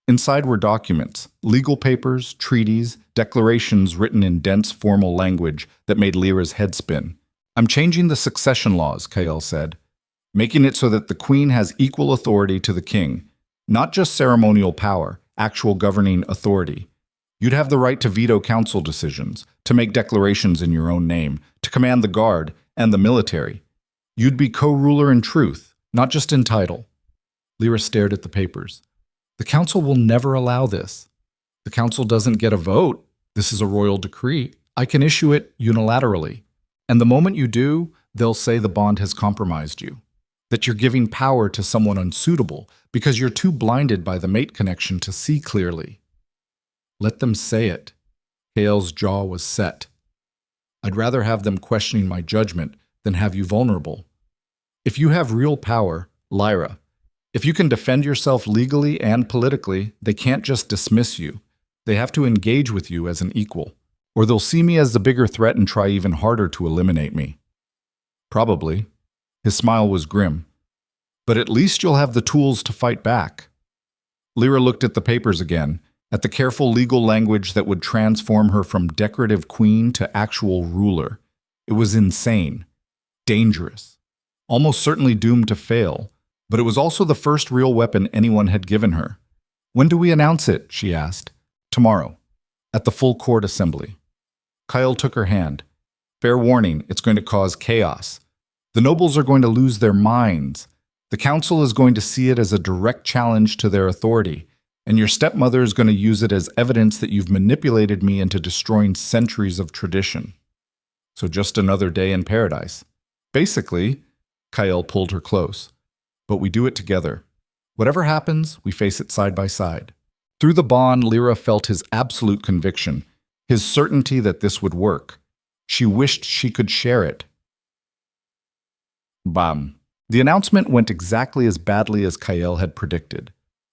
Inside were documents, legal papers, treaties, declarations written in dense formal language that made Lyra's head spin. I'm changing the succession laws, Kale said, making it so that the queen has equal authority to the king, not just ceremonial power, actual governing authority. You'd have the right to veto council decisions, to make declarations in your own name, to command the guard and the military. You'd be co-ruler in truth, not just in title. Lyra stared at the papers. The council will never allow this. The council doesn't get a vote. This is a royal decree. I can issue it unilaterally. And the moment you do, they'll say the bond has compromised you, that you're giving power to someone unsuitable because you're too blinded by the mate connection to see clearly. Let them say it. Kale's jaw was set. I'd rather have them questioning my judgment than have you vulnerable. If you have real power, Lyra, if you can defend yourself legally and politically, they can't just dismiss you. They have to engage with you as an equal, or they'll see me as the bigger threat and try even harder to eliminate me. Probably. His smile was grim. But at least you'll have the tools to fight back. Lyra looked at the papers again, at the careful legal language that would transform her from decorative queen to actual ruler. It was insane, dangerous, almost certainly doomed to fail, but it was also the first real weapon anyone had given her. "When do we announce it?" she asked. "Tomorrow, at the full court assembly." Kyle took her hand. "Fair warning, it's going to cause chaos. The nobles are going to lose their minds. The council is going to see it as a direct challenge to their authority, and your stepmother is going to use it as evidence that you've manipulated me into destroying centuries of tradition. So just another day in paradise. Basically," Kyle pulled her close, "but we do it together. Whatever happens, we face it side by side." Through the bond, Lyra felt his absolute conviction, his certainty that this would work. She wished she could share it. Bam. The announcement went exactly as badly as Kyle had predicted.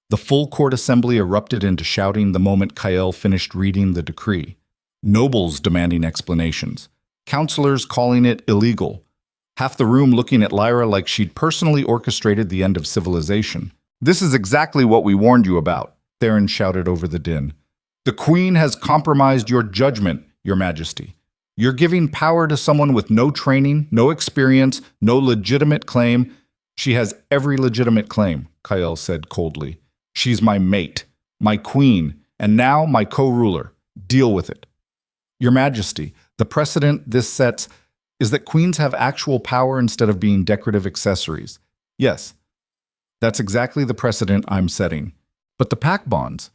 The full court assembly erupted into shouting the moment Kyle finished reading the decree. Nobles demanding explanations. Counselors calling it illegal. Half the room looking at Lyra like she'd personally orchestrated the end of civilization. "This is exactly what we warned you about," Theron shouted over the din. "The Queen has compromised your judgment, Your Majesty. You're giving power to someone with no training, no experience, no legitimate claim." "She has every legitimate claim," Kyle said coldly. "She's my mate, my queen, and now my co-ruler. Deal with it." "Your Majesty, the precedent this sets is that queens have actual power instead of being decorative accessories." "Yes, that's exactly the precedent I'm setting. But the pack bonds,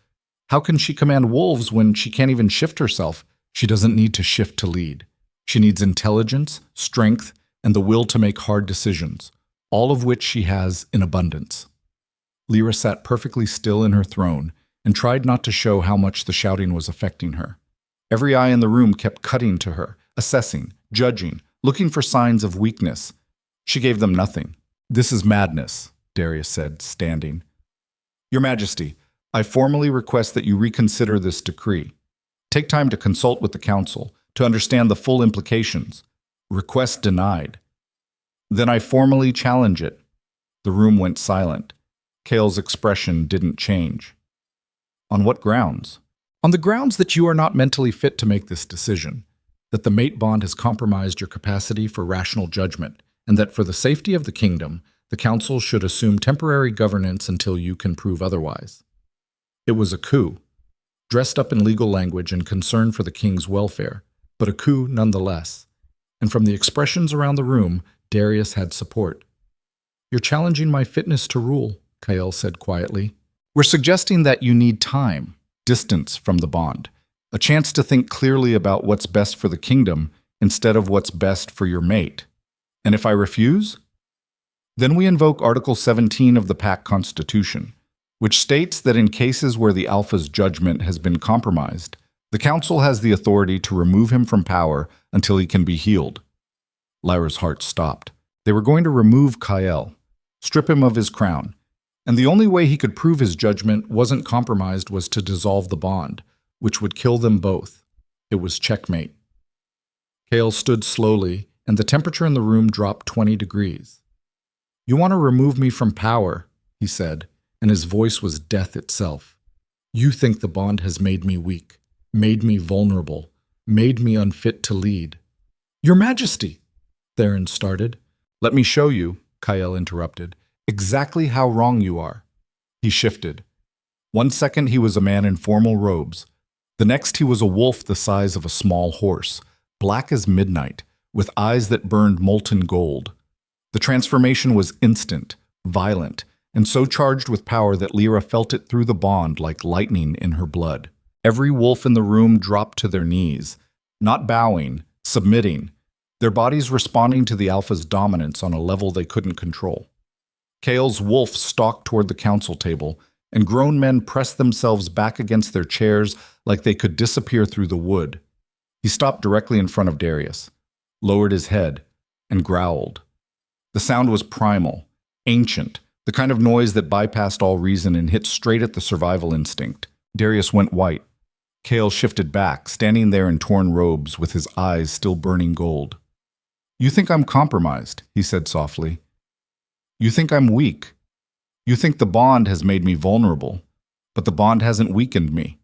how can she command wolves when she can't even shift herself?" "She doesn't need to shift to lead. She needs intelligence, strength, and the will to make hard decisions, all of which she has in abundance." Lyra sat perfectly still in her throne and tried not to show how much the shouting was affecting her. Every eye in the room kept cutting to her, assessing, judging, looking for signs of weakness. She gave them nothing. "This is madness," Darius said, standing. "Your Majesty, I formally request that you reconsider this decree. Take time to consult with the council, to understand the full implications." Request denied. "Then I formally challenge it." The room went silent. Kale's expression didn't change. "On what grounds?" "On the grounds that you are not mentally fit to make this decision, that the mate bond has compromised your capacity for rational judgment, and that for the safety of the kingdom, the council should assume temporary governance until you can prove otherwise." It was a coup, dressed up in legal language and concern for the king's welfare, but a coup nonetheless. And from the expressions around the room, Darius had support. "You're challenging my fitness to rule," Kyle said quietly. "We're suggesting that you need time, distance from the bond, a chance to think clearly about what's best for the kingdom instead of what's best for your mate. And if I refuse? Then we invoke Article 17 of the Pact Constitution, which states that in cases where the Alpha's judgment has been compromised, the Council has the authority to remove him from power until he can be healed." Lyra's heart stopped. They were going to remove Kyle, strip him of his crown, and the only way he could prove his judgment wasn't compromised was to dissolve the bond, which would kill them both. It was checkmate. Kale stood slowly, and the temperature in the room dropped 20 degrees. "You want to remove me from power," he said, and his voice was death itself. "You think the bond has made me weak, made me vulnerable, made me unfit to lead." "Your Majesty," Theron started. "Let me show you," Kyle interrupted, "exactly how wrong you are." He shifted. One second he was a man in formal robes. The next he was a wolf the size of a small horse, black as midnight, with eyes that burned molten gold. The transformation was instant, violent, and so charged with power that Lyra felt it through the bond like lightning in her blood. Every wolf in the room dropped to their knees, not bowing, submitting, their bodies responding to the Alpha's dominance on a level they couldn't control. Kale's wolf stalked toward the council table, and grown men pressed themselves back against their chairs like they could disappear through the wood. He stopped directly in front of Darius, lowered his head, and growled. The sound was primal, ancient, the kind of noise that bypassed all reason and hit straight at the survival instinct. Darius went white. Kale shifted back, standing there in torn robes with his eyes still burning gold. "You think I'm compromised," he said softly. "You think I'm weak. You think the bond has made me vulnerable, but the bond hasn't weakened me.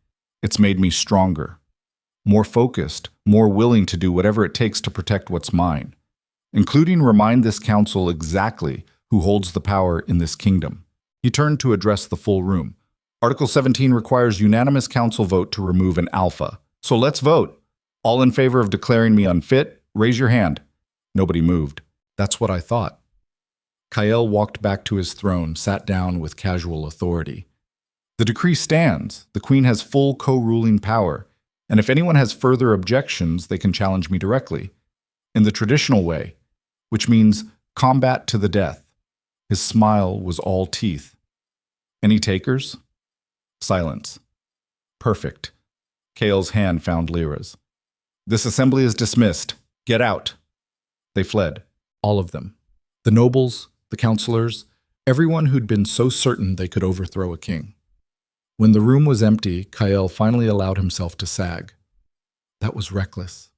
It's made me stronger, more focused, more willing to do whatever it takes to protect what's mine, including remind this council exactly who holds the power in this kingdom. He turned to address the full room. Article 17 requires unanimous council vote to remove an alpha. So let's vote. All in favor of declaring me unfit, raise your hand. Nobody moved. That's what I thought. Kael walked back to his throne, sat down with casual authority. The decree stands. The queen has full co-ruling power, and if anyone has further objections, they can challenge me directly, in the traditional way, which means combat to the death. His smile was all teeth. Any takers? Silence. Perfect. Kael's hand found Lyra's. This assembly is dismissed. Get out. They fled. All of them. The nobles, the counselors, everyone who'd been so certain they could overthrow a king. When the room was empty, Kael finally allowed himself to sag. That was reckless,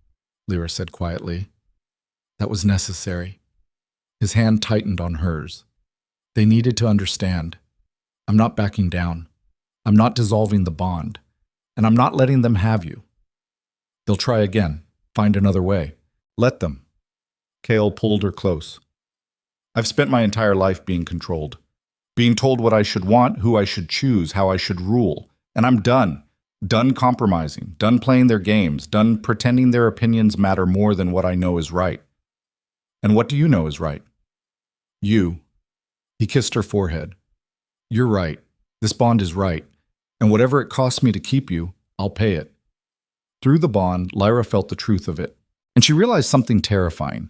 Lyra said quietly. That was necessary. His hand tightened on hers. They needed to understand. I'm not backing down. I'm not dissolving the bond. And I'm not letting them have you. They'll try again. Find another way. Let them. Kael pulled her close. I've spent my entire life being controlled. Being told what I should want, who I should choose, how I should rule. And I'm done. Done compromising. Done playing their games. Done pretending their opinions matter more than what I know is right. And what do you know is right? You. He kissed her forehead. You're right. This bond is right. And whatever it costs me to keep you, I'll pay it. Through the bond, Lyra felt the truth of it. And she realized something terrifying.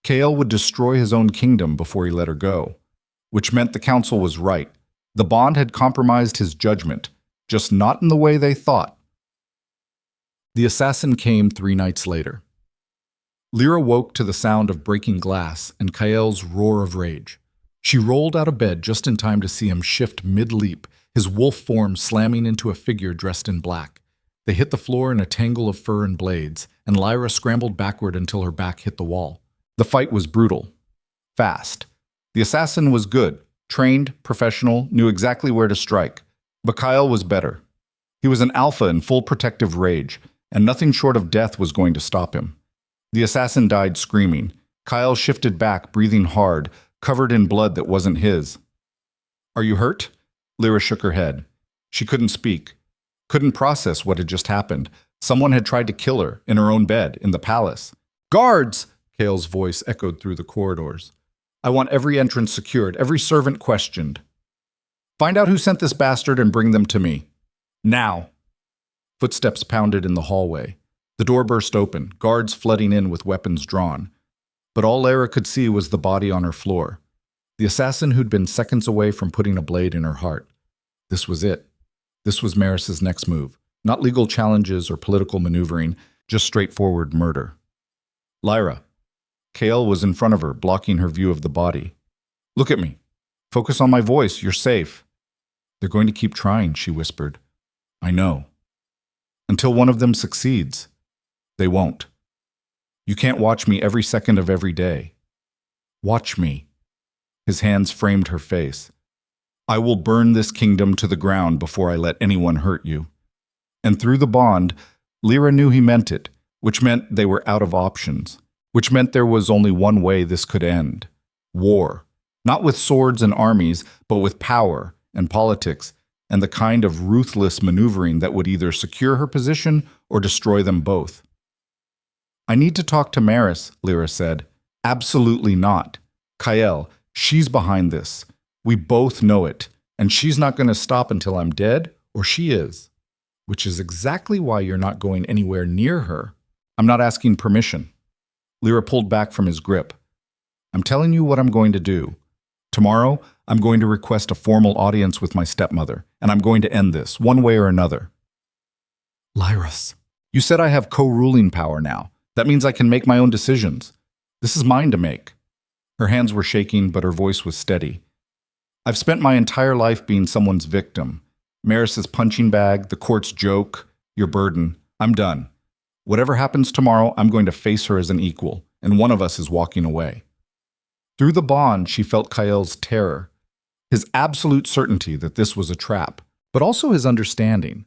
Kael would destroy his own kingdom before he let her go, which meant the council was right. The bond had compromised his judgment, just not in the way they thought. The assassin came 3 nights later. Lyra woke to the sound of breaking glass and Kael's roar of rage. She rolled out of bed just in time to see him shift mid-leap, his wolf form slamming into a figure dressed in black. They hit the floor in a tangle of fur and blades, and Lyra scrambled backward until her back hit the wall. The fight was brutal. Fast. The assassin was good, trained, professional, knew exactly where to strike. But Kael was better. He was an alpha in full protective rage, and nothing short of death was going to stop him. The assassin died screaming. Kael shifted back, breathing hard, covered in blood that wasn't his. Are you hurt? Lyra shook her head. She couldn't speak. Couldn't process what had just happened. Someone had tried to kill her, in her own bed, in the palace. Guards! Kael's voice echoed through the corridors. I want every entrance secured, every servant questioned. Find out who sent this bastard and bring them to me. Now! Footsteps pounded in the hallway. The door burst open, guards flooding in with weapons drawn. But all Lyra could see was the body on her floor. The assassin who'd been seconds away from putting a blade in her heart. This was it. This was Maris's next move. Not legal challenges or political maneuvering, just straightforward murder. Lyra. Kael was in front of her, blocking her view of the body. Look at me. Focus on my voice. You're safe. They're going to keep trying, she whispered. I know. Until one of them succeeds. They won't. You can't watch me every second of every day. Watch me. His hands framed her face. I will burn this kingdom to the ground before I let anyone hurt you. And through the bond, Lyra knew he meant it, which meant they were out of options, which meant there was only one way this could end. War. Not with swords and armies, but with power and politics and the kind of ruthless maneuvering that would either secure her position or destroy them both. I need to talk to Maris, Lyra said. Absolutely not. Kael, she's behind this. We both know it, and she's not going to stop until I'm dead, or she is. Which is exactly why you're not going anywhere near her. I'm not asking permission. Lyra pulled back from his grip. I'm telling you what I'm going to do. Tomorrow, I'm going to request a formal audience with my stepmother, and I'm going to end this, one way or another. Lyris, you said I have co-ruling power now. That means I can make my own decisions. This is mine to make. Her hands were shaking, but her voice was steady. I've spent my entire life being someone's victim. Maris's punching bag, the court's joke, your burden. I'm done. Whatever happens tomorrow, I'm going to face her as an equal, and one of us is walking away. Through the bond, she felt Kael's terror, his absolute certainty that this was a trap, but also his understanding,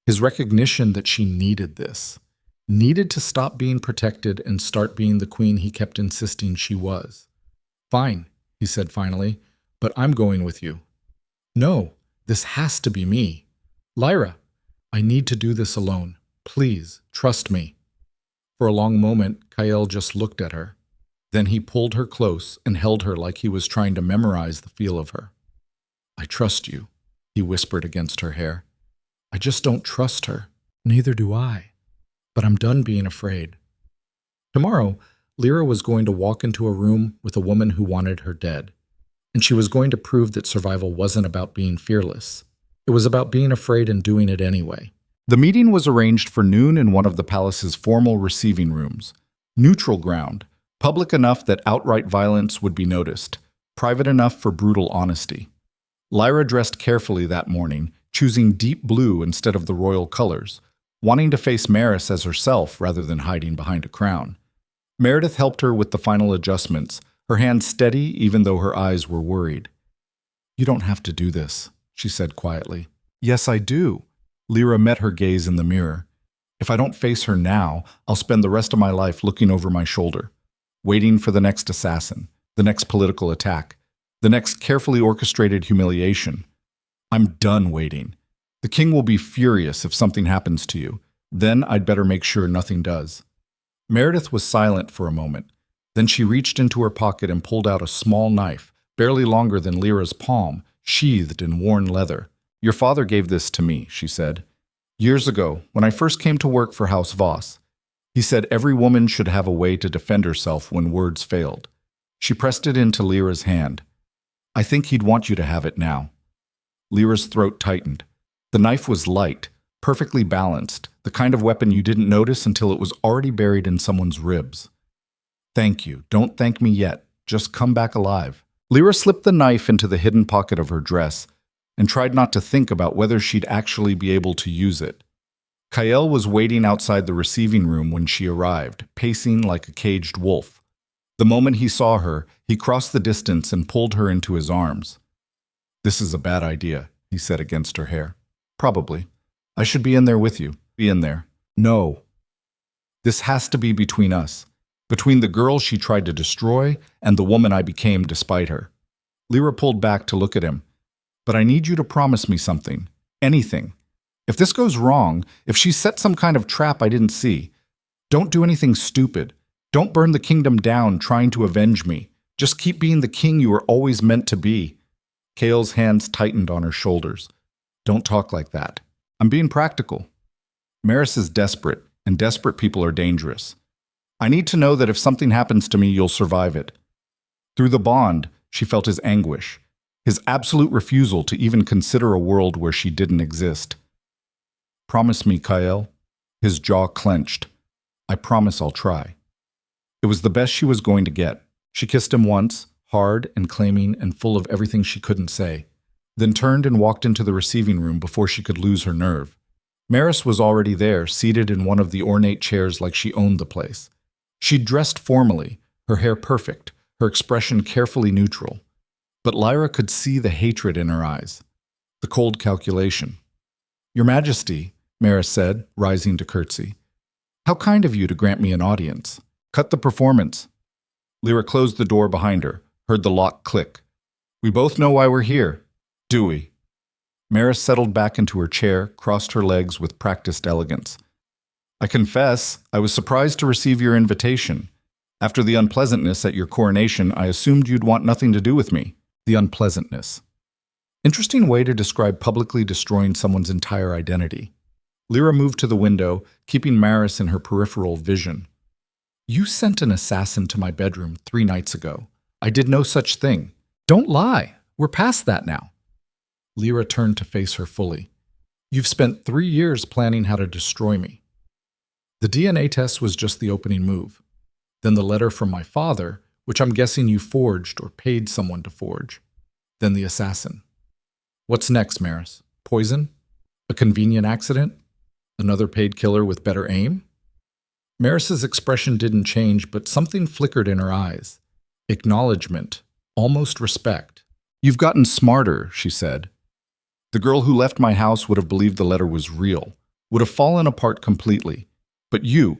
His recognition that she needed this, needed to stop being protected and start being the queen he kept insisting she was. "Fine," he said finally, "but I'm going with you." "No, this has to be me. Lyra, I need to do this alone. Please, trust me." For a long moment, Kael just looked at her. Then he pulled her close and held her like he was trying to memorize the feel of her. "I trust you," he whispered against her hair. "I just don't trust her." "Neither do I. But I'm done being afraid." Tomorrow, Lyra was going to walk into a room with a woman who wanted her dead. And she was going to prove that survival wasn't about being fearless. It was about being afraid and doing it anyway. The meeting was arranged for noon in one of the palace's formal receiving rooms. Neutral ground, public enough that outright violence would be noticed, private enough for brutal honesty. Lyra dressed carefully that morning, choosing deep blue instead of the royal colors, wanting to face Maris as herself rather than hiding behind a crown. Meredith helped her with the final adjustments, her hands steady even though her eyes were worried. "You don't have to do this," she said quietly. "Yes, I do." Lyra met her gaze in the mirror. "If I don't face her now, I'll spend the rest of my life looking over my shoulder, waiting for the next assassin, the next political attack, the next carefully orchestrated humiliation. I'm done waiting. The king will be furious if something happens to you. Then I'd better make sure nothing does." Meredith was silent for a moment. Then she reached into her pocket and pulled out a small knife, barely longer than Lyra's palm, sheathed in worn leather. "Your father gave this to me," she said. "Years ago, when I first came to work for House Voss. He said every woman should have a way to defend herself when words failed." She pressed it into Lyra's hand. "I think he'd want you to have it now." Lyra's throat tightened. The knife was light, perfectly balanced, the kind of weapon you didn't notice until it was already buried in someone's ribs. "Thank you. Don't thank me yet. Just come back alive." Lyra slipped the knife into the hidden pocket of her dress and tried not to think about whether she'd actually be able to use it. Kael was waiting outside the receiving room when she arrived, pacing like a caged wolf. The moment he saw her, he crossed the distance and pulled her into his arms. "This is a bad idea," he said against her hair. "Probably. I should be in there with you. Be in there." "No. This has to be between us. Between the girl she tried to destroy and the woman I became despite her." Lyra pulled back to look at him. "But I need you to promise me something. Anything. If this goes wrong, if she set some kind of trap I didn't see, don't do anything stupid. Don't burn the kingdom down trying to avenge me. Just keep being the king you were always meant to be." Kael's hands tightened on her shoulders. "Don't talk like that. I'm being practical. Maris is desperate, and desperate people are dangerous. I need to know that if something happens to me, you'll survive it." Through the bond, she felt his anguish, his absolute refusal to even consider a world where she didn't exist. "Promise me, Kael." His jaw clenched. "I promise I'll try." It was the best she was going to get. She kissed him once, hard and claiming and full of everything she couldn't say, then turned and walked into the receiving room before she could lose her nerve. Maris was already there, seated in one of the ornate chairs like she owned the place. She'd dressed formally, her hair perfect, her expression carefully neutral. But Lyra could see the hatred in her eyes, the cold calculation. "Your Majesty," Maris said, rising to curtsy. "How kind of you to grant me an audience. Cut the performance." Lyra closed the door behind her, heard the lock click. "We both know why we're here, do we?" Maris settled back into her chair, crossed her legs with practiced elegance. "I confess, I was surprised to receive your invitation. After the unpleasantness at your coronation, I assumed you'd want nothing to do with me." The unpleasantness. Interesting way to describe publicly destroying someone's entire identity. Lyra moved to the window, keeping Maris in her peripheral vision. "You sent an assassin to my bedroom 3 nights ago. I did no such thing. Don't lie. We're past that now." Lyra turned to face her fully. "You've spent 3 years planning how to destroy me. The DNA test was just the opening move. Then the letter from my father, which I'm guessing you forged or paid someone to forge. Then the assassin. What's next, Maris? Poison? A convenient accident? Another paid killer with better aim?" Maris's expression didn't change, but something flickered in her eyes. Acknowledgement, almost respect. "You've gotten smarter," she said. "The girl who left my house would have believed the letter was real. would have fallen apart completely. But you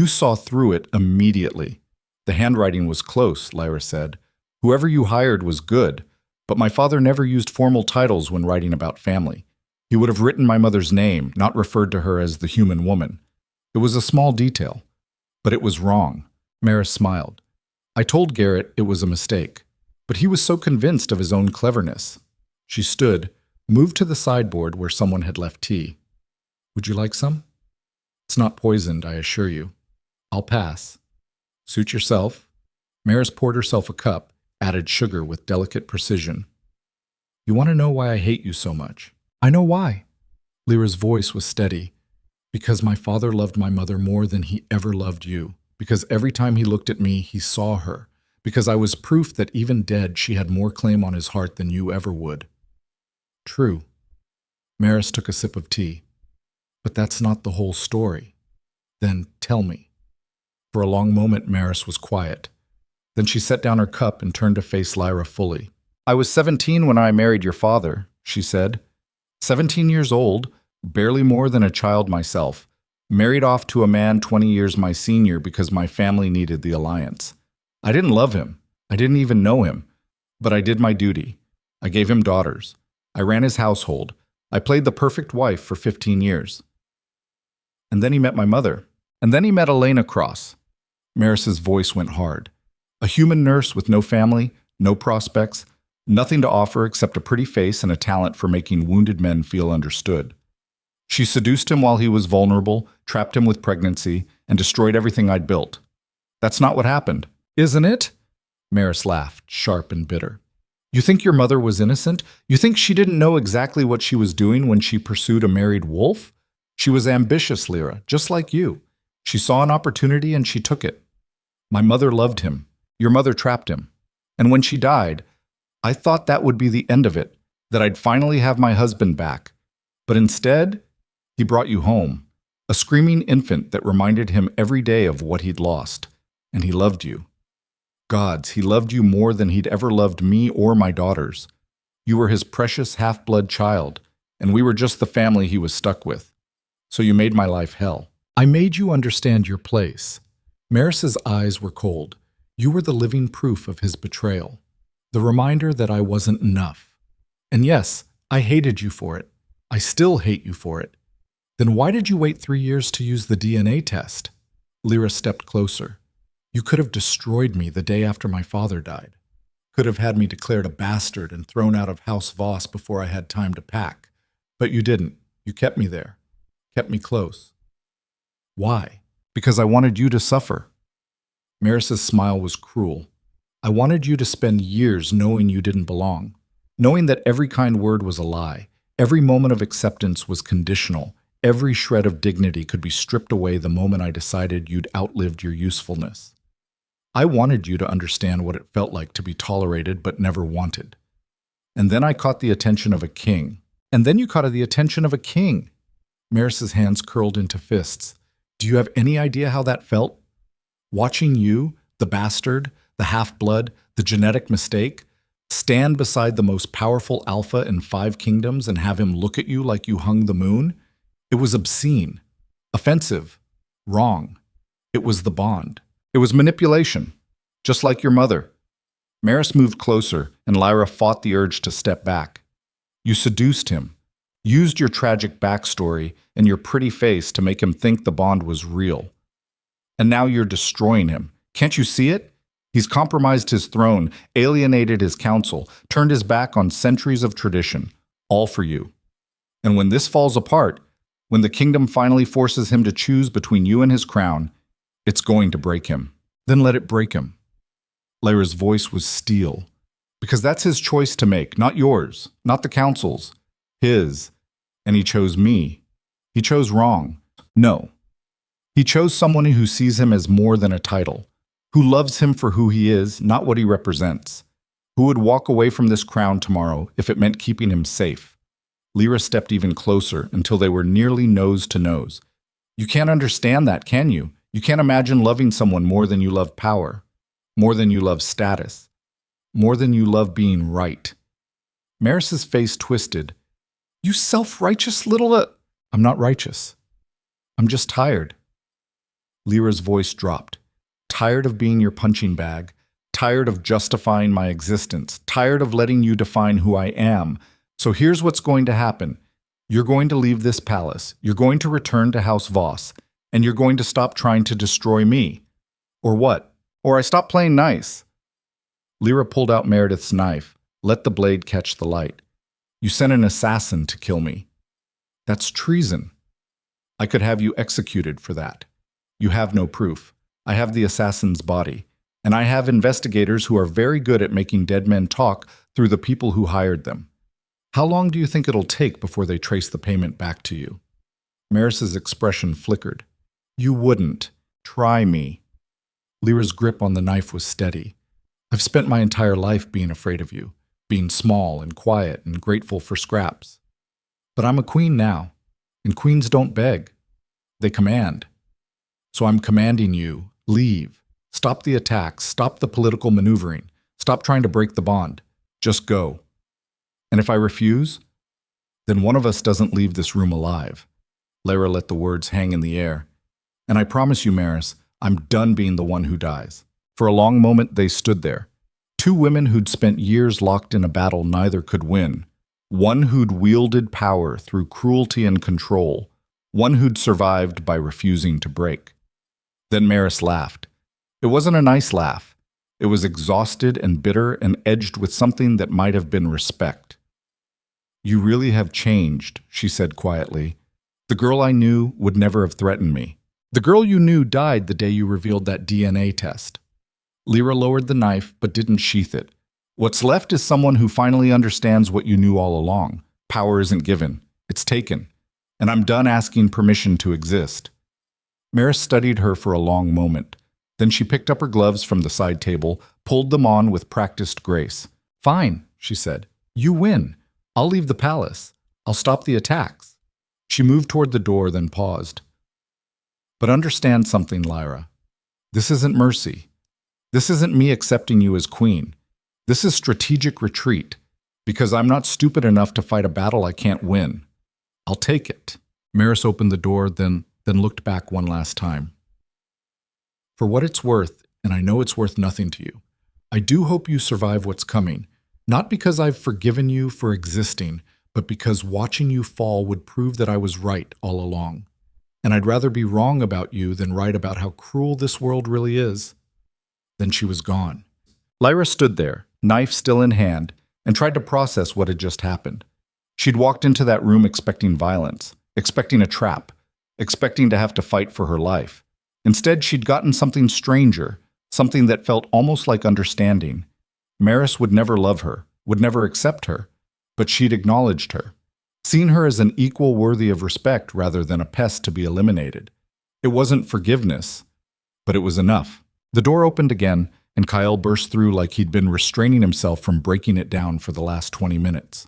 saw through it immediately. The handwriting was close, Lyra said. Whoever you hired was good, but my father never used formal titles when writing about family. He would have written my mother's name, not referred to her as the human woman. It was a small detail, but it was wrong. Maris smiled. I told Garrett it was a mistake, but he was so convinced of his own cleverness. She stood, moved to the sideboard where someone had left tea. Would you like some? It's not poisoned, I assure you. I'll pass. Suit yourself. Maris poured herself a cup, added sugar with delicate precision. You want to know why I hate you so much? I know why. Lyra's voice was steady. Because my father loved my mother more than he ever loved you. Because every time he looked at me, he saw her. Because I was proof that even dead, she had more claim on his heart than you ever would. True. Maris took a sip of tea. But that's not the whole story. Then tell me. For a long moment, Maris was quiet. Then she set down her cup and turned to face Lyra fully. I was 17 when I married your father, she said. 17 years old, barely more than a child myself, married off to a man 20 years my senior because my family needed the alliance. I didn't love him. I didn't even know him. But I did my duty. I gave him daughters. I ran his household. I played the perfect wife for 15 years. And then he met my mother. And then he met Elena Cross. Maris's voice went hard. A human nurse with no family, no prospects, nothing to offer except a pretty face and a talent for making wounded men feel understood. She seduced him while he was vulnerable, trapped him with pregnancy, and destroyed everything I'd built. That's not what happened, isn't it? Maris laughed, sharp and bitter. You think your mother was innocent? You think she didn't know exactly what she was doing when she pursued a married wolf? She was ambitious, Lyra, just like you. She saw an opportunity and she took it. My mother loved him. Your mother trapped him. And when she died, I thought that would be the end of it, that I'd finally have my husband back. But instead, he brought you home, a screaming infant that reminded him every day of what he'd lost. And he loved you. Gods, he loved you more than he'd ever loved me or my daughters. You were his precious half-blood child, and we were just the family he was stuck with. So you made my life hell. I made you understand your place. Maris's eyes were cold. You were the living proof of his betrayal. The reminder that I wasn't enough. And yes, I hated you for it. I still hate you for it. Then why did you wait 3 years to use the DNA test? Lyra stepped closer. You could have destroyed me the day after my father died. Could have had me declared a bastard and thrown out of House Voss before I had time to pack. But you didn't. You kept me there. Kept me close. Why? Because I wanted you to suffer. Maris's smile was cruel. I wanted you to spend years knowing you didn't belong, knowing that every kind word was a lie, every moment of acceptance was conditional, every shred of dignity could be stripped away the moment I decided you'd outlived your usefulness. I wanted you to understand what it felt like to be tolerated but never wanted. And then I caught the attention of a king. And then you caught the attention of a king. Maris's hands curled into fists. Do you have any idea how that felt? Watching you, the bastard, the half-blood, the genetic mistake, stand beside the most powerful alpha in 5 kingdoms and have him look at you like you hung the moon? It was obscene, offensive, wrong. It was the bond. It was manipulation, just like your mother. Maris moved closer, and Lyra fought the urge to step back. You seduced him, used your tragic backstory and your pretty face to make him think the bond was real. And now you're destroying him. Can't you see it? He's compromised his throne, alienated his council, turned his back on centuries of tradition, all for you. And when this falls apart, when the kingdom finally forces him to choose between you and his crown, it's going to break him. Then let it break him. Lyra's voice was steel. Because that's his choice to make, not yours, not the council's. His. And he chose me. He chose wrong. No. He chose someone who sees him as more than a title, who loves him for who he is, not what he represents, who would walk away from this crown tomorrow if it meant keeping him safe. Lyra stepped even closer until they were nearly nose to nose. You can't understand that, can you? You can't imagine loving someone more than you love power, more than you love status, more than you love being right. Maris's face twisted. You self-righteous little... I'm not righteous. I'm just tired. Lyra's voice dropped. Tired of being your punching bag. Tired of justifying my existence. Tired of letting you define who I am. So here's what's going to happen. You're going to leave this palace. You're going to return to House Voss. And you're going to stop trying to destroy me. Or what? Or I stop playing nice. Lyra pulled out Meredith's knife. Let the blade catch the light. You sent an assassin to kill me. That's treason. I could have you executed for that. You have no proof. I have the assassin's body. And I have investigators who are very good at making dead men talk through the people who hired them. How long do you think it'll take before they trace the payment back to you? Maris's expression flickered. You wouldn't. Try me. Lyra's grip on the knife was steady. I've spent my entire life being afraid of you, being small and quiet and grateful for scraps. But I'm a queen now, and queens don't beg. They command. So I'm commanding you, leave. Stop the attacks, stop the political maneuvering, stop trying to break the bond. Just go. And if I refuse, then one of us doesn't leave this room alive. Lyra let the words hang in the air. And I promise you, Maris, I'm done being the one who dies. For a long moment they stood there. Two women who'd spent years locked in a battle neither could win. One who'd wielded power through cruelty and control. One who'd survived by refusing to break. Then Maris laughed. It wasn't a nice laugh. It was exhausted and bitter and edged with something that might have been respect. You really have changed, she said quietly. The girl I knew would never have threatened me. The girl you knew died the day you revealed that DNA test. Lyra lowered the knife but didn't sheath it. What's left is someone who finally understands what you knew all along. Power isn't given. It's taken. And I'm done asking permission to exist. Maris studied her for a long moment. Then she picked up her gloves from the side table, pulled them on with practiced grace. Fine, she said. You win. I'll leave the palace. I'll stop the attacks. She moved toward the door, then paused. But understand something, Lyra. This isn't mercy. This isn't me accepting you as queen. This is strategic retreat, because I'm not stupid enough to fight a battle I can't win. I'll take it. Maris opened the door, then looked back one last time. For what it's worth, and I know it's worth nothing to you, I do hope you survive what's coming, not because I've forgiven you for existing, but because watching you fall would prove that I was right all along. And I'd rather be wrong about you than right about how cruel this world really is. Then she was gone. Lyra stood there, knife still in hand, and tried to process what had just happened. She'd walked into that room expecting violence, expecting a trap, expecting to have to fight for her life. Instead, she'd gotten something stranger, something that felt almost like understanding. Maris would never love her, would never accept her, but she'd acknowledged her, seen her as an equal worthy of respect rather than a pest to be eliminated. It wasn't forgiveness, but it was enough. The door opened again, and Kyle burst through like he'd been restraining himself from breaking it down for the last 20 minutes.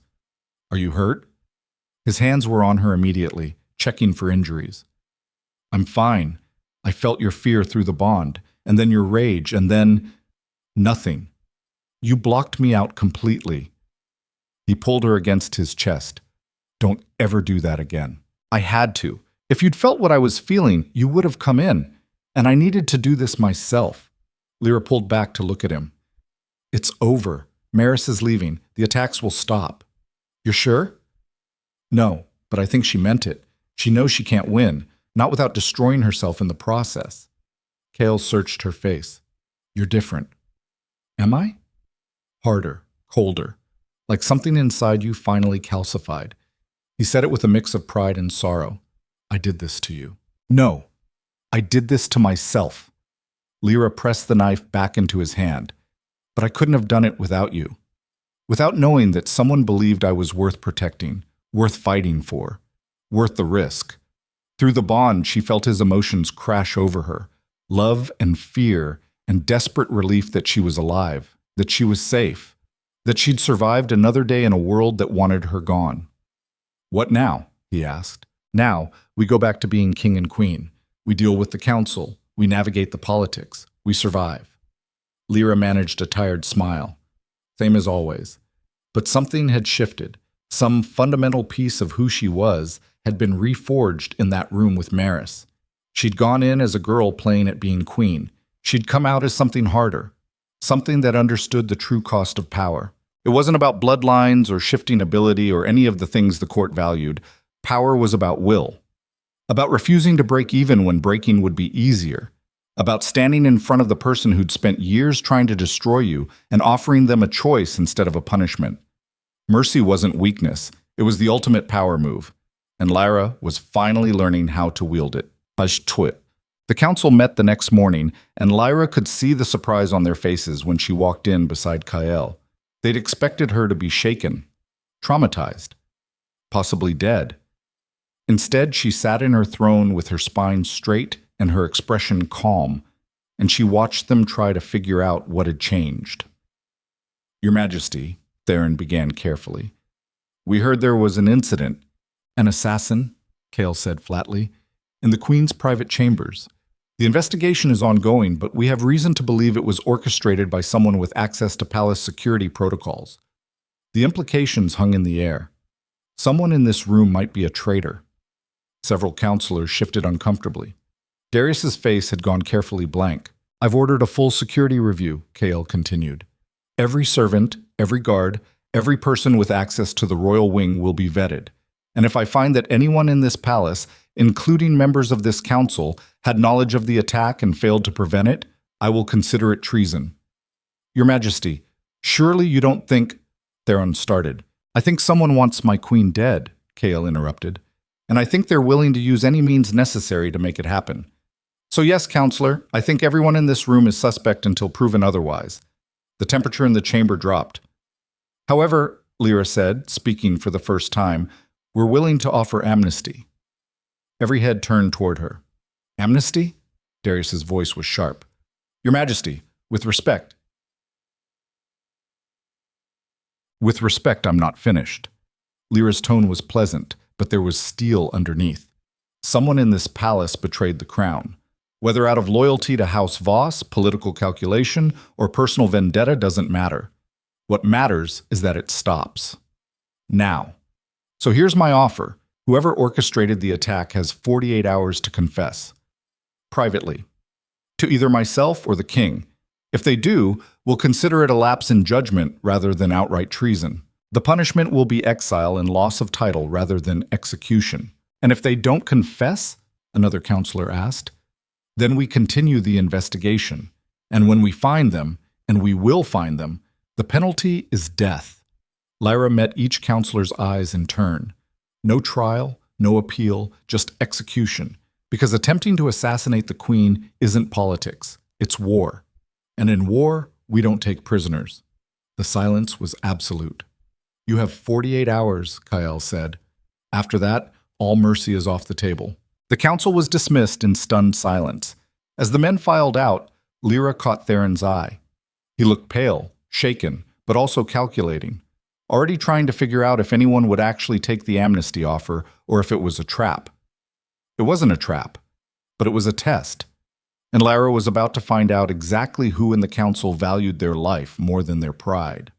Are you hurt? His hands were on her immediately, checking for injuries. I'm fine. I felt your fear through the bond, and then your rage, and then nothing. You blocked me out completely. He pulled her against his chest. Don't ever do that again. I had to. If you'd felt what I was feeling, you would have come in, and I needed to do this myself. Lyra pulled back to look at him. It's over. Maris is leaving. The attacks will stop. You're sure? No, but I think she meant it. She knows she can't win, not without destroying herself in the process. Kale searched her face. You're different. Am I? Harder, colder, like something inside you finally calcified. He said it with a mix of pride and sorrow. I did this to you. No, I did this to myself. Lyra pressed the knife back into his hand. But I couldn't have done it without you. Without knowing that someone believed I was worth protecting, worth fighting for, worth the risk. Through the bond, she felt his emotions crash over her. Love and fear and desperate relief that she was alive, that she was safe, that she'd survived another day in a world that wanted her gone. What now? He asked. Now, we go back to being king and queen. We deal with the council. We navigate the politics. We survive. Lyra managed a tired smile. Same as always. But something had shifted. Some fundamental piece of who she was had been reforged in that room with Maris. She'd gone in as a girl playing at being queen. She'd come out as something harder, something that understood the true cost of power. It wasn't about bloodlines or shifting ability or any of the things the court valued. Power was about will, about refusing to break even when breaking would be easier, about standing in front of the person who'd spent years trying to destroy you and offering them a choice instead of a punishment. Mercy wasn't weakness. It was the ultimate power move, and Lyra was finally learning how to wield it. The council met the next morning, and Lyra could see the surprise on their faces when she walked in beside Kael. They'd expected her to be shaken, traumatized, possibly dead. Instead, she sat in her throne with her spine straight and her expression calm, and she watched them try to figure out what had changed. "Your Majesty," Theron began carefully, "we heard there was an incident." "An assassin," Kael said flatly, "in the Queen's private chambers. The investigation is ongoing, but we have reason to believe it was orchestrated by someone with access to palace security protocols. The implications hung in the air. Someone in this room might be a traitor." Several counselors shifted uncomfortably. Darius's face had gone carefully blank. "I've ordered a full security review," Kael continued. "Every servant, every guard, every person with access to the royal wing will be vetted. And if I find that anyone in this palace, including members of this council, had knowledge of the attack and failed to prevent it, I will consider it treason." "Your Majesty, surely you don't think—" Theron started. "I think someone wants my queen dead," Kael interrupted. "And I think they're willing to use any means necessary to make it happen. So yes, Counselor, I think everyone in this room is suspect until proven otherwise." The temperature in the chamber dropped. "However," Lyra said, speaking for the first time, "we're willing to offer amnesty." Every head turned toward her. "Amnesty?" Darius's voice was sharp. "Your Majesty, with respect." "With respect, I'm not finished." Lyra's tone was pleasant, but there was steel underneath. Someone in this palace betrayed the crown. Whether out of loyalty to House Voss, political calculation, or personal vendetta doesn't matter. What matters is that it stops. Now. So here's my offer. Whoever orchestrated the attack has 48 hours to confess. Privately. To either myself or the king. If they do, we'll consider it a lapse in judgment rather than outright treason. The punishment will be exile and loss of title rather than execution. And if they don't confess, another counselor asked, then we continue the investigation. And when we find them, and we will find them, the penalty is death. Lyra met each counselor's eyes in turn. No trial, no appeal, just execution. Because attempting to assassinate the queen isn't politics, it's war. And in war, we don't take prisoners. The silence was absolute. "You have 48 hours, Kael said. After that, all mercy is off the table." The council was dismissed in stunned silence. As the men filed out, Lyra caught Theron's eye. He looked pale, shaken, but also calculating, already trying to figure out if anyone would actually take the amnesty offer or if it was a trap. It wasn't a trap, but it was a test. And Lyra was about to find out exactly who in the council valued their life more than their pride.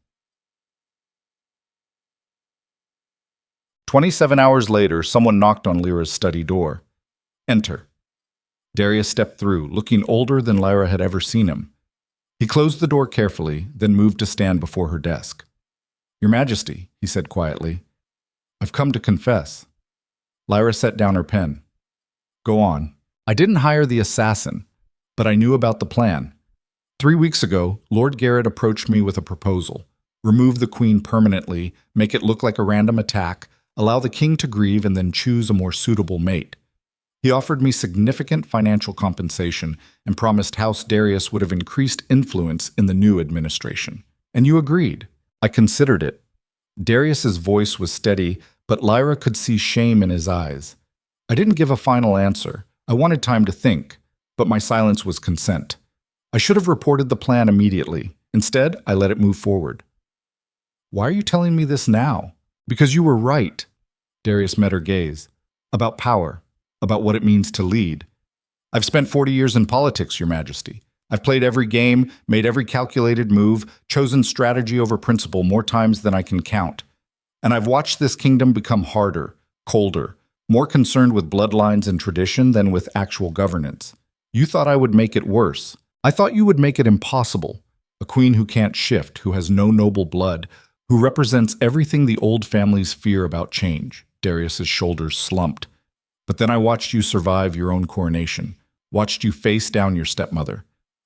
27 hours later, someone knocked on Lyra's study door. "Enter." Darius stepped through, looking older than Lyra had ever seen him. He closed the door carefully, then moved to stand before her desk. "Your Majesty," he said quietly, "I've come to confess." Lyra set down her pen. "Go on." "I didn't hire the assassin, but I knew about the plan. 3 weeks ago, Lord Garrett approached me with a proposal. Remove the queen permanently, make it look like a random attack, allow the king to grieve, and then choose a more suitable mate. He offered me significant financial compensation and promised House Darius would have increased influence in the new administration. And you agreed. I considered it." Darius's voice was steady, but Lyra could see shame in his eyes. "I didn't give a final answer. I wanted time to think, but my silence was consent. I should have reported the plan immediately. Instead, I let it move forward." "Why are you telling me this now?" "Because you were right." Darius met her gaze. "About power. About what it means to lead. I've spent 40 years in politics, Your Majesty. I've played every game, made every calculated move, chosen strategy over principle more times than I can count. And I've watched this kingdom become harder, colder, more concerned with bloodlines and tradition than with actual governance. You thought I would make it worse. I thought you would make it impossible. A queen who can't shift, who has no noble blood, who represents everything the old families fear about change. Darius's shoulders slumped. But then I watched you survive your own coronation, watched you face down your stepmother,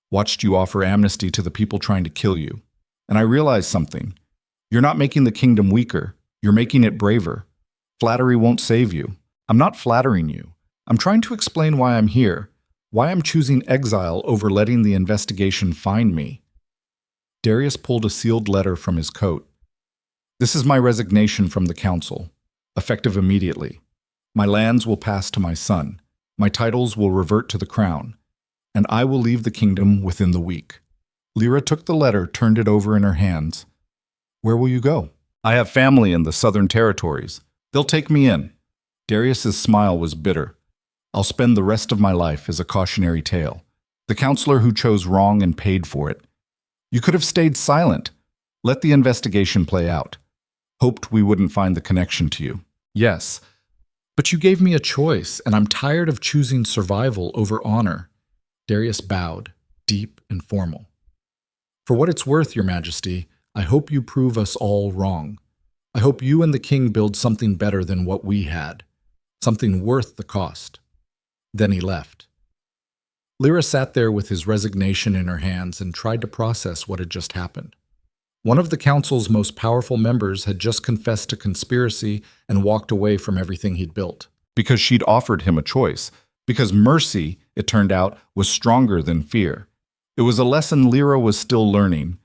watched you offer amnesty to the people trying to kill you. And I realized something. You're not making the kingdom weaker, you're making it braver. Flattery won't save you. I'm not flattering you. I'm trying to explain why I'm here, why I'm choosing exile over letting the investigation find me. Darius pulled a sealed letter from his coat. This is my resignation from the council, effective immediately. My lands will pass to my son. My titles will revert to the crown, and I will leave the kingdom within the week. Lyra took the letter, turned it over in her hands. Where will you go? I have family in the southern territories. They'll take me in. Darius's smile was bitter. I'll spend the rest of my life as a cautionary tale, the counselor who chose wrong and paid for it. You could have stayed silent, let the investigation play out, hoped we wouldn't find the connection to you. Yes, but you gave me a choice, and I'm tired of choosing survival over honor. Darius bowed, deep and formal. For what it's worth, Your Majesty, I hope you prove us all wrong. I hope you and the king build something better than what we had, something worth the cost. Then he left. Lyra sat there with his resignation in her hands and tried to process what had just happened. One of the council's most powerful members had just confessed to conspiracy and walked away from everything he'd built. Because she'd offered him a choice. Because mercy, it turned out, was stronger than fear. It was a lesson Lyra was still learning,